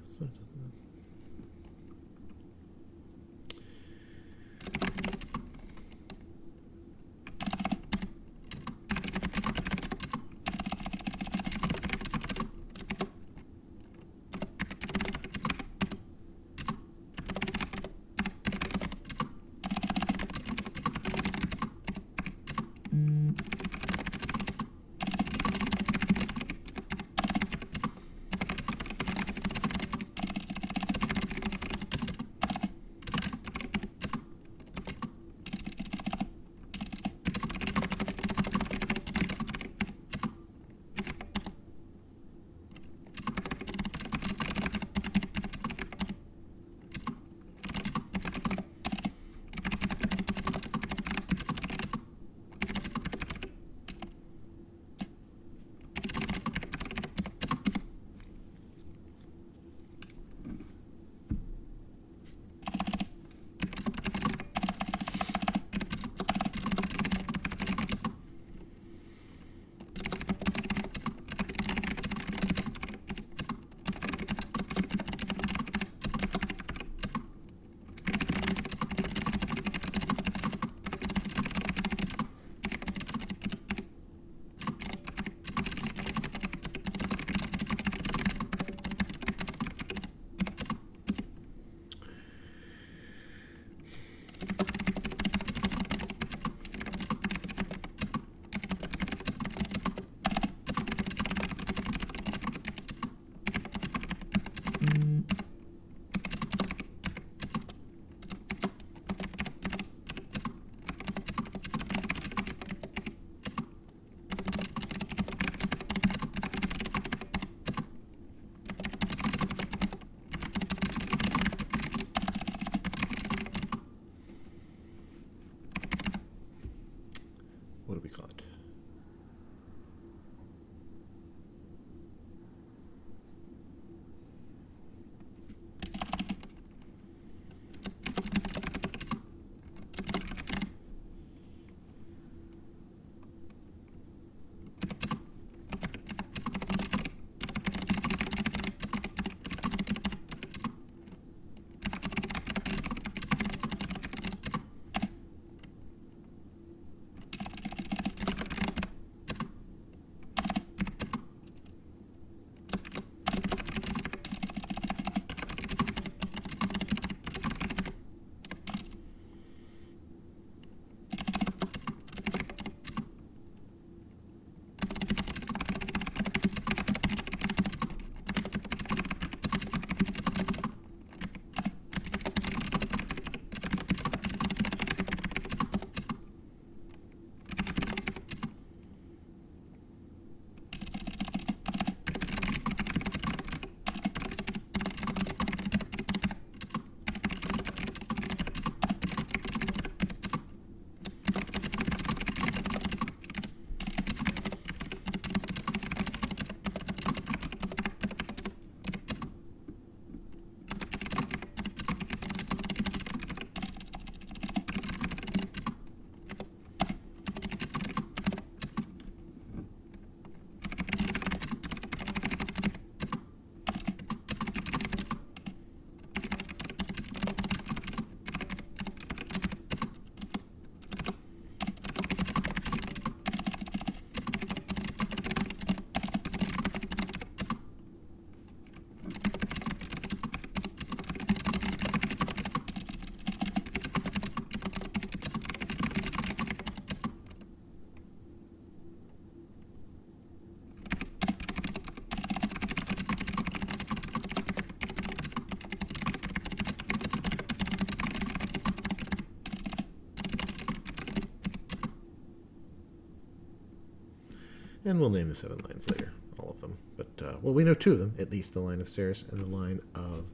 [SPEAKER 1] And we'll name the 7 lines later, all of them. But, well, we know 2 of them, at least the line of Ceres and the line of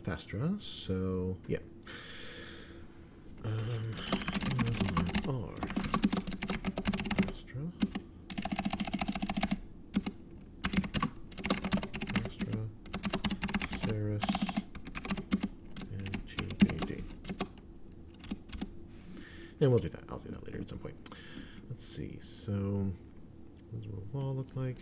[SPEAKER 1] Thastra. So, yeah. Are Thastra, Ceres, and GAD. And we'll do that. I'll do that later at some point. Let's see. So, what does world law look like?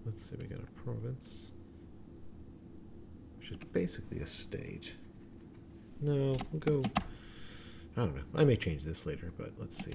[SPEAKER 1] Let's see, we got a province, which is basically a state. No, we'll go, I don't know. I may change this later, but let's see.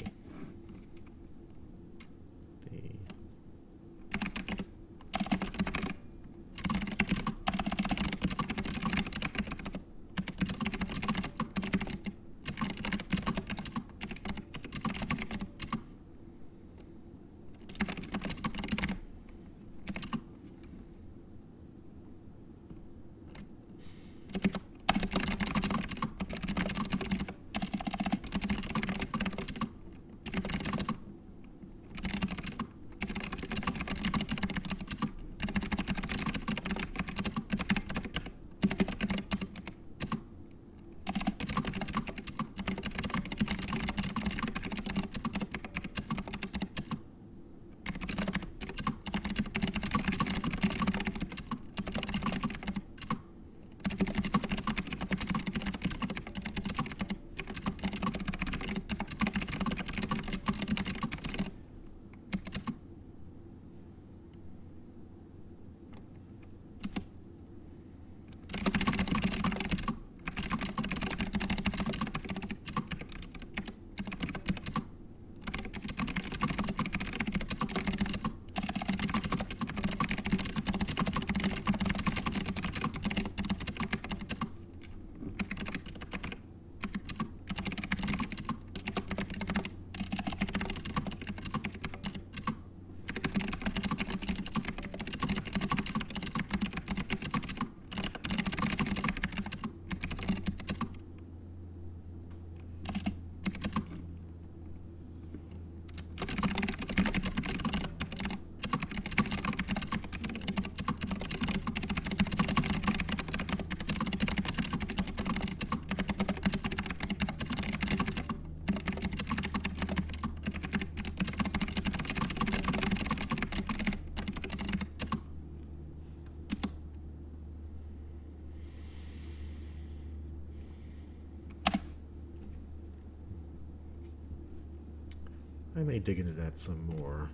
[SPEAKER 1] I may dig into that some more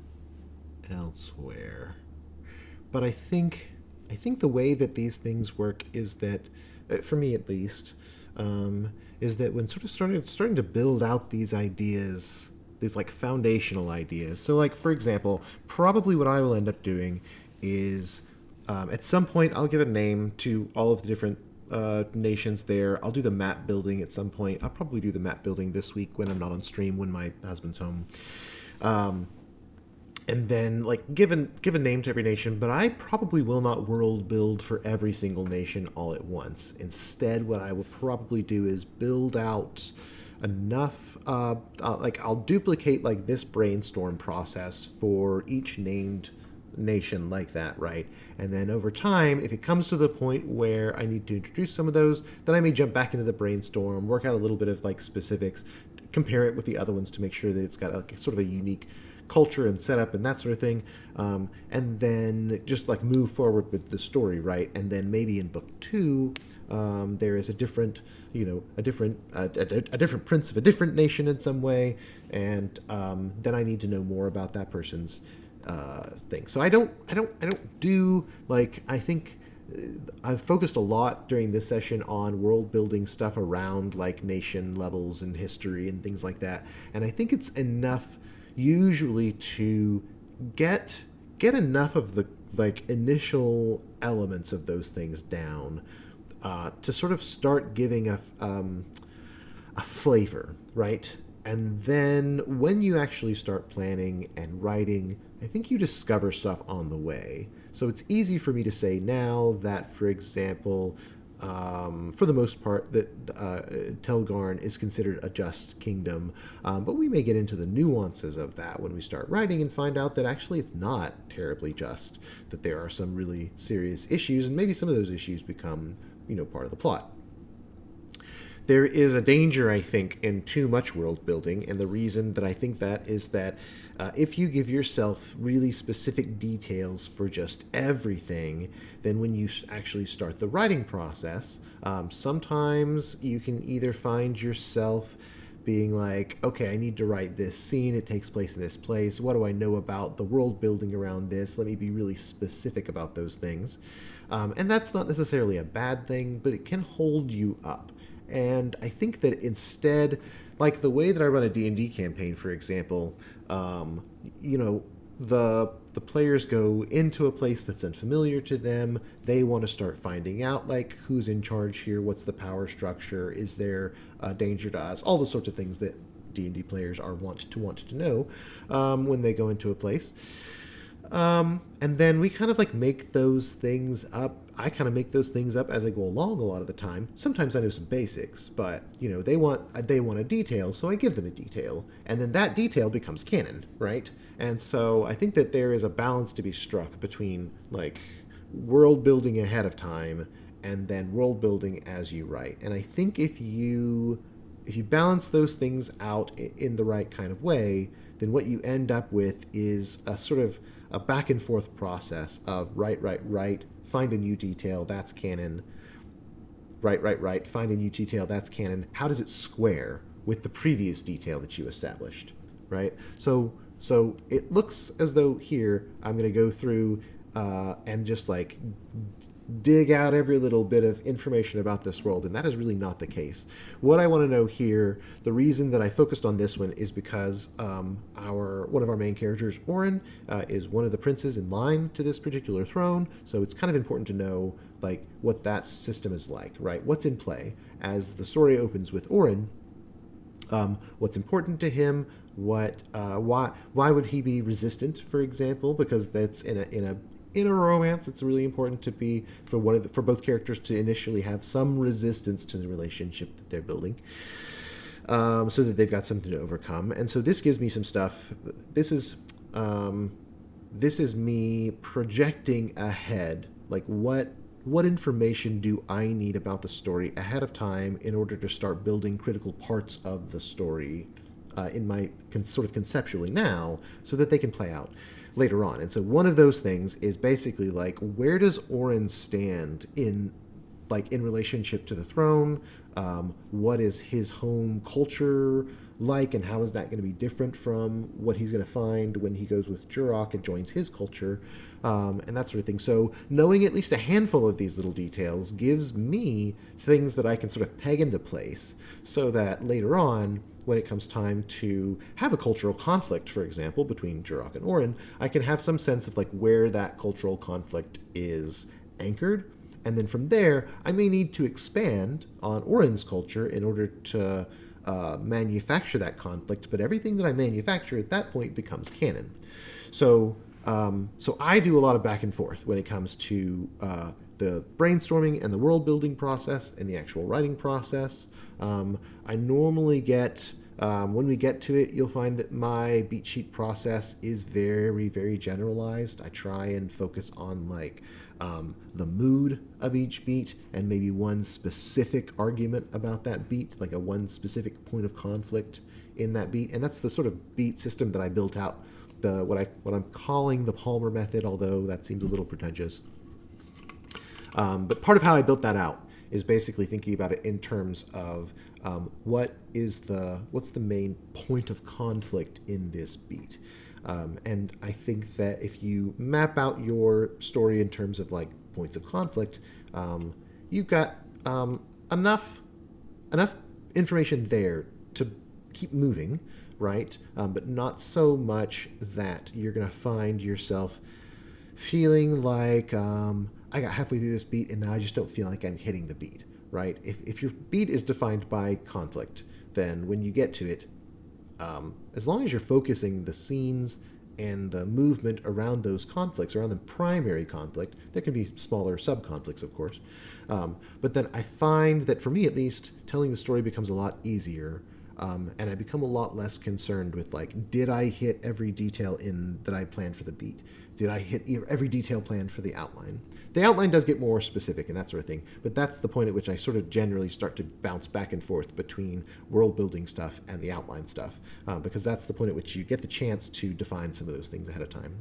[SPEAKER 1] elsewhere. But I think the way that these things work is that, for me at least, is that when sort of starting to build out these ideas, these like foundational ideas. So like, for example, probably what I will end up doing is at some point I'll give a name to all of the different nations there. I'll do the map building at some point. I'll probably do the map building this week when I'm not on stream, when my husband's home. And then like give a name to every nation, but I probably will not world build for every single nation all at once. Instead, what I will probably do is build out enough, like I'll duplicate like this brainstorm process for each named nation like that, right? And then over time, if it comes to the point where I need to introduce some of those, then I may jump back into the brainstorm, work out a little bit of like specifics, compare it with the other ones to make sure that it's got a sort of a unique culture and setup and that sort of thing, and then just like move forward with the story, right? And then maybe in book 2, there is a different, a different prince of a different nation in some way, and then I need to know more about that person's thing. So I don't do like, I think I've focused a lot during this session on world building stuff around like nation levels and history and things like that, and I think it's enough usually to get enough of the like initial elements of those things down, to sort of start giving a flavor, right? And then when you actually start planning and writing, I think you discover stuff on the way. So it's easy for me to say now that, for example, for the most part, that Telgarn is considered a just kingdom, but we may get into the nuances of that when we start writing and find out that actually it's not terribly just, that there are some really serious issues, and maybe some of those issues become, part of the plot. There is a danger, I think, in too much world building, and the reason that I think that is that if you give yourself really specific details for just everything, then when you actually start the writing process, sometimes you can either find yourself being like, okay, I need to write this scene, it takes place in this place, what do I know about the world building around this, let me be really specific about those things. And that's not necessarily a bad thing, but it can hold you up. And I think that instead, like the way that I run a D&D campaign, for example, the players go into a place that's unfamiliar to them. They want to start finding out, like, who's in charge here, what's the power structure, is there a danger to us, all the sorts of things that D&D players are want to know when they go into a place. And then we kind of like make those things up. I kind of make those things up as I go along a lot of the time. Sometimes I know some basics, but they want a detail, so I give them a detail, and then that detail becomes canon, right? And so I think that there is a balance to be struck between like world building ahead of time and then world building as you write. And I think if you balance those things out in the right kind of way, then what you end up with is a sort of a back and forth process of write, find a new detail, that's canon. Write, find a new detail, that's canon. How does it square with the previous detail that you established, right? So it looks as though here I'm going to go through and just like dig out every little bit of information about this world, and that is really not the case. What I want to know here, the reason that I focused on this one is because one of our main characters, Orin, is one of the princes in line to this particular throne, so it's kind of important to know like what that system is like, right? What's in play as the story opens with Orin. What's important to him? Why would he be resistant, for example? Because that's in a romance, it's really important to be for both characters to initially have some resistance to the relationship that they're building, so that they've got something to overcome. And so this gives me some stuff. This is me projecting ahead, like what information do I need about the story ahead of time in order to start building critical parts of the story in my sort of conceptually now, so that they can play out later on. And so one of those things is basically like, where does Orin stand in relationship to the throne? What is his home culture like, and how is that going to be different from what he's going to find when he goes with Jurok and joins his culture, and that sort of thing. So knowing at least a handful of these little details gives me things that I can sort of peg into place, so that later on, when it comes time to have a cultural conflict, for example, between Jurok and Orin, I can have some sense of like where that cultural conflict is anchored. And then from there, I may need to expand on Orin's culture in order to manufacture that conflict, but everything that I manufacture at that point becomes canon. So I do a lot of back and forth when it comes to the brainstorming and the world building process and the actual writing process. I normally get, when we get to it, you'll find that my beat sheet process is very, very generalized. I try and focus on like the mood of each beat and maybe one specific argument about that beat, like one specific point of conflict in that beat. And that's the sort of beat system that I built out, what I'm calling the Palmer method, although that seems a little pretentious. But part of how I built that out is basically thinking about it in terms of what's the main point of conflict in this beat. And I think that if you map out your story in terms of like points of conflict, you've got enough information there to keep moving, right? But not so much that you're going to find yourself feeling like I got halfway through this beat and now I just don't feel like I'm hitting the beat, right? If your beat is defined by conflict, then when you get to it, as long as you're focusing the scenes and the movement around those conflicts, around the primary conflict, there can be smaller sub-conflicts, of course. But then I find that, for me at least, telling the story becomes a lot easier, and I become a lot less concerned with, like, did I hit every detail that I planned for the beat? Did I hit every detail planned for the outline? The outline does get more specific and that sort of thing, but that's the point at which I sort of generally start to bounce back and forth between world-building stuff and the outline stuff, because that's the point at which you get the chance to define some of those things ahead of time.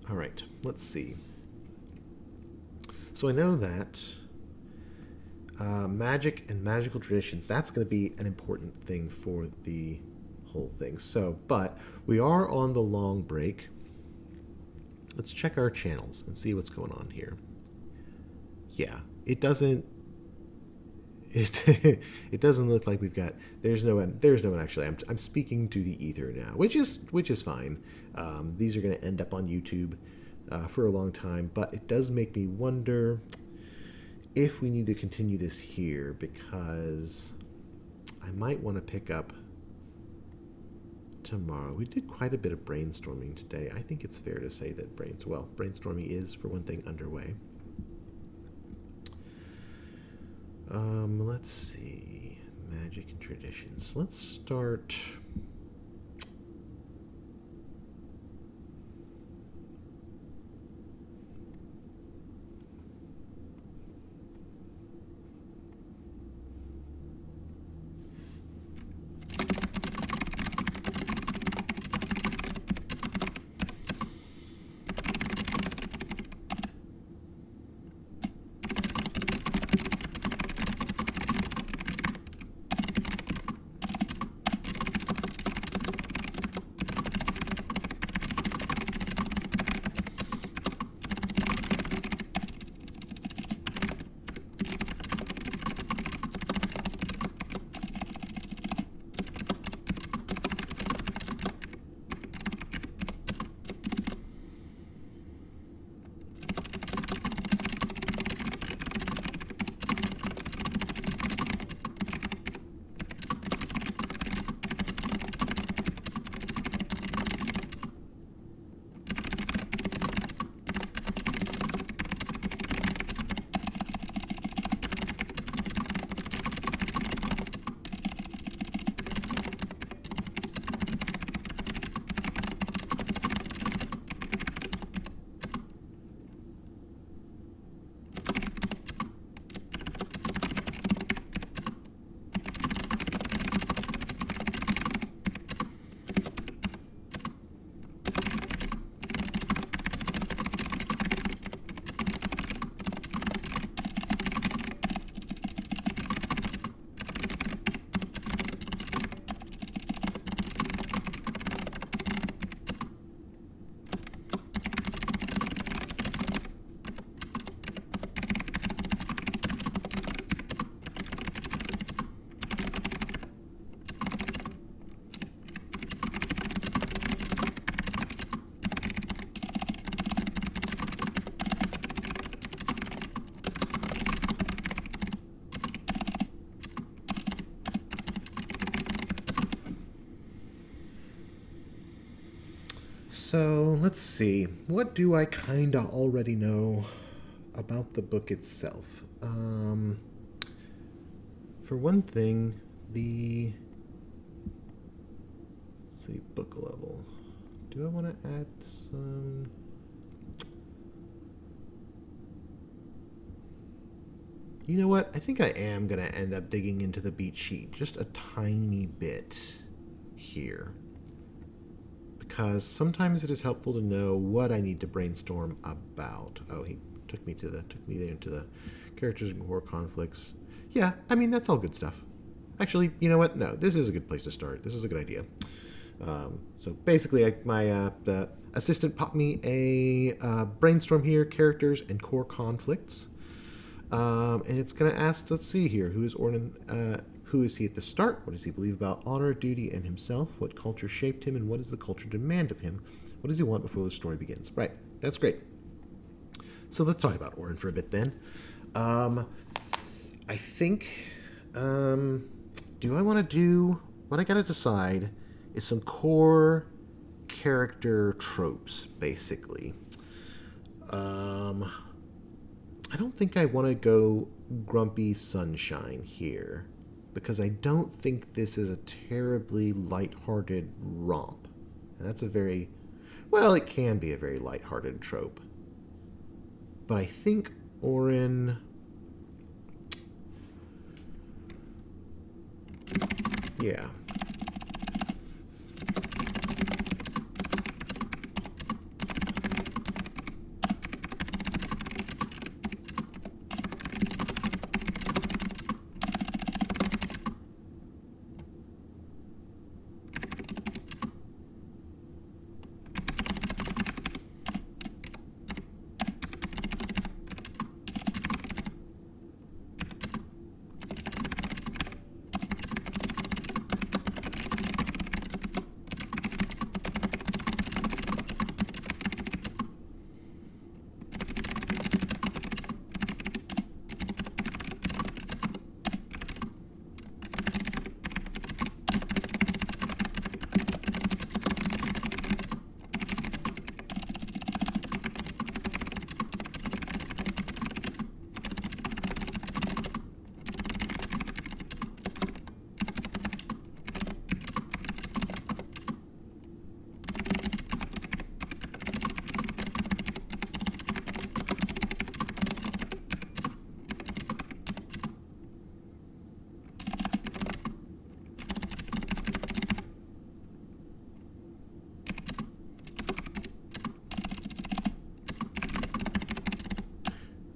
[SPEAKER 1] All right, let's see. So I know that magic and magical traditions, that's going to be an important thing for the whole thing. So, but we are on the long break. Let's check our channels and see what's going on here. Yeah, it doesn't look like we've got, there's no one actually. I'm speaking to the ether now, which is fine. These are going to end up on YouTube for a long time, but it does make me wonder if we need to continue this here, because I might want to pick up tomorrow. We did quite a bit of brainstorming today. I think it's fair to say that brainstorming is, for one thing, underway. Let's see. Magic and traditions. Let's start. So let's see. What do I kind of already know about the book itself? For one thing, let's see, book level. Do I want to add some? You know what? I think I am going to end up digging into the beat sheet just a tiny bit here, because sometimes it is helpful to know what I need to brainstorm about. Oh, he took me there into the characters and core conflicts. Yeah, I mean, that's all good stuff. Actually, you know what? No, this is a good place to start. This is a good idea. So basically, the assistant popped me a brainstorm here, characters and core conflicts. And it's going to ask, let's see here, Who is he at the start? What does he believe about honor, duty, and himself? What culture shaped him, and what does the culture demand of him? What does he want before the story begins? Right, that's great. So let's talk about Oren for a bit then. I think, do I want to do, what I got to decide is some core character tropes, basically. I don't think I want to go Grumpy Sunshine here, because I don't think this is a terribly lighthearted romp. And that's a very, well, it can be a very lighthearted trope. But I think Oren... Yeah.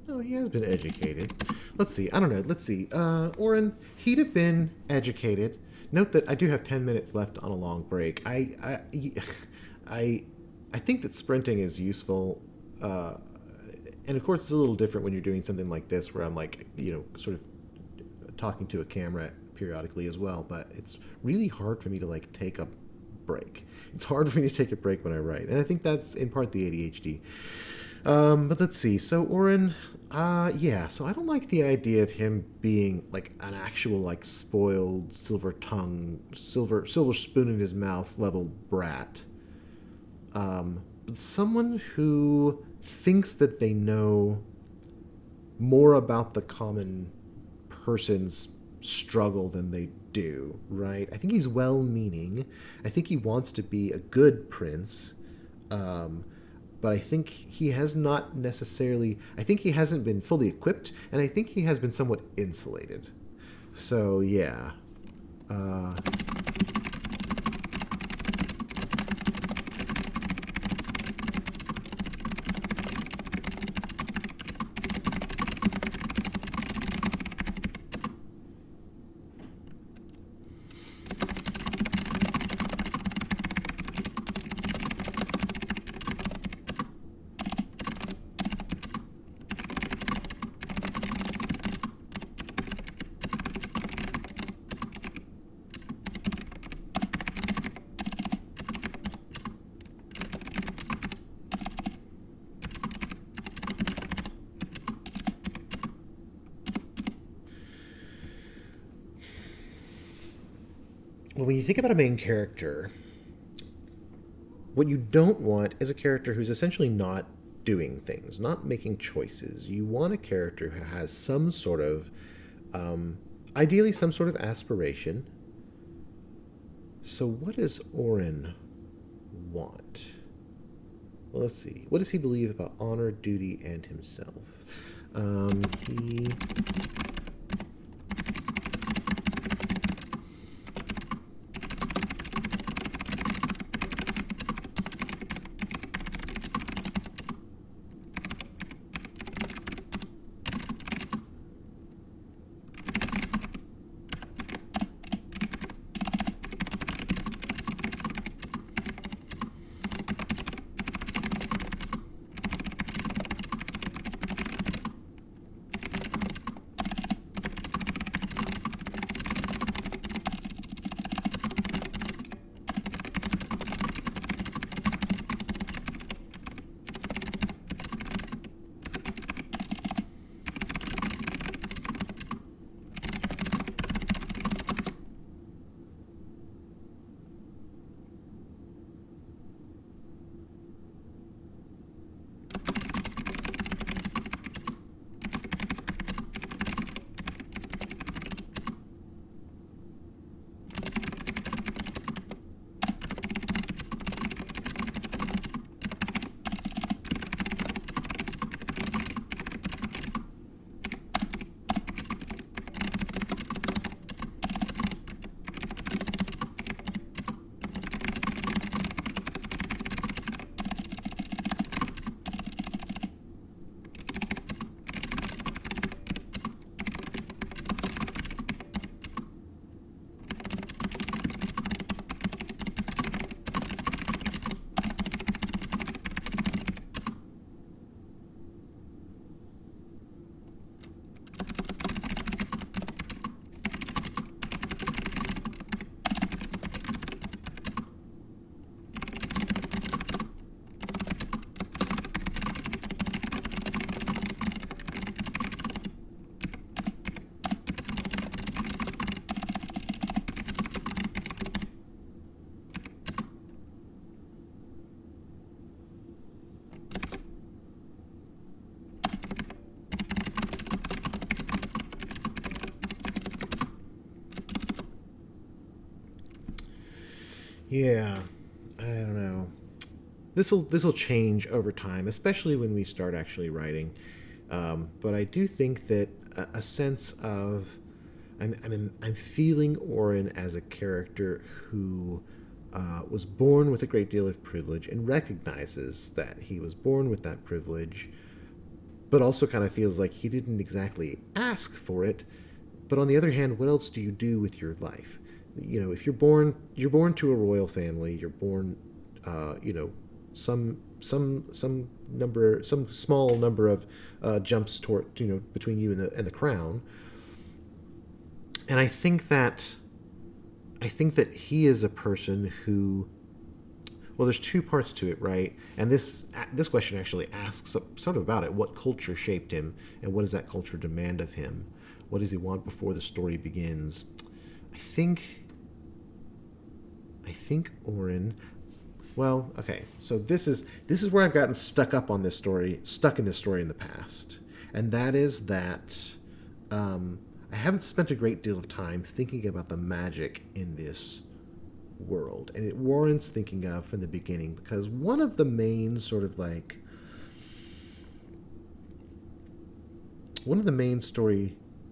[SPEAKER 1] Oh, he has been educated. Let's see. I don't know. Let's see. Oren, he'd have been educated. Note that I do have 10 minutes left on a long break. I think that sprinting is useful. And of course, it's a little different when you're doing something like this, where I'm like, sort of talking to a camera periodically as well. But it's really hard for me to like take a break. It's hard for me to take a break when I write, and I think that's in part the ADHD. But let's see. So Oren, so I don't like the idea of him being like an actual like spoiled silver spoon in his mouth level brat. But someone who thinks that they know more about the common person's struggle than they do, right? I think he's well-meaning. I think he wants to be a good prince. But I think he has not necessarily... I think he hasn't been fully equipped, and I think he has been somewhat insulated. So, yeah. Well, when you think about a main character, what you don't want is a character who's essentially not doing things, not making choices. You want a character who has some sort of, ideally some sort of aspiration. So what does Oren want? Well, let's see. What does he believe about honor, duty, and himself? He... Yeah, I don't know. This will change over time, especially when we start actually writing. But I do think that a sense of I'm feeling Orin as a character who was born with a great deal of privilege and recognizes that he was born with that privilege, but also kind of feels like he didn't exactly ask for it. But on the other hand, what else do you do with your life? If you're born to a royal family. You're born, some small number of jumps toward between you and the crown. And I think that he is a person who, well, there's two parts to it, right? And this question actually asks sort of about it. What culture shaped him, and what does that culture demand of him? What does he want before the story begins? I think Orin. Well, okay. So this is where I've gotten stuck in this story in the past, and that is that I haven't spent a great deal of time thinking about the magic in this world, and it warrants thinking of from the beginning, because one of the main story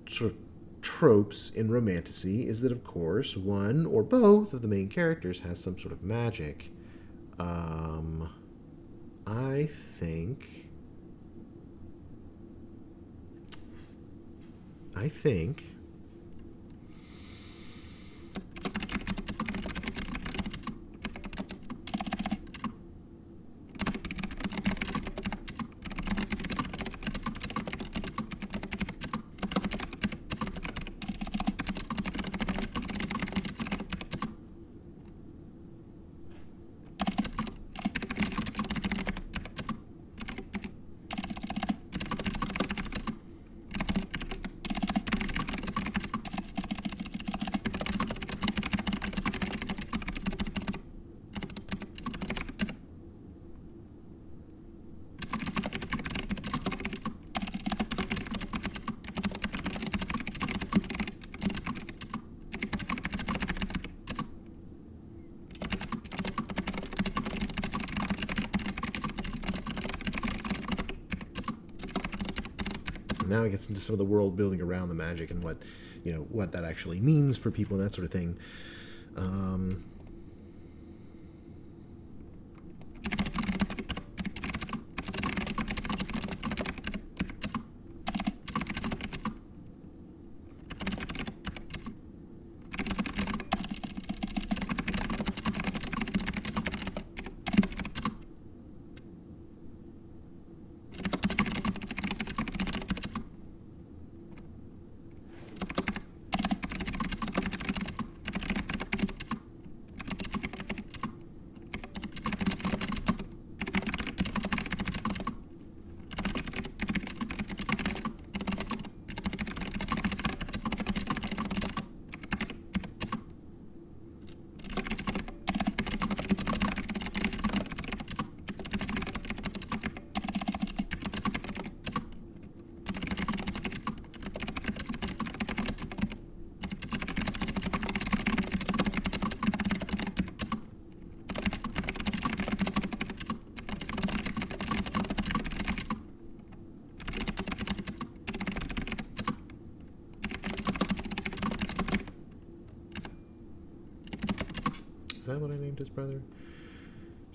[SPEAKER 1] sort of tropes in Romantasy is that, of course, one or both of the main characters has some sort of magic. I think I think now it gets into some of the world building around the magic and what that actually means for people and that sort of thing. Is that what I named his brother?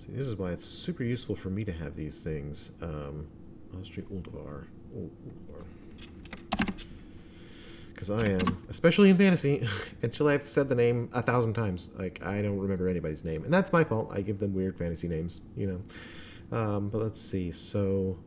[SPEAKER 1] See, this is why it's super useful for me to have these things. Austria Uldavar. Because I am, especially in fantasy, until I've said the name 1,000 times, like, I don't remember anybody's name. And that's my fault. I give them weird fantasy names, But let's see. So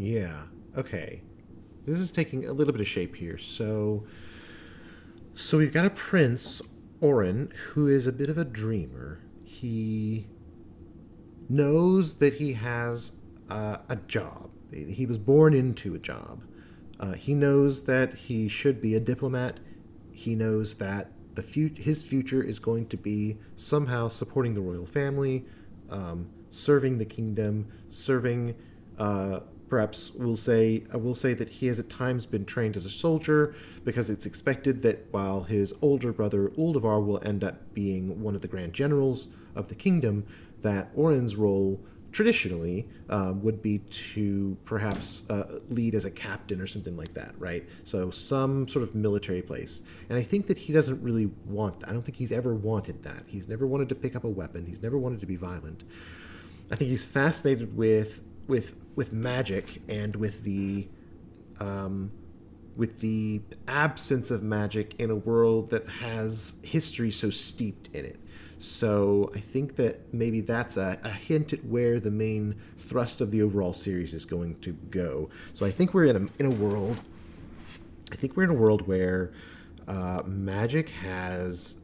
[SPEAKER 1] Yeah. Okay. This is taking a little bit of shape here. So we've got a prince, Orin, who is a bit of a dreamer. He knows that he has a job. He was born into a job. He knows that he should be a diplomat. He knows that his future is going to be somehow supporting the royal family, serving the kingdom, serving. Perhaps we'll say that he has at times been trained as a soldier because it's expected that while his older brother Uldavar will end up being one of the grand generals of the kingdom, that Orin's role traditionally would be to perhaps lead as a captain or something like that, right? So some sort of military place. And I think that he doesn't really want that. I don't think he's ever wanted that. He's never wanted to pick up a weapon. He's never wanted to be violent. I think he's fascinated with magic and with the absence of magic in a world that has history so steeped in it. So I think that maybe that's a hint at where the main thrust of the overall series is going to go. So I think we're in a world. I think we're in a world where magic has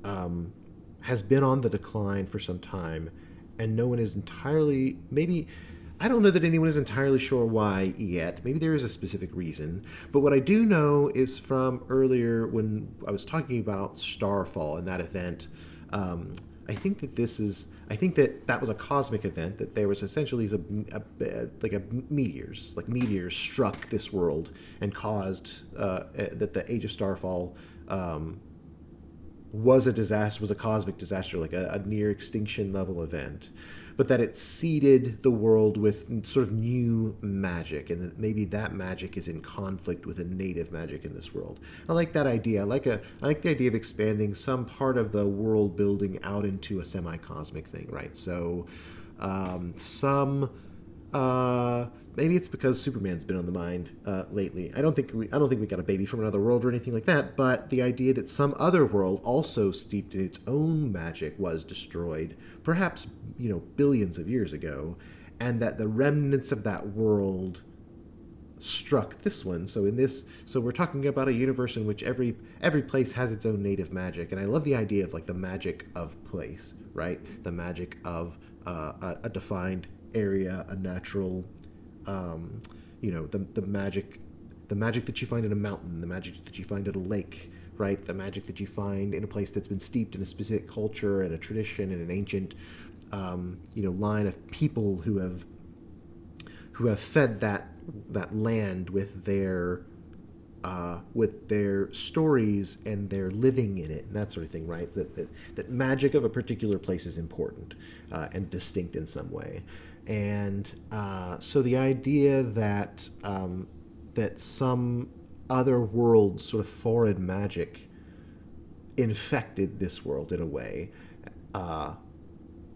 [SPEAKER 1] been on the decline for some time, and no one is entirely maybe. I don't know that anyone is entirely sure why yet. Maybe there is a specific reason. But what I do know is from earlier when I was talking about Starfall and that event. I think that was a cosmic event. That there was essentially meteors struck this world and caused that the Age of Starfall was a cosmic disaster, like a near extinction level event, but that it seeded the world with sort of new magic, and that maybe that magic is in conflict with a native magic in this world. I like that idea. I like the idea of expanding some part of the world building out into a semi-cosmic thing, right? So maybe it's because Superman's been on the mind lately. I don't think we got a baby from another world or anything like that. But the idea that some other world, also steeped in its own magic, was destroyed, perhaps billions of years ago, and that the remnants of that world struck this one. So we're talking about a universe in which every place has its own native magic, and I love the idea of like the magic of place, right? The magic of a defined area, a natural, the magic that you find in a mountain, the magic that you find at a lake, right? The magic that you find in a place that's been steeped in a specific culture and a tradition and an ancient, line of people who have fed that land with their stories and their living in it and that sort of thing, right? That magic of a particular place is important and distinct in some way. And so the idea that that some other world's sort of foreign magic infected this world in a way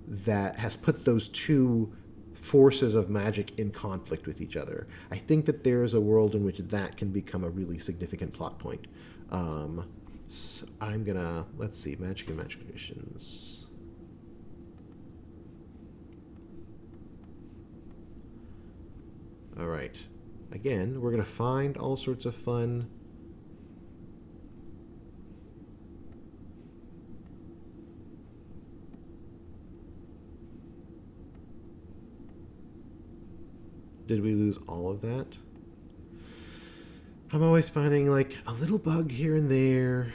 [SPEAKER 1] that has put those two forces of magic in conflict with each other. I think that there is a world in which that can become a really significant plot point. So I'm gonna, let's see, magic and magic conditions. All right. Again, we're going to find all sorts of fun. Did we lose all of that? I'm always finding like a little bug here and there.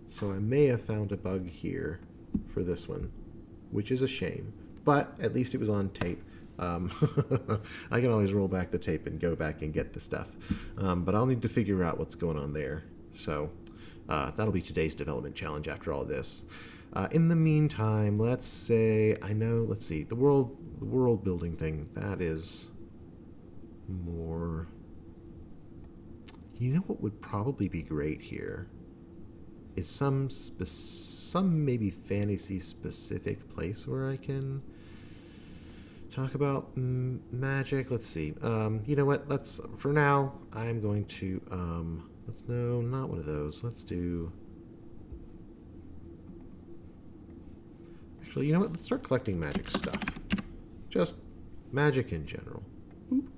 [SPEAKER 1] So I may have found a bug here for this one, which is a shame. But at least it was on tape. I can always roll back the tape and go back and get the stuff. But I'll need to figure out what's going on there. So that'll be today's development challenge after all this. In the meantime, let's see, the world building thing, that is more... You know what would probably be great here? Is some maybe fantasy specific place where I can talk about magic. Let's see. You know what? For now, I'm going to no, not one of those. Let's do Actually, you know what? Let's start collecting magic stuff. Just magic in general. Oop.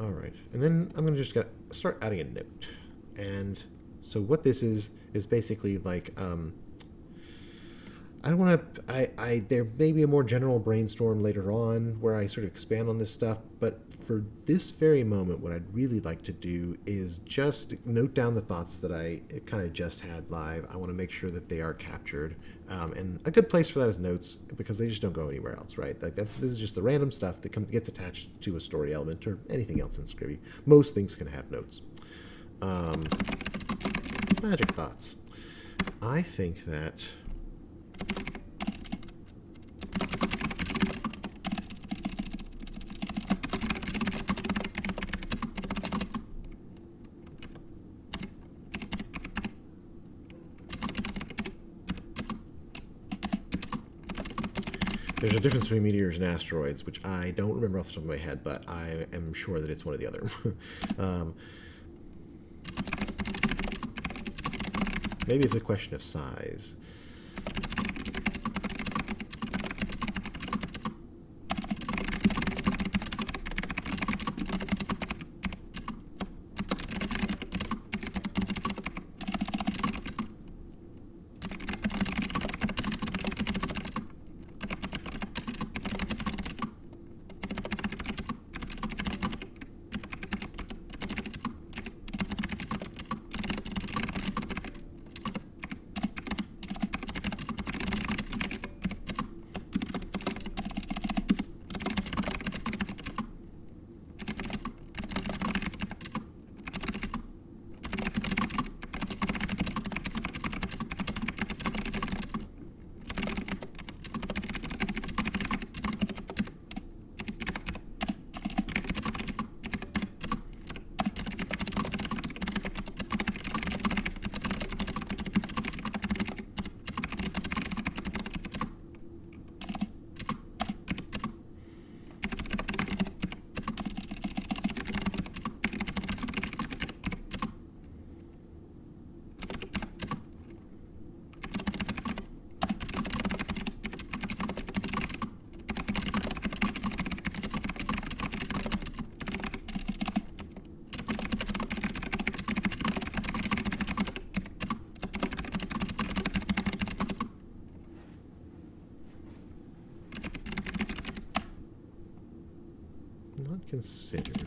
[SPEAKER 1] All right, and then I'm gonna just start adding a note. And so what this is basically like, I don't want to. There may be a more general brainstorm later on where I sort of expand on this stuff, but for this very moment, what I'd really like to do is just note down the thoughts that I kind of just had live. I want to make sure that they are captured, and a good place for that is notes because they just don't go anywhere else, right? Like this is just the random stuff that gets attached to a story element or anything else in Scribi. Most things can have notes. Magic thoughts. I think that. There's a difference between meteors and asteroids, which I don't remember off the top of my head, but I am sure that it's one or the other. Maybe it's a question of size. Not considered.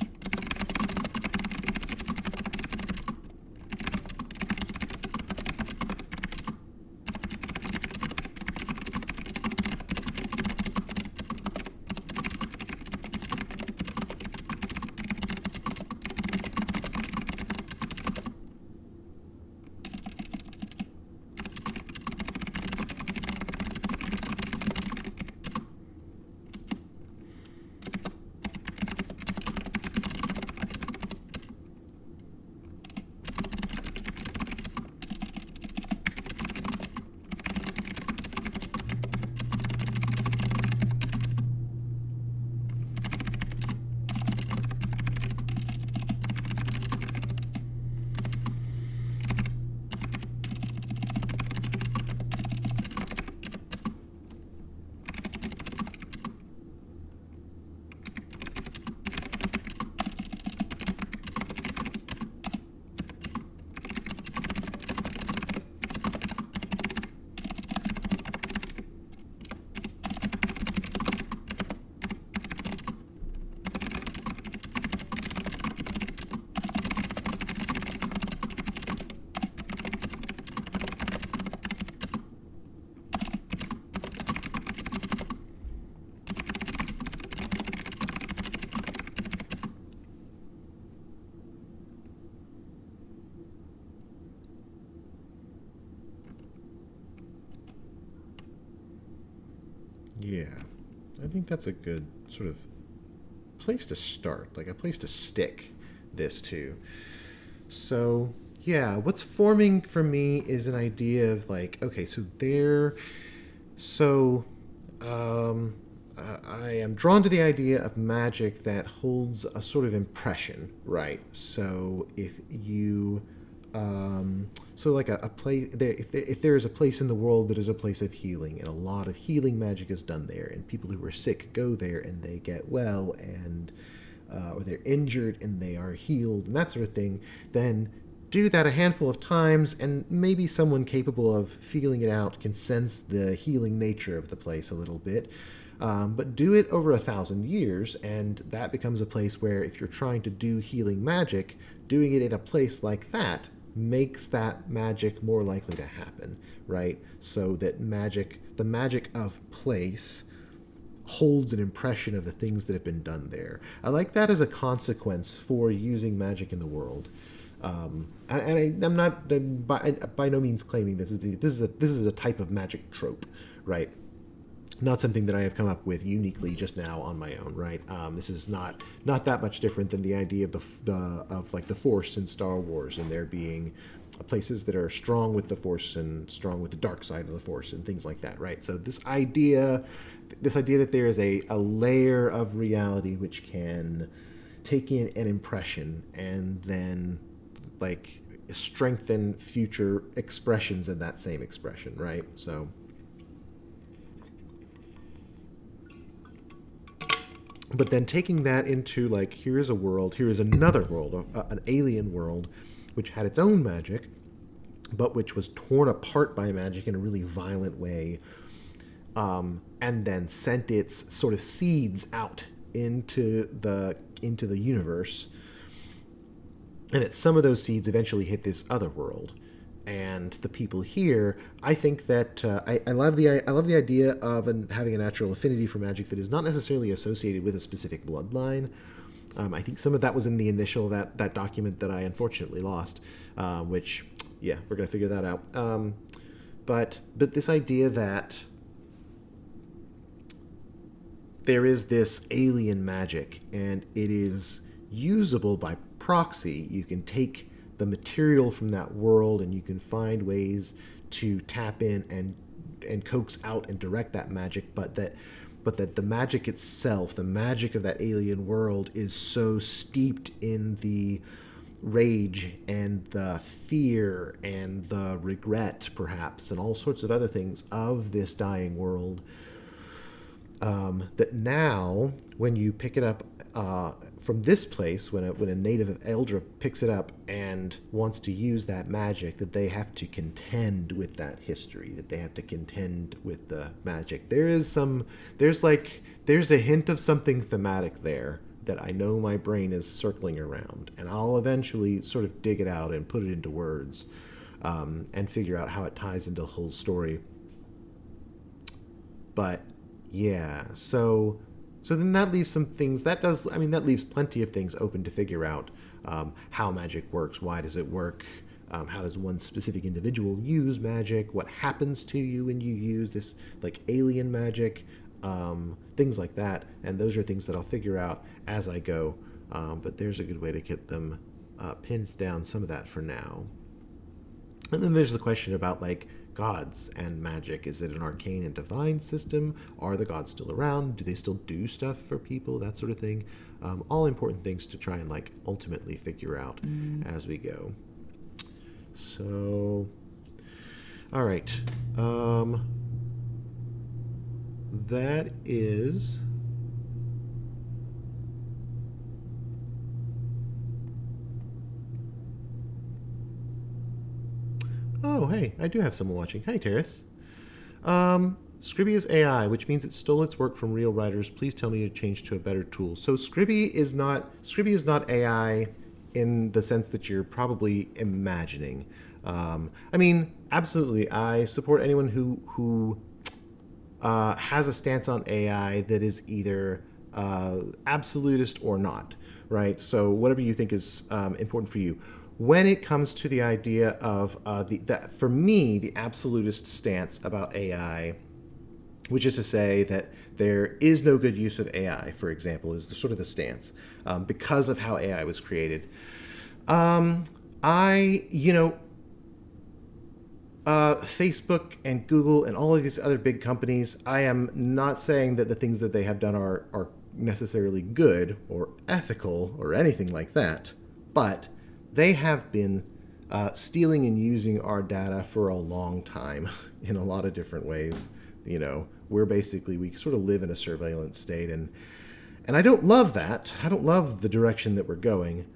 [SPEAKER 1] Yeah. I think that's a good sort of place to start, like a place to stick this to. So, yeah, what's forming for me is an idea of like, okay, so I am drawn to the idea of magic that holds a sort of impression, right? So if you, so like a place there, if there is a place in the world that is a place of healing, and a lot of healing magic is done there, and people who are sick go there and they get well, and or they're injured and they are healed, and that sort of thing, then do that a handful of times, and maybe someone capable of feeling it out can sense the healing nature of the place a little bit. But do it over 1,000 years, and that becomes a place where if you're trying to do healing magic, doing it in a place like that makes that magic more likely to happen, right? So that the magic of place, holds an impression of the things that have been done there. I like that as a consequence for using magic in the world. I'm not by no means claiming this is a type of magic trope, right? Not something that I have come up with uniquely just now on my own, right? This is not that much different than the idea of the Force in Star Wars, and there being places that are strong with the Force and strong with the dark side of the Force and things like that, right? So this idea that there is a layer of reality which can take in an impression and then like strengthen future expressions of that same expression, right? So, but then taking that into like, here is another world, an alien world, which had its own magic, but which was torn apart by magic in a really violent way, and then sent its sort of seeds out into the universe. And some of those seeds eventually hit this other world, and the people here. I think that I love the idea of having a natural affinity for magic that is not necessarily associated with a specific bloodline. I think some of that was in the initial that document that I unfortunately lost, which, yeah, we're gonna figure that out. But this idea that there is this alien magic and it is usable by proxy. You can take the material from that world and you can find ways to tap in and coax out and direct that magic, but that the magic itself, the magic of that alien world, is so steeped in the rage and the fear and the regret, perhaps, and all sorts of other things of this dying world, that now, when you pick it up from this place, when a native of Eldra picks it up and wants to use that magic, that they have to contend with that history, that they have to contend with the magic. There's a hint of something thematic there that I know my brain is circling around, and I'll eventually sort of dig it out and put it into words, and figure out how it ties into the whole story. But yeah, so then that leaves some things. That leaves plenty of things open to figure out. How magic works. Why does it work? How does one specific individual use magic? What happens to you when you use this, like, alien magic? Things like that. And those are things that I'll figure out as I go. But there's a good way to get them pinned down, some of that for now. And then there's the question about, like, gods and magic. Is it an arcane and divine system? Are the gods still around? Do they still do stuff for people? That sort of thing. All important things to try and, like, ultimately figure out as we go. So, all right. That is... Oh, hey, I do have someone watching. Hi, Terrace. Scribi is AI, which means it stole its work from real writers. Please tell me to change to a better tool. So Scribi is not AI in the sense that you're probably imagining. I mean, absolutely, I support anyone who has a stance on AI that is either absolutist or not, right? So whatever you think is important for you. When it comes to the idea of for me, the absolutist stance about AI which is to say that there is no good use of AI, for example, is sort of the stance, because of how AI was created. Facebook and Google and all of these other big companies, I am not saying that the things that they have done are necessarily good or ethical or anything like that, but they have been stealing and using our data for a long time in a lot of different ways. We sort of live in a surveillance state, and I don't love that. I don't love the direction that we're going.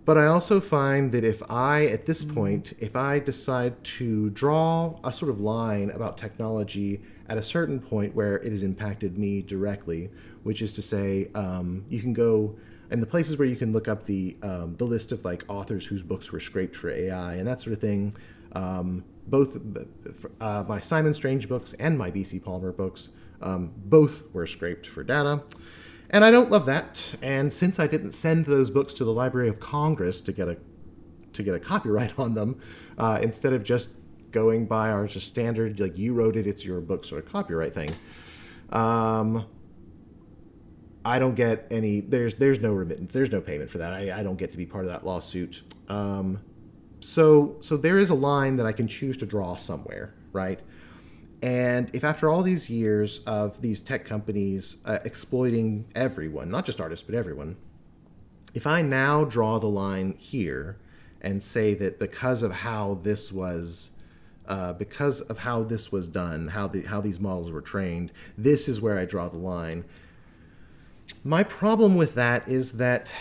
[SPEAKER 1] But I also find that at this point, if I decide to draw a sort of line about technology at a certain point where it has impacted me directly, which is to say, you can go and the places where you can look up the list of like authors whose books were scraped for AI and that sort of thing. Both my Simon Strange books and my B.C. Palmer books, both were scraped for data. And I don't love that. And since I didn't send those books to the Library of Congress to get a copyright on them, instead of just going by our just standard, like you wrote it, it's your book sort of copyright thing, I don't get any. There's no remittance. There's no payment for that. I don't get to be part of that lawsuit. So there is a line that I can choose to draw somewhere, right? And if after all these years of these tech companies exploiting everyone, not just artists, but everyone, if I now draw the line here and say that because of how this was done, how these models were trained, this is where I draw the line. My problem with that is that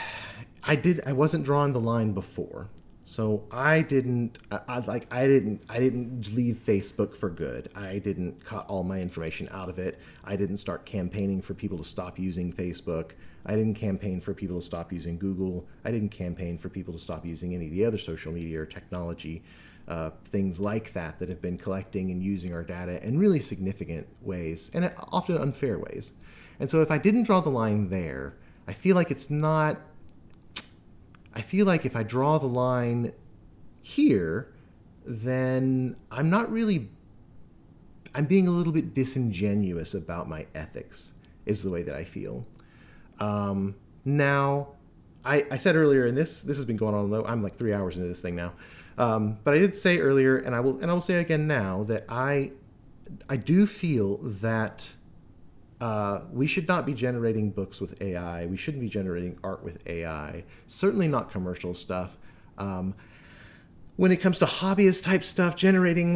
[SPEAKER 1] I wasn't drawing the line before. So I didn't leave Facebook for good. I didn't cut all my information out of it. I didn't start campaigning for people to stop using Facebook. I didn't campaign for people to stop using Google. I didn't campaign for people to stop using any of the other social media or technology things like that have been collecting and using our data in really significant ways and often unfair ways. And so if I didn't draw the line there, I feel like if I draw the line here, then I'm being a little bit disingenuous about my ethics, is the way that I feel. Now, I said earlier, and this has been going on, though I'm like 3 hours into this thing now, but I did say earlier, and I will say again now, that I do feel that we should not be generating books with AI. We shouldn't be generating art with AI. Certainly not commercial stuff. When it comes to hobbyist type stuff, generating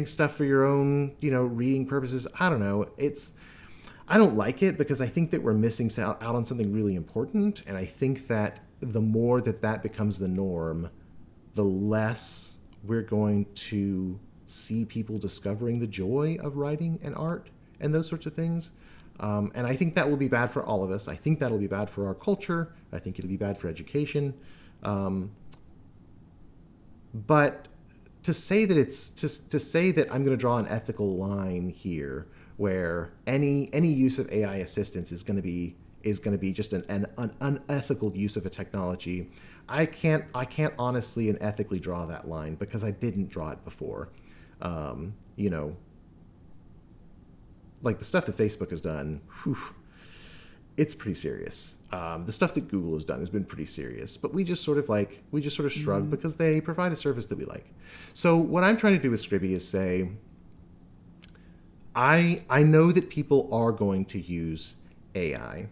[SPEAKER 1] stuff for your own, reading purposes, I don't know. I don't like it because I think that we're missing out on something really important. And I think that the more that becomes the norm, the less we're going to see people discovering the joy of writing and art and those sorts of things. And I think that will be bad for all of us. I think that'll be bad for our culture. I think it'll be bad for education. But to say that I'm going to draw an ethical line here, where any use of AI assistance is going to be just an unethical use of a technology, I can't honestly and ethically draw that line because I didn't draw it before. Like the stuff that Facebook has done, it's pretty serious. The stuff that Google has done has been pretty serious, but we just sort of shrug because they provide a service that we like. So what I'm trying to do with Scribi is say, I know that people are going to use AI,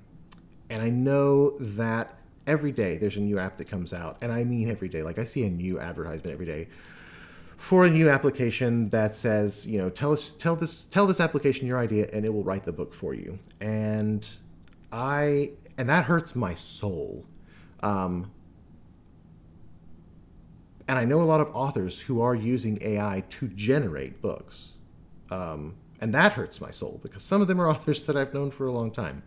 [SPEAKER 1] and I know that every day there's a new app that comes out, and I mean every day. Like I see a new advertisement every day for a new application that says, tell this application your idea and it will write the book for you. And that hurts my soul. And I know a lot of authors who are using AI to generate books. And that hurts my soul because some of them are authors that I've known for a long time.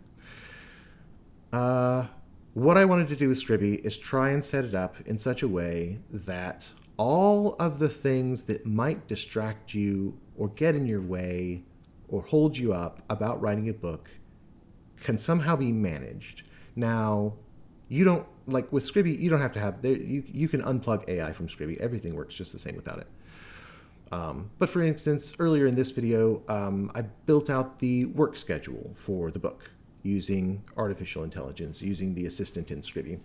[SPEAKER 1] What I wanted to do with Scribi is try and set it up in such a way that all of the things that might distract you or get in your way or hold you up about writing a book can somehow be managed. Now, you don't, like with Scribi, you don't have to have, you can unplug AI from Scribi. Everything works just the same without it. But for instance, earlier in this video, I built out the work schedule for the book using artificial intelligence, using the assistant in Scribi.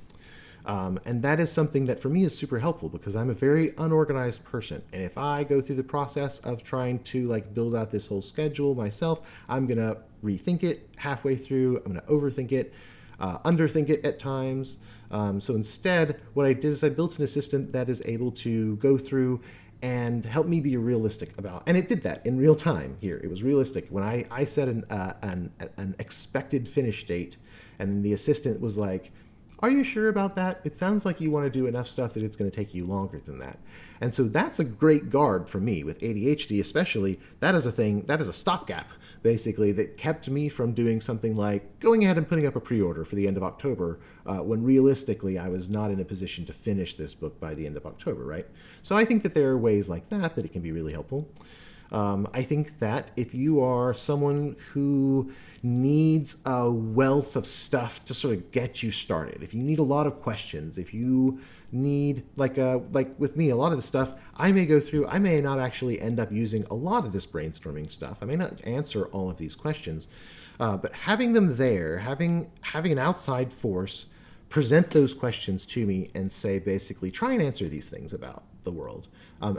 [SPEAKER 1] And that is something that for me is super helpful because I'm a very unorganized person. And if I go through the process of trying to like build out this whole schedule myself, I'm going to rethink it halfway through. I'm going to overthink it, underthink it at times. So instead, what I did is I built an assistant that is able to go through and help me be realistic about, and it did that in real time here. It was realistic. When I set an expected finish date, and then the assistant was like, are you sure about that? It sounds like you want to do enough stuff that it's going to take you longer than that. And so that's a great guard for me with ADHD, especially. That is a thing, that is a stopgap, basically, that kept me from doing something like going ahead and putting up a pre-order for the end of October, when realistically I was not in a position to finish this book by the end of October, right? So I think that there are ways like that it can be really helpful. I think that if you are someone who needs a wealth of stuff to sort of get you started, if you need a lot of questions, if you need, like with me, a lot of the stuff I may go through, I may not actually end up using a lot of this brainstorming stuff. I may not answer all of these questions, but having them there, having an outside force present those questions to me and say, basically, try and answer these things about the world.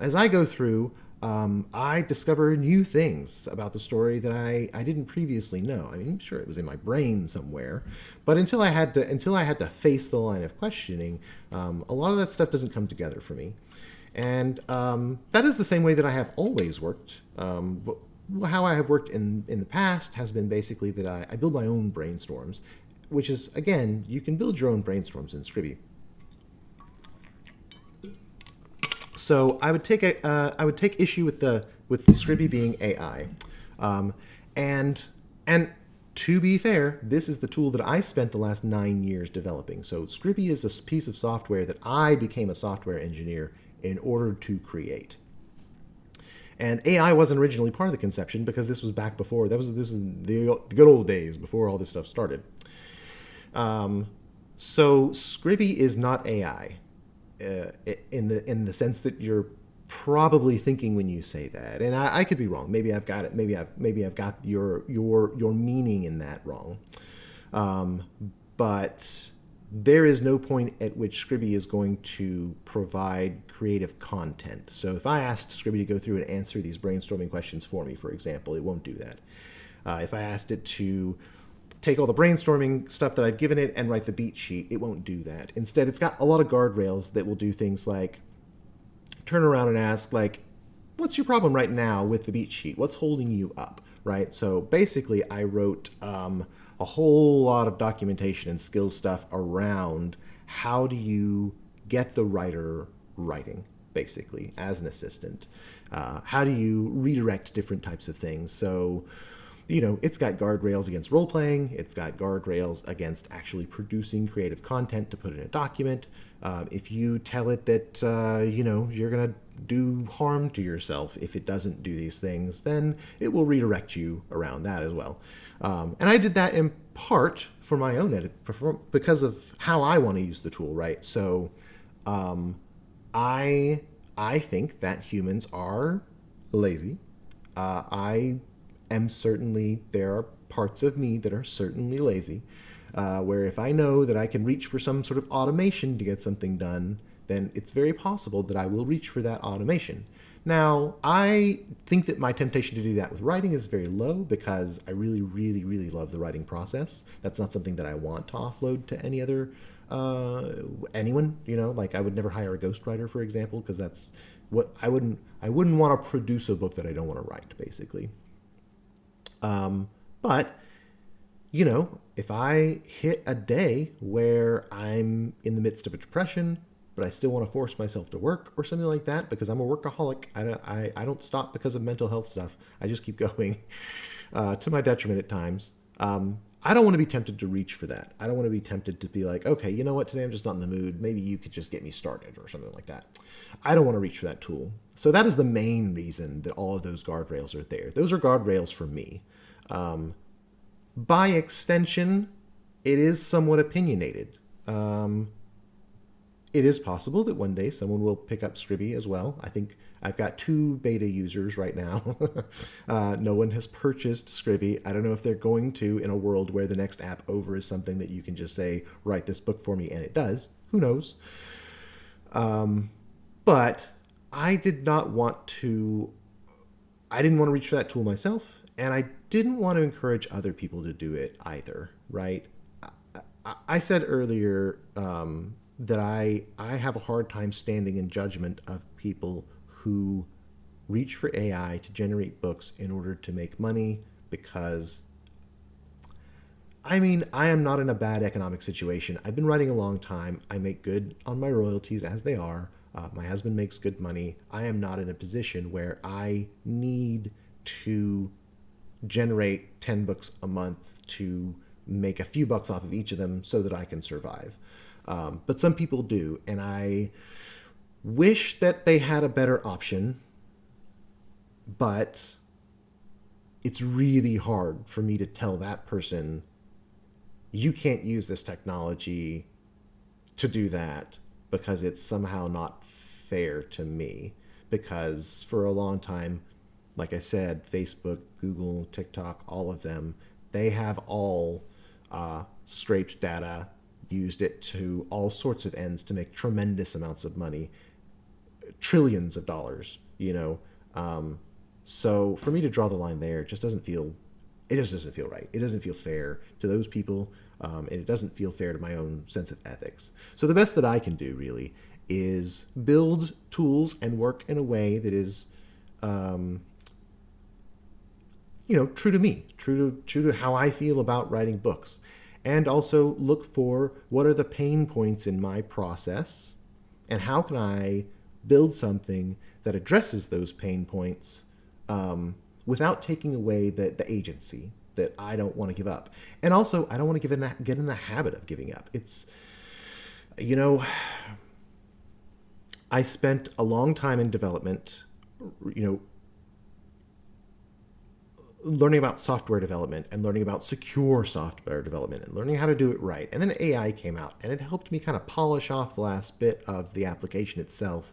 [SPEAKER 1] As I go through, I discover new things about the story that I didn't previously know. I mean, sure, it was in my brain somewhere, but until I had to face the line of questioning, a lot of that stuff doesn't come together for me. And that is the same way that I have always worked. But how I have worked in the past has been basically that I build my own brainstorms, which is, again, you can build your own brainstorms in Scribi. So I would take issue with the Scribi being AI, and to be fair, this is the tool that I spent the last 9 years developing. So Scribi is a piece of software that I became a software engineer in order to create. And AI wasn't originally part of the conception because this was back before. This was the good old days before all this stuff started. So Scribi is not AI. In the sense that you're probably thinking when you say that, and I could be wrong. Maybe I've got it. Maybe I've got your meaning in that wrong. But there is no point at which Scribi is going to provide creative content. So if I asked Scribi to go through and answer these brainstorming questions for me, for example, it won't do that. If I asked it to take all the brainstorming stuff that I've given it and write the beat sheet, it won't do that. Instead, it's got a lot of guardrails that will do things like turn around and ask, like, what's your problem right now with the beat sheet? What's holding you up, right? So basically, I wrote a whole lot of documentation and skills stuff around how do you get the writer writing, basically, as an assistant. How do you redirect different types of things? So, you know, it's got guardrails against role-playing. It's got guardrails against actually producing creative content to put in a document. If you tell it that, you know, you're going to do harm to yourself if it doesn't do these things, then it will redirect you around that as well. And I did that in part for my own edit, because of how I want to use the tool, right? So I think that humans are lazy. There are parts of me that are certainly lazy, where if I know that I can reach for some sort of automation to get something done, then it's very possible that I will reach for that automation. Now, I think that my temptation to do that with writing is very low because I really, really, really love the writing process. That's not something that I want to offload to any other, anyone, you know, like I would never hire a ghostwriter, for example, because that's what I wouldn't want to produce a book that I don't want to write, basically. But, you know, if I hit a day where I'm in the midst of a depression, but I still want to force myself to work or something like that, because I'm a workaholic, I don't stop because of mental health stuff. I just keep going, to my detriment at times. I don't want to be tempted to reach for that. I don't want to be tempted to be like, okay, you know what, today I'm just not in the mood. Maybe you could just get me started or something like that. I don't want to reach for that tool. So that is the main reason that all of those guardrails are there. Those are guardrails for me. By extension, it is somewhat opinionated. it is possible that one day someone will pick up Scribi as well. I think I've got 2 beta users right now. No one has purchased Scribi. I don't know if they're going to in a world where the next app over is something that you can just say, write this book for me, and it does. Who knows? But I didn't want to reach for that tool myself, and I didn't want to encourage other people to do it either, right? I said earlier that I have a hard time standing in judgment of people who reach for AI to generate books in order to make money, because I mean, I am not in a bad economic situation. I've been writing a long time. I make good on my royalties as they are. My husband makes good money. I am not in a position where I need to generate 10 books a month to make a few bucks off of each of them so that I can survive. But some people do, and I wish that they had a better option, but it's really hard for me to tell that person, you can't use this technology to do that, because it's somehow not fair to me. Because for a long time, like I said, Facebook, Google, TikTok, all of them, they have all scraped data, used it to all sorts of ends to make tremendous amounts of money, trillions of dollars, you know. So for me to draw the line there, it just doesn't feel right. It doesn't feel fair to those people, and it doesn't feel fair to my own sense of ethics. So the best that I can do really is build tools and work in a way that is, true to me, true to how I feel about writing books, and also look for what are the pain points in my process, and how can I build something that addresses those pain points without taking away the agency that I don't want to give up. And also, I don't want to get in the habit of giving up. It's, I spent a long time in development, learning about software development and learning about secure software development and learning how to do it right. And then AI came out, and it helped me kind of polish off the last bit of the application itself.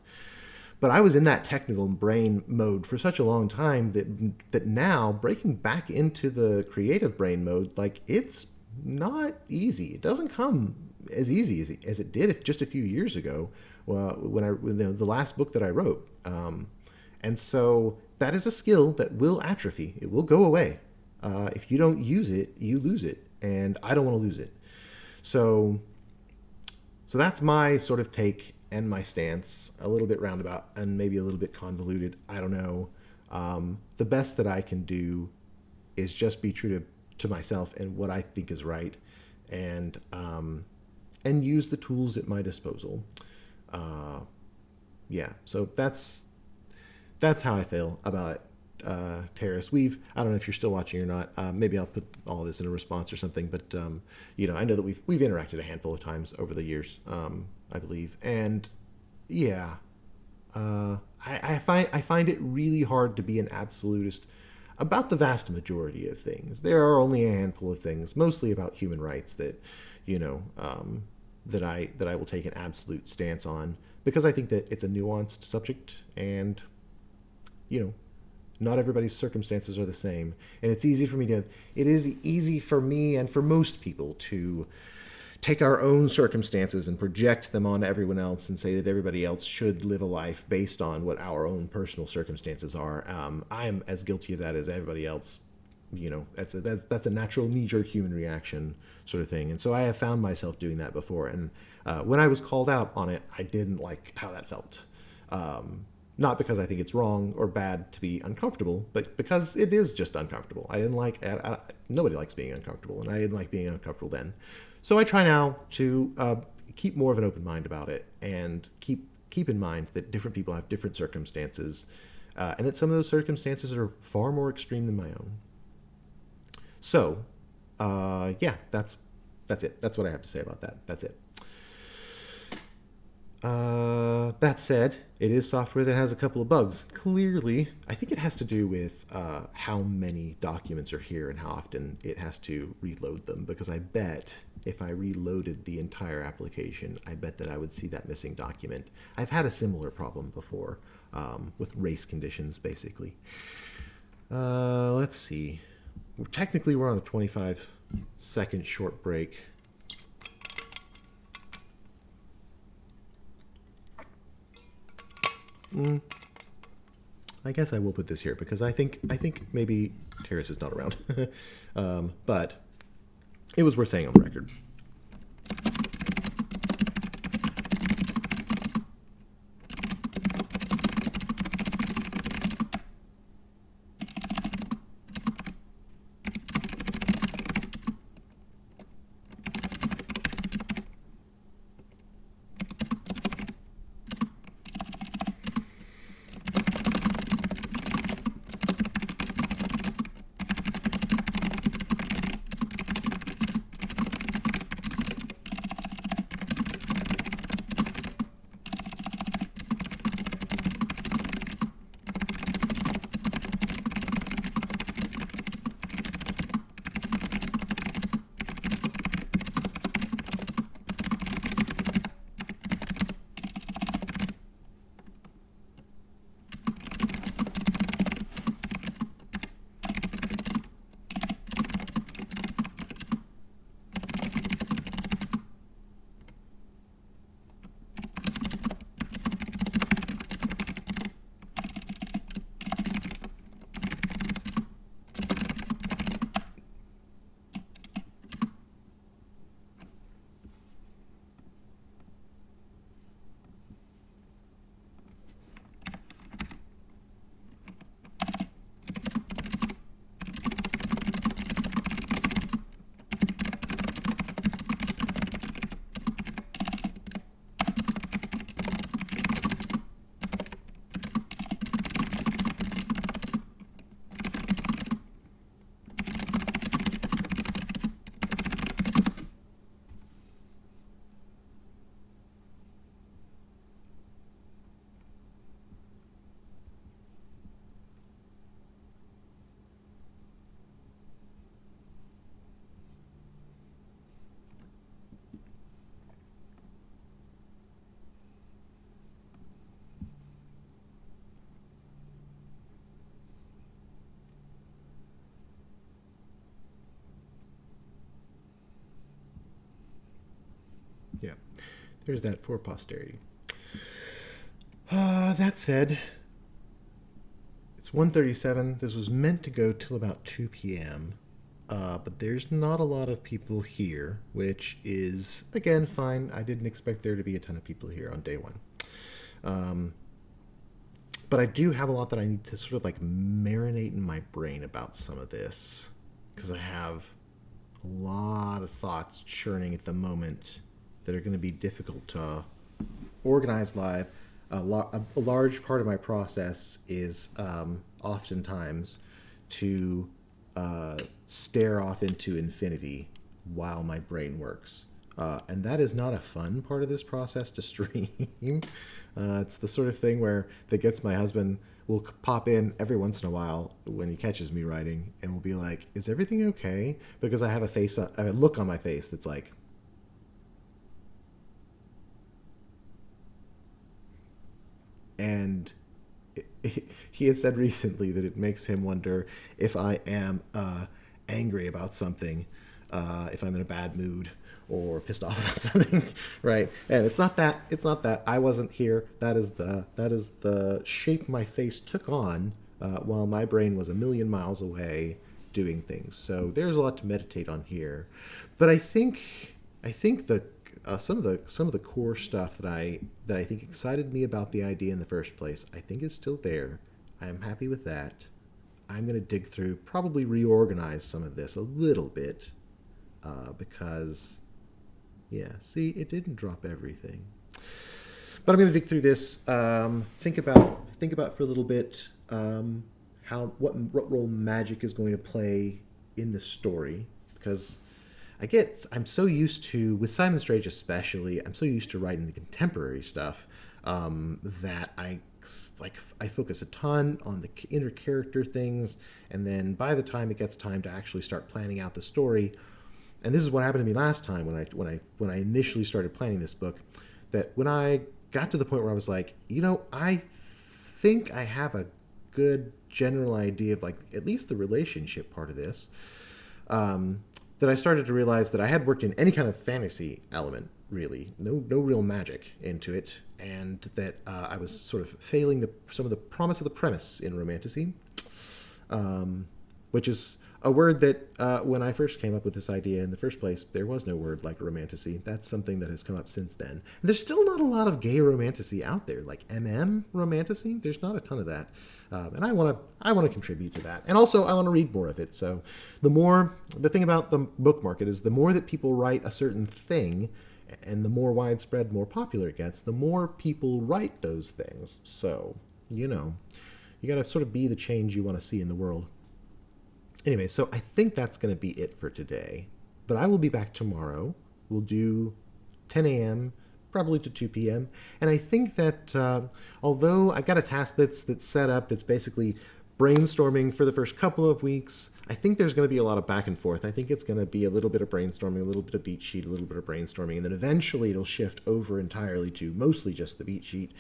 [SPEAKER 1] But I was in that technical brain mode for such a long time that now breaking back into the creative brain mode, like, it's not easy. It doesn't come as easy as it did just a few years ago, when the last book that I wrote. And so that is a skill that will atrophy. It will go away. If you don't use it, you lose it. And I don't want to lose it. So that's my sort of take and my stance, a little bit roundabout and maybe a little bit convoluted. I don't know. The best that I can do is just be true to myself and what I think is right, and use the tools at my disposal. So that's how I feel about Terrace. I don't know if you're still watching or not. Maybe I'll put all this in a response or something. But I know that we've interacted a handful of times over the years, I believe. And I find it really hard to be an absolutist about the vast majority of things. There are only a handful of things, mostly about human rights, that that I will take an absolute stance on, because I think that it's a nuanced subject, and not everybody's circumstances are the same. And it is easy for me and for most people to take our own circumstances and project them on everyone else and say that everybody else should live a life based on what our own personal circumstances are. I am as guilty of that as everybody else. That's a natural knee-jerk human reaction sort of thing. And so I have found myself doing that before. And when I was called out on it, I didn't like how that felt. Not because I think it's wrong or bad to be uncomfortable, but because it is just uncomfortable. Nobody likes being uncomfortable, and I didn't like being uncomfortable then. So I try now to keep more of an open mind about it, and keep in mind that different people have different circumstances, and that some of those circumstances are far more extreme than my own. So, that's it. That's what I have to say about that. That's it. That said, it is software that has a couple of bugs. Clearly, I think it has to do with how many documents are here and how often it has to reload them. Because I bet if I reloaded the entire application, I bet that I would see that missing document. I've had a similar problem before with race conditions, basically. Let's see. Technically, we're on a 25-second short break. I guess I will put this here because I think maybe Terrace is not around. But it was worth saying on the record. Yeah, there's that for posterity. That said, it's 1:37. This was meant to go till about 2 p.m. But there's not a lot of people here, which is, again, fine. I didn't expect there to be a ton of people here on day one. But I do have a lot that I need to sort of like marinate in my brain about some of this, because I have a lot of thoughts churning at the moment that are going to be difficult to organize live. A large part of my process is oftentimes to stare off into infinity while my brain works. And that is not a fun part of this process to stream. It's the sort of thing that gets my husband will pop in every once in a while when he catches me writing and will be like, "Is everything okay?" Because I have a look on my face that's like, and he has said recently that it makes him wonder if I am angry about something, if I'm in a bad mood or pissed off about something, right? And it's not that. I wasn't here. That is the shape my face took on while my brain was a million miles away doing things. So there's a lot to meditate on here, but I think the some of the core stuff that I think excited me about the idea in the first place, I think is still there. I am happy with that. I'm going to dig through, probably reorganize some of this a little bit, because, yeah, see, it didn't drop everything. But I'm going to dig through this, think about for a little bit what role magic is going to play in the story, because I'm so used to, with Simon Strange especially, I'm so used to writing the contemporary stuff that I focus a ton on the inner character things, and then by the time it gets time to actually start planning out the story, and this is what happened to me last time when I initially started planning this book, that when I got to the point where I was like, I think I have a good general idea of like at least the relationship part of this, that I started to realize that I had worked in any kind of fantasy element, really, no real magic into it, and that I was sort of failing some of the promise of the premise in Romantasy, which is a word that when I first came up with this idea in the first place, there was no word like Romantasy. That's something that has come up since then. And there's still not a lot of gay Romantasy out there, like MM Romantasy. There's not a ton of that, and I want to contribute to that. And also, I want to read more of it. So, the thing about the book market is the more that people write a certain thing, and the more widespread, more popular it gets, the more people write those things. So, you got to sort of be the change you want to see in the world. Anyway, so I think that's going to be it for today. But I will be back tomorrow. We'll do 10 a.m., probably to 2 p.m. And I think that although I've got a task that's set up that's basically brainstorming for the first couple of weeks, I think there's going to be a lot of back and forth. I think it's going to be a little bit of brainstorming, a little bit of beat sheet, a little bit of brainstorming, and then eventually it'll shift over entirely to mostly just the beat sheet.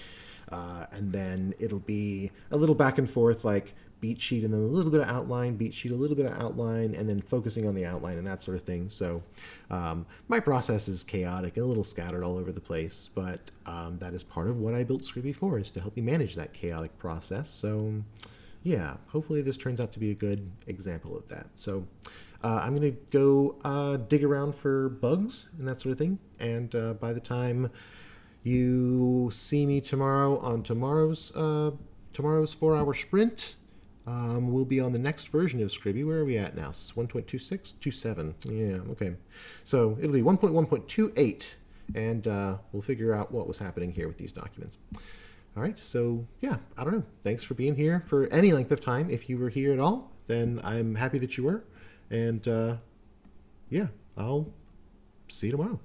[SPEAKER 1] And then it'll be a little back and forth, like beat sheet and then a little bit of outline, beat sheet, a little bit of outline, and then focusing on the outline and that sort of thing. So my process is chaotic and a little scattered all over the place, but that is part of what I built Scribi for, is to help you manage that chaotic process. So yeah, hopefully this turns out to be a good example of that. So I'm going to go dig around for bugs and that sort of thing, and by the time you see me tomorrow on tomorrow's 4-hour sprint, we'll be on the next version of Scribi. Where are we at now? 1.26? 27. Yeah, okay. So it'll be 1.1.28, and we'll figure out what was happening here with these documents. All right, so yeah, I don't know. Thanks for being here for any length of time. If you were here at all, then I'm happy that you were. And yeah, I'll see you tomorrow.